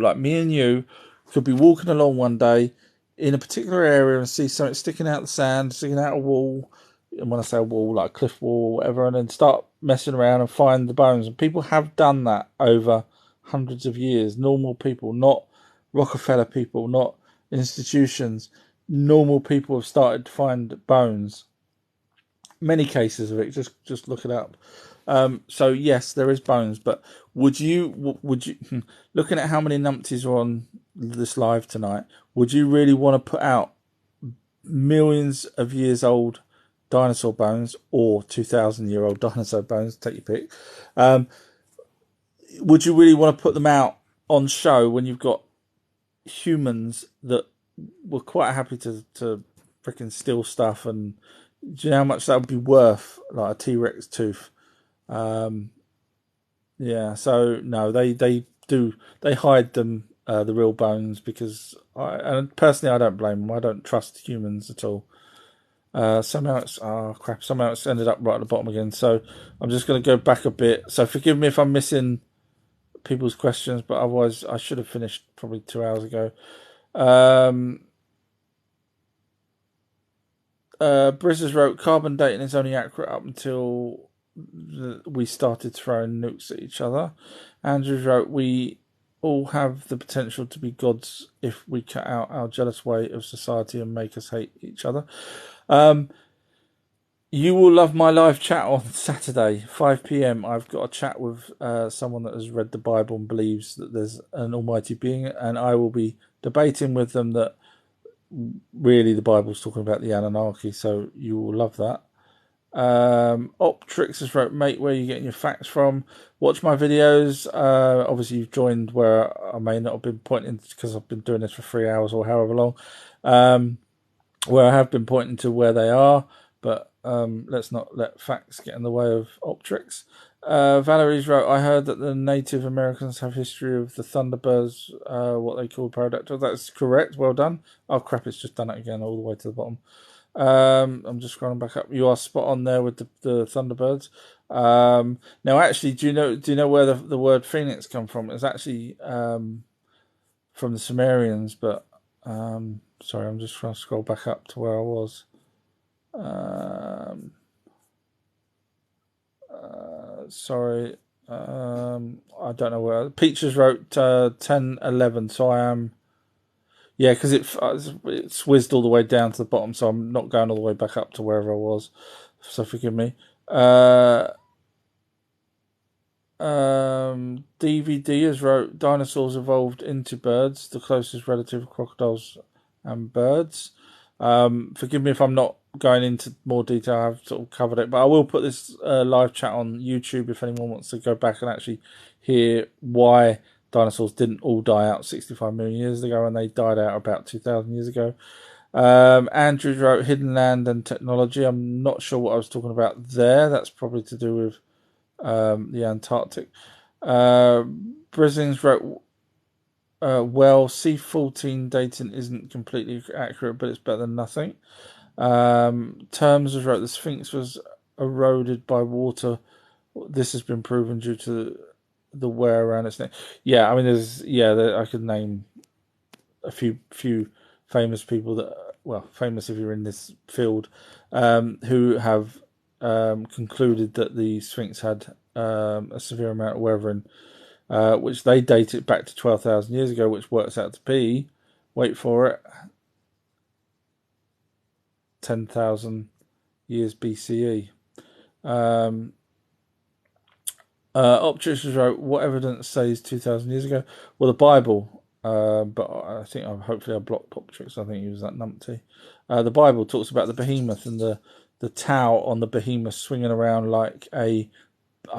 like me and you could be walking along one day in a particular area and see something sticking out of the sand, sticking out a wall. And when I say a wall, like a cliff wall or whatever, and then start messing around and find the bones. And people have done that over hundreds of years. Normal people, not Rockefeller people, not institutions. Normal people have started to find bones. Many cases of it. Just look it up. So yes, there is bones. But would you looking at how many numpties are on this live tonight? Would you really want to put out millions of years old dinosaur bones or 2,000-year-old dinosaur bones, take your pick, would you really want to put them out on show when you've got humans that were quite happy to freaking steal stuff? And do you know how much that would be worth, like a T-Rex tooth? Yeah, so no, they hide them, the real bones, because and personally I don't blame them. I don't trust humans at all. Somehow it's ended up right at the bottom again. So I'm just going to go back a bit. So forgive me if I'm missing people's questions, but otherwise I should have finished probably 2 hours ago. Brizzers wrote, carbon dating is only accurate up until we started throwing nukes at each other. Andrews wrote, we all have the potential to be gods if we cut out our jealous way of society and make us hate each other. You will love my live chat on Saturday, 5 p.m. I've got a chat with someone that has read the Bible and believes that there's an almighty being, and I will be debating with them that really the Bible's talking about the Anunnaki, so you will love that. Optrix has wrote, mate, where are you getting your facts from? Watch my videos. Obviously you've joined where I may not have been pointing, because I've been doing this for 3 hours or however long, where I have been pointing to where they are, but let's not let facts get in the way of Optrix. Valerie's wrote, I heard that the Native Americans have history of the Thunderbirds, what they call pterodactyls. That's correct. Well done. Oh crap, it's just done it again all the way to the bottom. I'm just scrolling back up. You are spot on there with the Thunderbirds. Now, actually, do you know where the word phoenix come from? It's actually from the Sumerians, but sorry, I'm just trying to scroll back up to where I was. Sorry, I don't know where. Peaches wrote 10:11, so I am. Yeah, because it's whizzed all the way down to the bottom, so I'm not going all the way back up to wherever I was. So forgive me. DVD has wrote, dinosaurs evolved into birds, the closest relative of crocodiles and birds. Forgive me if I'm not going into more detail. I've sort of covered it, but I will put this live chat on YouTube if anyone wants to go back and actually hear why dinosaurs didn't all die out 65 million years ago, and they died out about 2,000 years ago. Andrew wrote, hidden land and technology. I'm not sure what I was talking about there. That's probably to do with the Antarctic. Brisings wrote, well, C14 dating isn't completely accurate, but it's better than nothing. Terms has wrote, the Sphinx was eroded by water. This has been proven due to the wear around its neck. Yeah, I mean, I could name a few famous people that, well, famous if you're in this field, who have concluded that the Sphinx had a severe amount of weathering, which they date it back to 12,000 years ago, which works out to be, wait for it, 10,000 years BCE. Optrix wrote, what evidence says 2,000 years ago? Well, the Bible, but I think hopefully I blocked Optrix. I think he was that numpty. The Bible talks about the behemoth and the Tau on the behemoth swinging around like I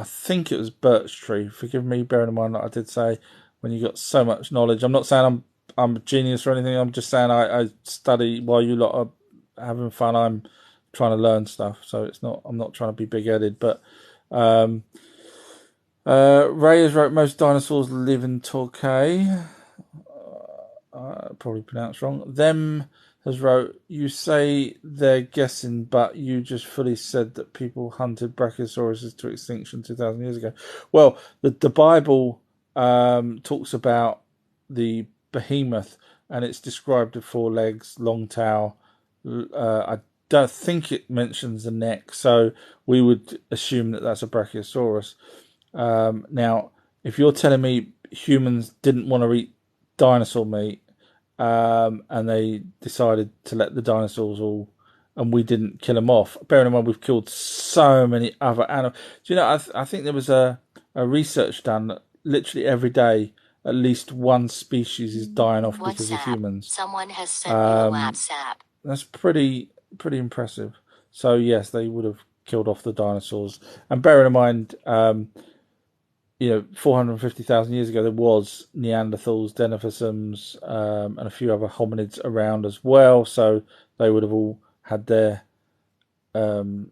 think it was birch tree. Forgive me, bearing in mind that I did say when you got so much knowledge. I'm not saying I'm a genius or anything. I'm just saying I study while you lot are having fun. I'm trying to learn stuff, so I'm not trying to be big-headed, but. Ray has wrote, most dinosaurs live in Torquay. Probably pronounced wrong. Them has wrote, you say they're guessing, but you just fully said that people hunted Brachiosauruses to extinction 2,000 years ago. Well, the Bible talks about the behemoth, and it's described with 4 legs, long tail. I don't think it mentions the neck, so we would assume that that's a Brachiosaurus. Now, if you're telling me humans didn't want to eat dinosaur meat, and they decided to let the dinosaurs all, and we didn't kill them off, bearing in mind we've killed so many other animals. Do you know, I think there was a research done that literally every day at least one species is dying off because of humans.
Someone has sent me a WhatsApp.
That's pretty impressive. So yes, they would have killed off the dinosaurs. And bearing in mind, 450,000 years ago, there was Neanderthals, Denisovans, and a few other hominids around as well. So they would have all had their thingy.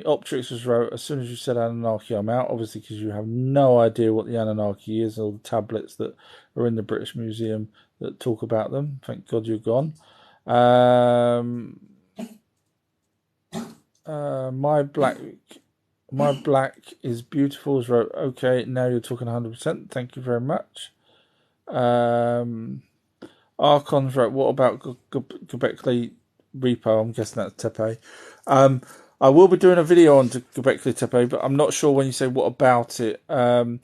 Optrix was wrote, as soon as you said Anunnaki, I'm out, obviously, because you have no idea what the Anunnaki is, all the tablets that are in the British Museum that talk about them. Thank God you're gone. My black is beautiful is wrote, okay, now you're talking 100%. Thank you very much. Archons wrote, what about Göbekli Repo? I'm guessing that's Tepe. I will be doing a video on Göbekli Tepe, but I'm not sure when you say what about it. I'm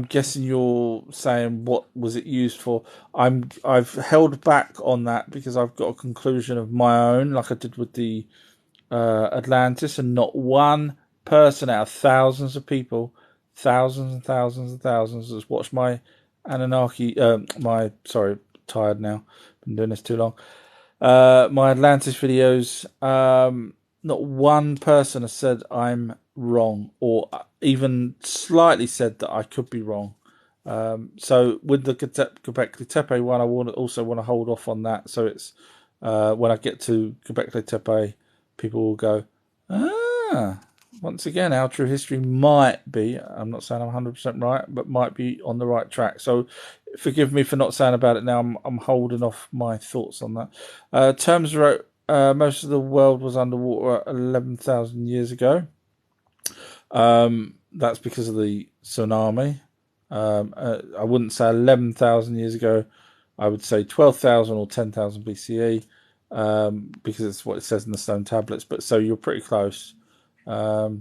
guessing you're saying what was it used for. I've held back on that because I've got a conclusion of my own, like I did with the Atlantis, and not one person out of thousands of people, thousands and thousands and thousands, has watched my Anunnaki. Tired now. Been doing this too long. My Atlantis videos. Not one person has said I'm wrong, or even slightly said that I could be wrong. So with the Göbekli Tepe one, I also want to hold off on that. So it's when I get to Göbekli Tepe, people will go, once again, our true history might be, I'm not saying I'm 100% right, but might be on the right track. So forgive me for not saying about it now. I'm holding off my thoughts on that. Terms wrote, most of the world was underwater 11,000 years ago. That's because of the tsunami. I wouldn't say 11,000 years ago. I would say 12,000 or 10,000 BCE. Because it's what it says in the stone tablets. But so you're pretty close. The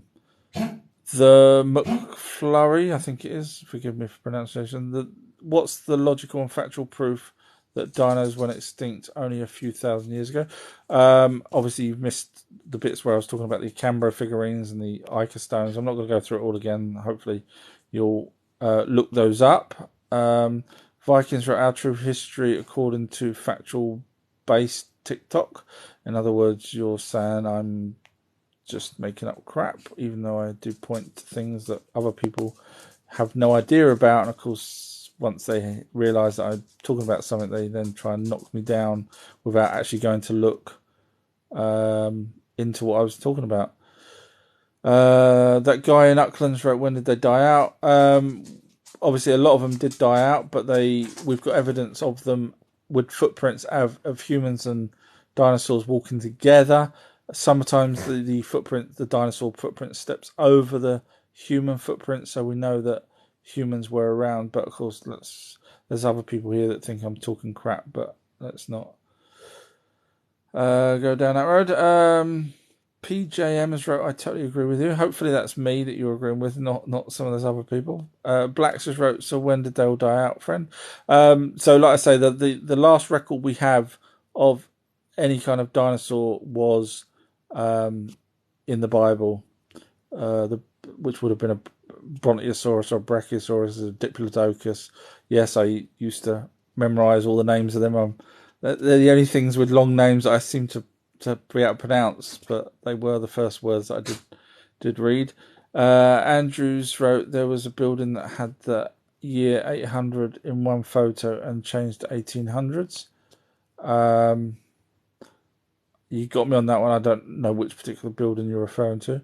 McFlurry, I think it is. Forgive me for pronunciation. What's the logical and factual proof that dinos went extinct only a few thousand years ago? Obviously, you've missed the bits where I was talking about the Cambro figurines and the Ica stones. I'm not going to go through it all again. Hopefully, you'll look those up. Vikings wrote our true history according to factual based TikTok. In other words, you're saying I'm just making up crap, even though I do point to things that other people have no idea about. And of course, once they realise that I'm talking about something, they then try and knock me down without actually going to look into what I was talking about. That guy in Ucklands wrote, when did they die out? Obviously, a lot of them did die out, but we've got evidence of them with footprints of humans and dinosaurs walking together. Sometimes the dinosaur footprint steps over the human footprint, so we know that humans were around. But of course, there's other people here that think I'm talking crap, but let's not go down that road. PJM has wrote, I totally agree with you. Hopefully that's me that you're agreeing with, not some of those other people. Blacks has wrote, so when did they all die out, friend? So like I say, the last record we have of any kind of dinosaur was in the Bible, which would have been a Brontosaurus or Brachiosaurus, a Diplodocus. Yes, I used to memorize all the names of them. They're the only things with long names that I seem to be able to pronounce, but they were the first words that I did read. Andrews wrote, there was a building that had the year 800 in one photo and changed to 1800s. You got me on that one. I don't know which particular building you're referring to.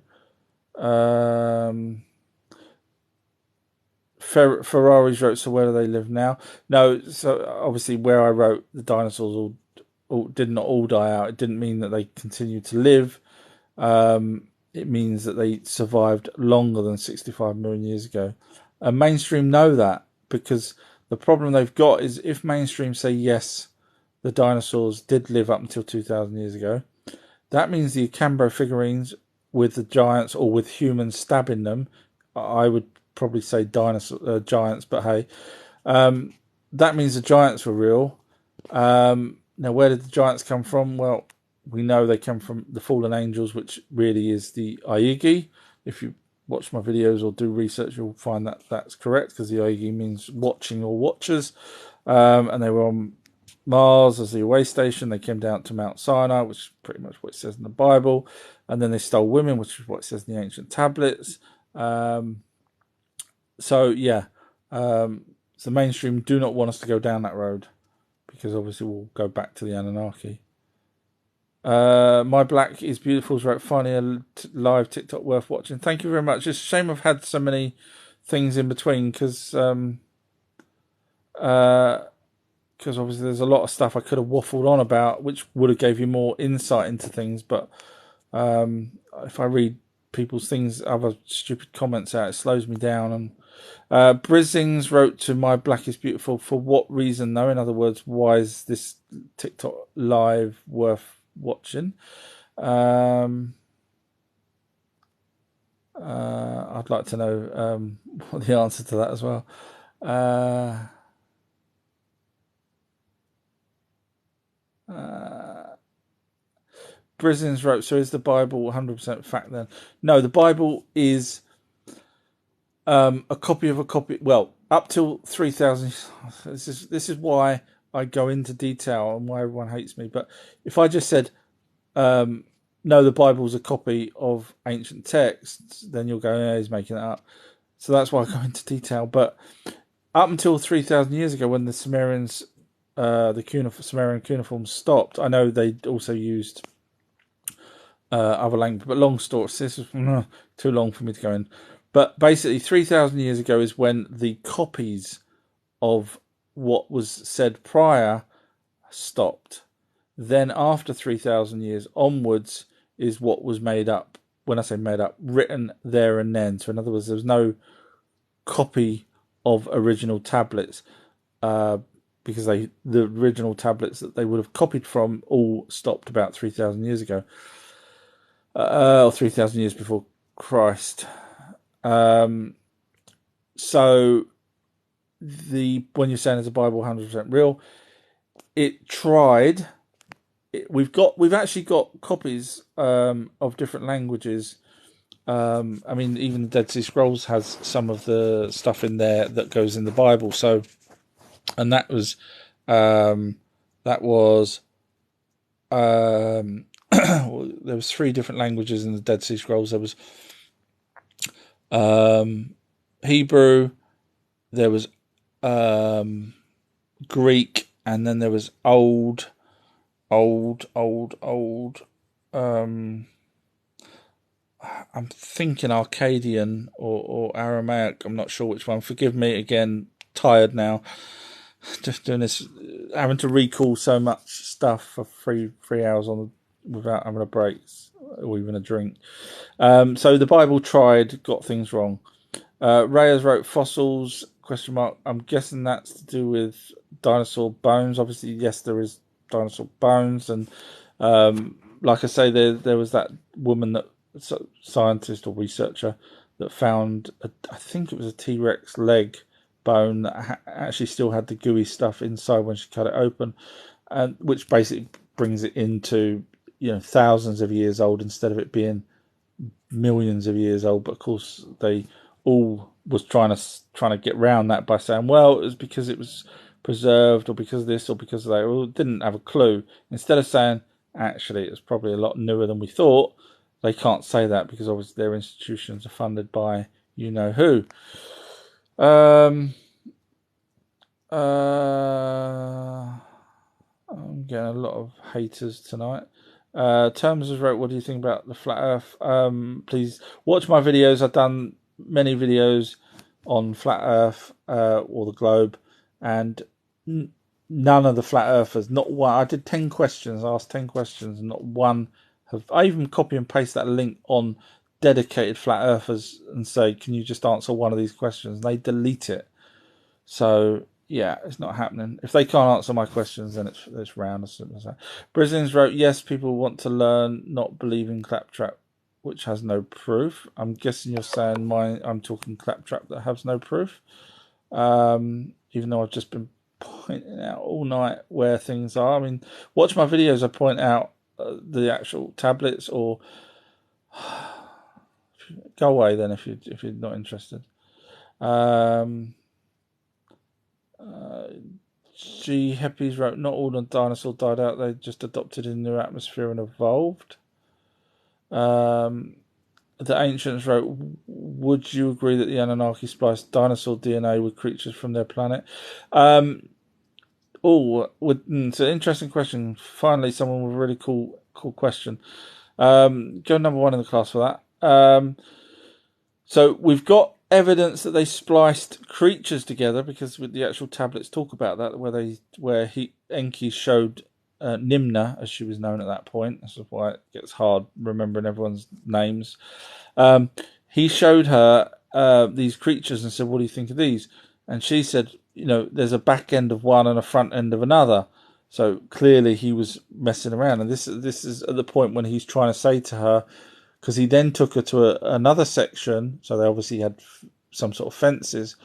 Ferraris wrote, so where do they live now? No, so obviously where I wrote the dinosaurs did not all die out. It didn't mean that they continued to live. It means that they survived longer than 65 million years ago. And mainstream know that, because the problem they've got is if mainstream say yes, the dinosaurs did live up until 2,000 years ago, that means the Cambro figurines with the giants or with humans stabbing them, I would probably say giants, but hey, that means the giants were real. Now, where did the giants come from? Well, we know they come from the fallen angels, which really is the Aigi. If you watch my videos or do research, you'll find that that's correct, because the Aigi means watching or watchers. And they were on Mars as the away station. They came down to Mount Sinai, which is pretty much what it says in the Bible. And then they stole women, which is what it says in the ancient tablets. So the mainstream do not want us to go down that road, because obviously we'll go back to the Anunnaki. My Black is Beautiful wrote, finally a live TikTok worth watching. Thank you very much. It's a shame I've had so many things in between, because obviously there's a lot of stuff I could have waffled on about, which would have gave you more insight into things. But if I read people's things, other stupid comments out, it slows me down. And Brizzings wrote to My Black is Beautiful. For what reason, though? In other words, why is this TikTok live worth watching? I'd like to know what the answer to that as well. Brizzings wrote, so is the Bible 100% fact then? No, the Bible is a copy of a copy. Well, up till 3,000. This is why I go into detail and why everyone hates me. But if I just said, no, the Bible's a copy of ancient texts, then you'll go, yeah, he's making it up. So that's why I go into detail. But up until 3,000 years ago, when the Sumerians, Sumerian cuneiform stopped, I know they also used other language, but long story. This is too long for me to go in. But basically, 3,000 years ago is when the copies of what was said prior stopped. Then after 3,000 years onwards is what was made up. When I say made up, written there and then. So in other words, there was no copy of original tablets, because the original tablets that they would have copied from all stopped about 3,000 years ago, or 3,000 years before Christ. So when you're saying is the Bible 100% real, it tried. We've actually got copies of different languages. I mean, even the Dead Sea Scrolls has some of the stuff in there that goes in the Bible. So, and that was there was 3 different languages in the Dead Sea Scrolls. There was Hebrew, there was Greek, and then there was old. I'm thinking Akkadian or Aramaic. I'm not sure which one. Forgive me again. Tired now. Just doing this, having to recall so much stuff for three hours without having a break or even a drink. So the Bible got things wrong. Reyes wrote fossils ? I'm guessing that's to do with dinosaur bones. Obviously, yes, there is dinosaur bones, and like I say, there was that woman, that scientist or researcher, that found I think it was a T-Rex leg bone that actually still had the gooey stuff inside when she cut it open, and which basically brings it into thousands of years old instead of it being millions of years old. But of course, they all was trying to get around that by saying, well, it was because it was preserved, or because of this, or because of that. Well, didn't have a clue. Instead of saying, actually, it's probably a lot newer than we thought, they can't say that because obviously their institutions are funded by who. I'm getting a lot of haters tonight. Terms has wrote, what do you think about the flat earth? Please watch my videos. I've done many videos on flat earth, or the globe, and none of the flat earthers, not one. I did 10 questions, asked 10 questions, and not one I even copy and paste that link on dedicated flat earthers and say, can you just answer one of these questions? And they delete it. So yeah, it's not happening. If they can't answer my questions, then it's round, as simple as that. Brazilians wrote, yes, people want to learn, not believe in claptrap, which has no proof. I'm guessing you're saying I'm talking claptrap that has no proof. Even though I've just been pointing out all night where things are. I mean, watch my videos. I point out the actual tablets, or go away then if you're not interested. G. Heppies wrote, not all the dinosaurs died out, they just adopted a new atmosphere and evolved. The Ancients wrote, would you agree that the Anunnaki spliced dinosaur DNA with creatures from their planet? It's an interesting question. Finally, someone with a really cool question. Go number 1 in the class for that. So we've got evidence that they spliced creatures together, because with the actual tablets talk about that, where Enki showed Nimna, as she was known at that point. That's why it gets hard remembering everyone's names. He showed her these creatures and said, what do you think of these? And she said, there's a back end of one and a front end of another. So clearly he was messing around. And this is at the point when he's trying to say to her, because he then took her to another section, so they obviously had some sort of fences,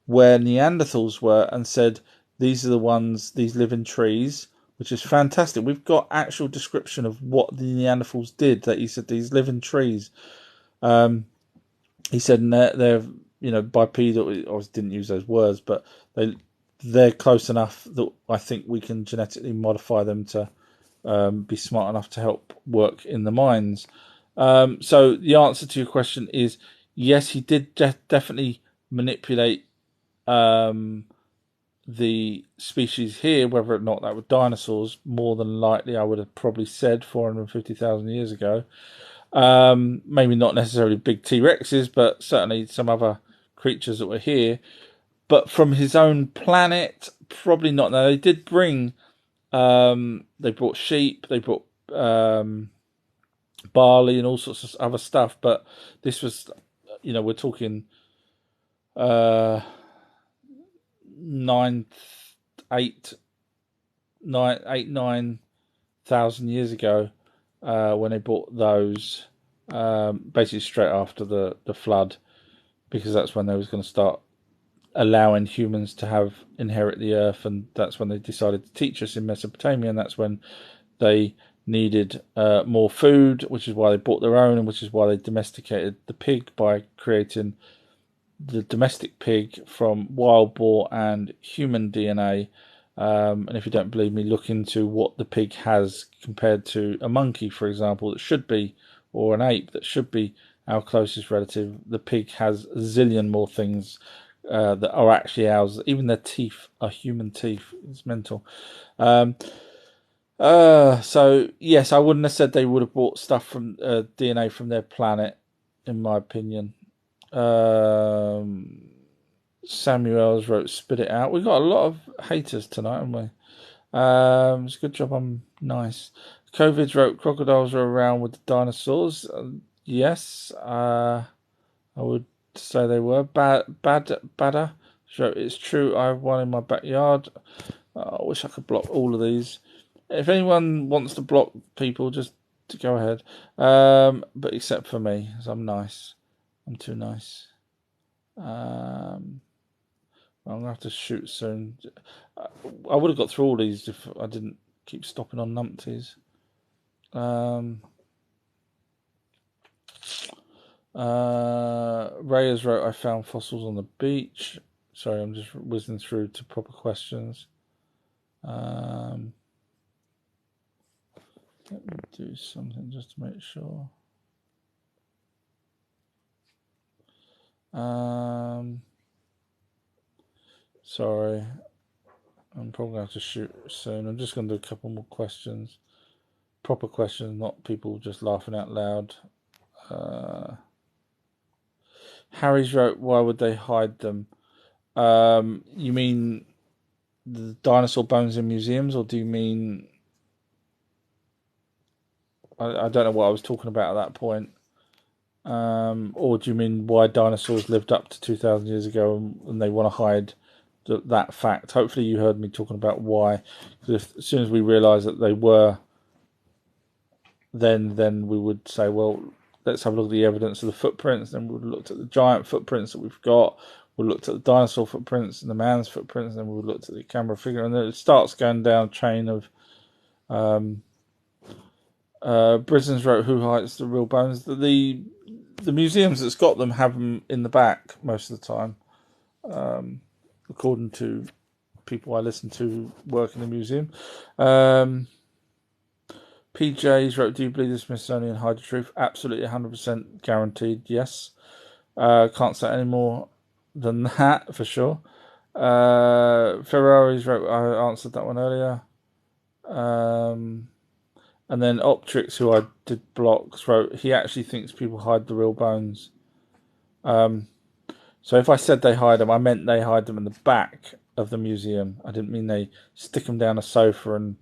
where Neanderthals were, and said, these are the ones, these live in trees, which is fantastic. We've got actual description of what the Neanderthals did, that he said these live in trees. He said they're bipedal. He obviously didn't use those words, but they're close enough that I think we can genetically modify them to be smart enough to help work in the mines. So the answer to your question is yes, he did definitely manipulate the species here. Whether or not that were dinosaurs, more than likely I would have probably said 450,000 years ago. Maybe not necessarily big T-Rexes, but certainly some other creatures that were here. But from his own planet, probably not. Now, they did bring, they brought sheep, they brought barley and all sorts of other stuff, but this was, we're talking 9,000 years ago, when they bought those, basically straight after the flood, because that's when they was going to start allowing humans to inherit the earth, and that's when they decided to teach us in Mesopotamia, and that's when they needed more food, which is why they bought their own, and which is why they domesticated the pig by creating the domestic pig from wild boar and human DNA. And if you don't believe me, look into what the pig has compared to a monkey, for example, that should be, or an ape that should be our closest relative. The pig has a zillion more things that are actually ours. Even their teeth are human teeth. It's mental. So yes, I wouldn't have said they would have brought stuff from DNA from their planet, in my opinion. Samuels wrote, spit it out. We've got a lot of haters tonight, haven't we? It's a good job I'm nice. COVID wrote, crocodiles are around with the dinosaurs. Yes, I would say they were. Badder wrote, it's true, I have one in my backyard. I wish I could block all of these. If anyone wants to block people, just to go ahead. But except for me, because I'm nice. I'm too nice. I'm going to have to shoot soon. I would have got through all these if I didn't keep stopping on numpties. Reyes wrote, I found fossils on the beach. Sorry, I'm just whizzing through to proper questions. Let me do something just to make sure. Sorry, I'm probably going to have to shoot soon. I'm just going to do a couple more questions. Proper questions, not people just laughing out loud. Harry's wrote, why would they hide them? You mean the dinosaur bones in museums, or do you mean... I don't know what I was talking about at that point. Or do you mean why dinosaurs lived up to 2,000 years ago and they want to hide that fact? Hopefully you heard me talking about why. Because as soon as we realised that they were, then we would say, well, let's have a look at the evidence of the footprints. Then we would have looked at the giant footprints that we've got. We looked at the dinosaur footprints and the man's footprints. And then we looked at the camera figure. And then it starts going down a chain of... Brisons wrote, who hides the real bones? The museums that's got them have them in the back most of the time, according to people I listen to work in the museum. PJ's wrote, do you believe the Smithsonian hide the truth? Absolutely, 100% guaranteed, yes. Can't say any more than that, for sure. Ferrari's wrote, I answered that one earlier. And then Optrix, who I did blocks, wrote, he actually thinks people hide the real bones. So if I said they hide them, I meant they hide them in the back of the museum. I didn't mean they stick them down a sofa and...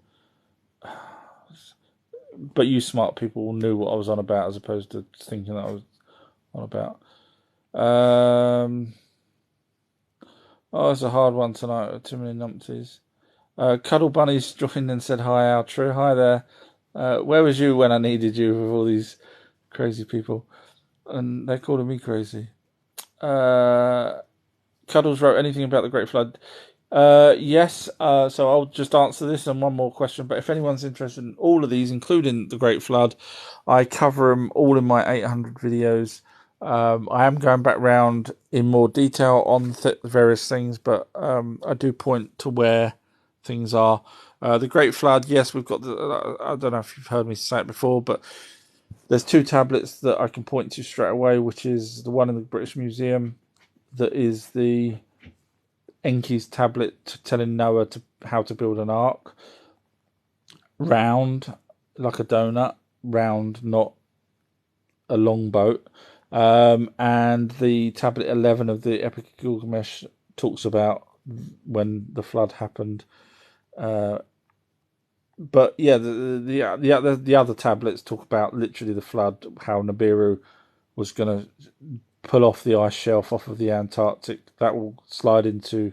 But you smart people knew what I was on about, as opposed to thinking that I was on about. It's a hard one tonight with too many numpties. Cuddle Bunnies joined and said hi, Al True. Hi there. Where was you when I needed you with all these crazy people? And they're calling me crazy. Cuddles wrote anything about the Great Flood. Yes, so I'll just answer this and one more question. But if anyone's interested in all of these, including the Great Flood, I cover them all in my 800 videos. I am going back round in more detail on various things, but I do point to where things are. The Great Flood, yes, we've got I don't know if you've heard me say it before, but there's 2 tablets that I can point to straight away, which is the one in the British Museum that is the Enki's tablet telling Noah how to build an ark. Round, like a donut. Round, not a long boat. And the tablet 11 of the Epic of Gilgamesh talks about when the flood happened. But yeah, the other tablets talk about literally the flood, how Nibiru was going to pull off the ice shelf off of the Antarctic. That will slide into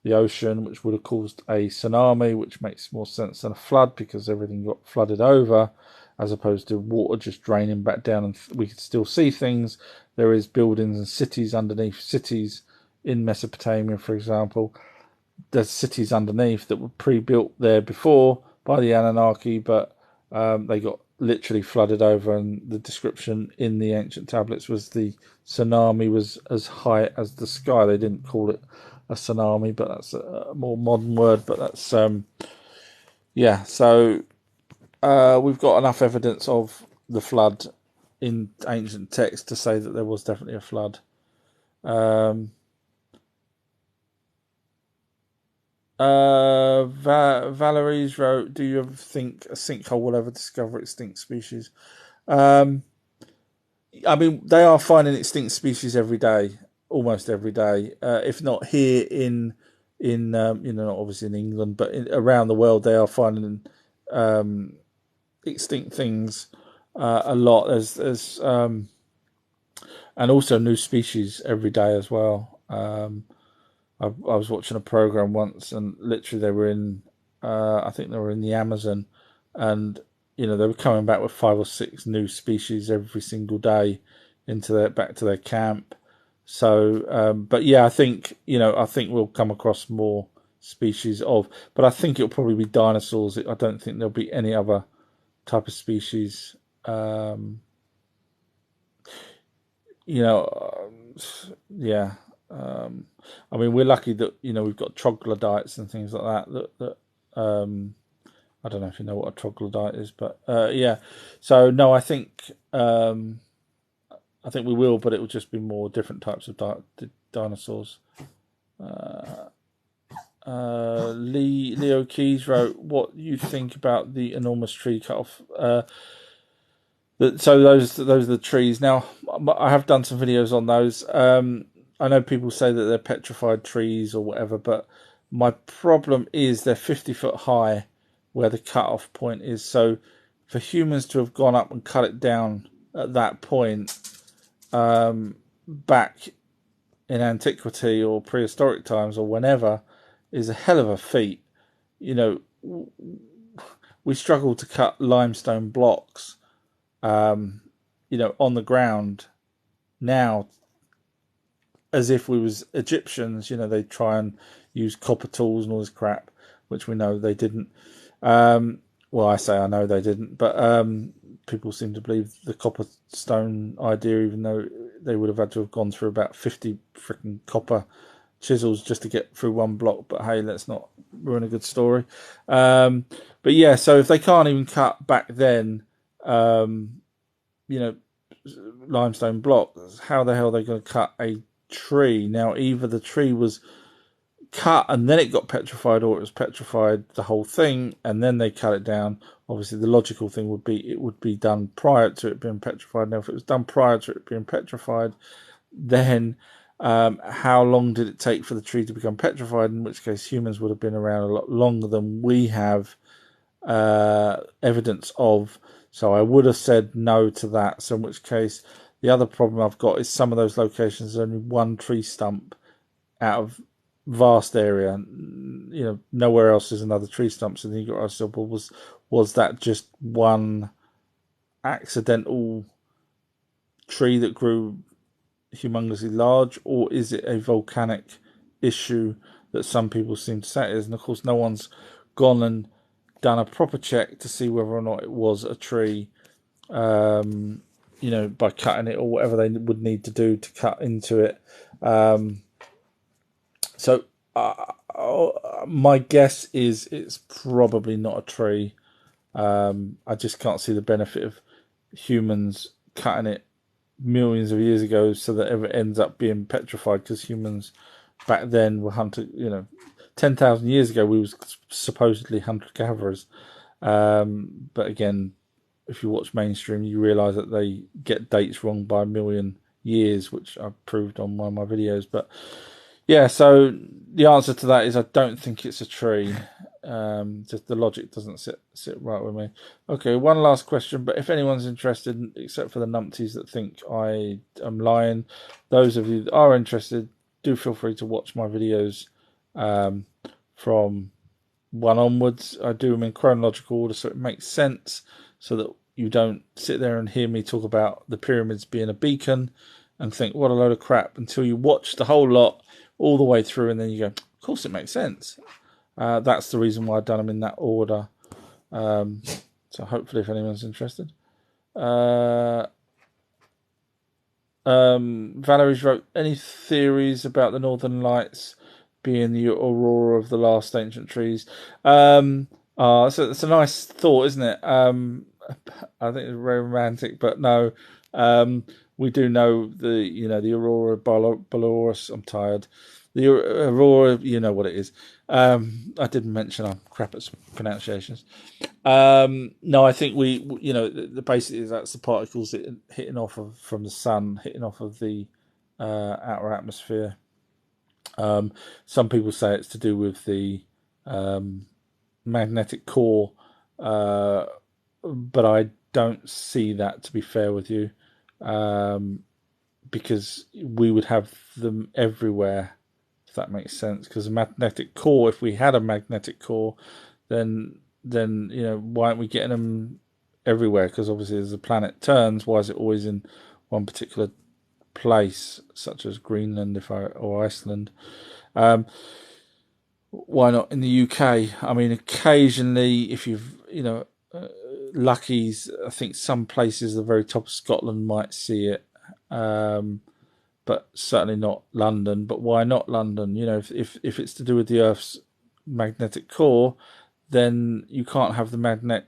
the ocean, which would have caused a tsunami, which makes more sense than a flood because everything got flooded over, as opposed to water just draining back down and we could still see things. There is buildings and cities underneath cities in Mesopotamia, for example. There's cities underneath that were pre-built there before by the Anunnaki, but they got literally flooded over, and the description in the ancient tablets was the tsunami was as high as the sky. They didn't call it a tsunami, but that's a more modern word. But that's yeah. So we've got enough evidence of the flood in ancient texts to say that there was definitely a flood. Valerie's wrote, do you ever think a sinkhole will ever discover extinct species? I mean, they are finding extinct species every day, almost every day. If not here in not obviously in England, but around the world, they are finding extinct things a lot. There's and also new species every day as well. I was watching a program once, and literally they were in, I think they were in the Amazon, and they were coming back with 5 or 6 new species every single day back to their camp. So, but yeah, I think we'll come across more species but I think it'll probably be dinosaurs. I don't think there'll be any other type of species. Yeah. I mean, we're lucky that we've got troglodytes and things like that. I don't know if you know what a troglodyte is, but yeah. So no, I think we will, but it will just be more different types of dinosaurs. Leo Keys wrote, "What you think about the enormous tree cut off?" So those are the trees. Now, I have done some videos on those. I know people say that they're petrified trees or whatever, but my problem is they're 50 foot high where the cut-off point is. So for humans to have gone up and cut it down at that point back in antiquity or prehistoric times or whenever is a hell of a feat. We struggle to cut limestone blocks on the ground now, as if we was Egyptians. They try and use copper tools and all this crap, which we know they didn't. Well, I say I know they didn't, but people seem to believe the copper stone idea, even though they would have had to have gone through about 50 freaking copper chisels just to get through one block. But hey, let's not ruin a good story. But yeah, so if they can't even cut back then, limestone blocks, how the hell are they going to cut a tree? Now, either the tree was cut and then it got petrified, or it was petrified the whole thing and then they cut it down. Obviously the logical thing would be it would be done prior to it being petrified. Now if it was done prior to it being petrified, then how long did it take for the tree to become petrified, in which case humans would have been around a lot longer than we have evidence of. So I would have said no to that. So in which case the other problem I've got is some of those locations there's only one tree stump out of vast area, nowhere else is another tree stump. So then you got yourself, well, was that just one accidental tree that grew humongously large, or is it a volcanic issue that some people seem to say it is? And of course no one's gone and done a proper check to see whether or not it was a tree, by cutting it or whatever they would need to do to cut into it. So my guess is it's probably not a tree. I just can't see the benefit of humans cutting it millions of years ago so that it ends up being petrified, because humans back then were 10,000 years ago we was supposedly hunter-gatherers. But again, if you watch mainstream, you realise that they get dates wrong by a million years, which I've proved on one of my videos. But yeah, so the answer to that is I don't think it's a tree. Just the logic doesn't sit right with me. Okay, one last question, but if anyone's interested, except for the numpties that think I am lying, those of you that are interested, do feel free to watch my videos from 1 onwards. I do them in chronological order so it makes sense, so that you don't sit there and hear me talk about the pyramids being a beacon and think, what a load of crap, until you watch the whole lot all the way through, and then you go, of course it makes sense. That's the reason why I've done them in that order. So hopefully if anyone's interested. Valerie's wrote, any theories about the Northern Lights being the aurora of the last ancient trees? It's a nice thought, isn't it? I think it's very romantic, but no. We do know the aurora borealis. I'm tired. The aurora, you know what it is. I didn't mention I'm crap at pronunciations. No, I think basically that's the particles hitting off from the sun, hitting off of the outer atmosphere. Some people say it's to do with the magnetic core, but I don't see that, to be fair with you. Because we would have them everywhere, if that makes sense. Because a magnetic core, if we had a magnetic core, then why aren't we getting them everywhere? Because obviously as the planet turns, why is it always in one particular place, such as Greenland or Iceland? Why not in the UK? I mean, occasionally, if you've luckies, I think some places at the very top of Scotland might see it, but certainly not London. But why not London? If it's to do with the Earth's magnetic core, then you can't have the magnet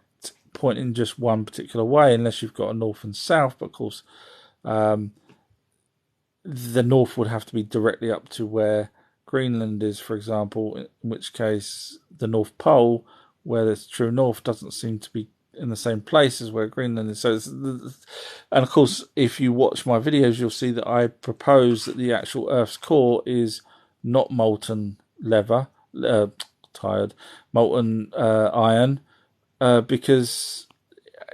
pointing just one particular way unless you've got a north and south. But of course, the north would have to be directly up to where Greenland is, for example, in which case the North Pole, where there's true north, doesn't seem to be in the same place as where Greenland is. And of course, if you watch my videos, you'll see that I propose that the actual Earth's core is not molten molten iron, because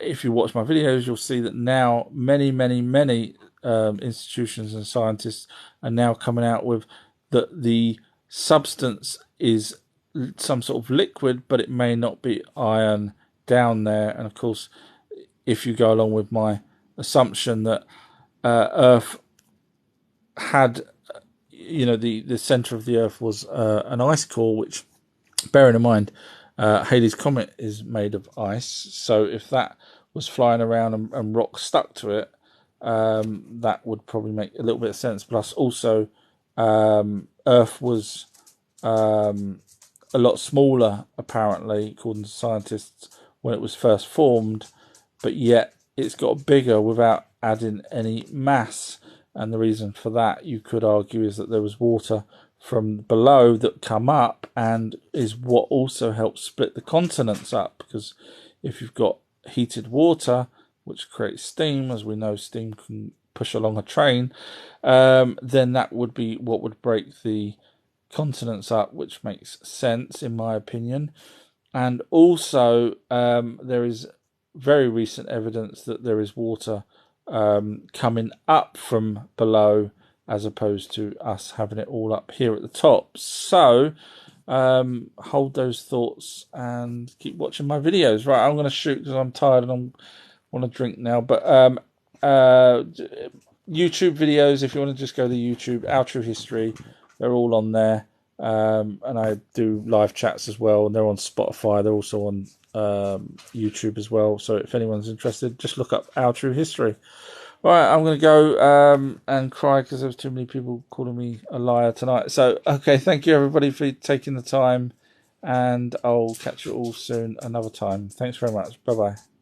if you watch my videos, you'll see that now many institutions and scientists are now coming out with that the substance is some sort of liquid, but it may not be iron down there. And of course, if you go along with my assumption that Earth had, the center of the Earth was an ice core, which, bearing in mind, Halley's Comet is made of ice. So if that was flying around and rocks stuck to it, that would probably make a little bit of sense. Plus, also, Earth was a lot smaller, apparently, according to scientists, when it was first formed, but yet it's got bigger without adding any mass. And the reason for that, you could argue, is that there was water from below that come up, and is what also helps split the continents up, because if you've got heated water, which creates steam, as we know steam can push along a train, then that would be what would break the continents up, which makes sense in my opinion. And also there is very recent evidence that there is water coming up from below, as opposed to us having it all up here at the top. So hold those thoughts and keep watching my videos. Right, I'm going to shoot because I'm tired and I want to drink now. But YouTube videos, if you want to just go to YouTube, Our True History, they're all on there. And I do live chats as well, and they're on Spotify. They're also on YouTube as well. So if anyone's interested, just look up Our True History. Right, I'm going to go and cry because there's too many people calling me a liar tonight. So, okay, thank you everybody for taking the time, and I'll catch you all soon another time. Thanks very much. Bye-bye.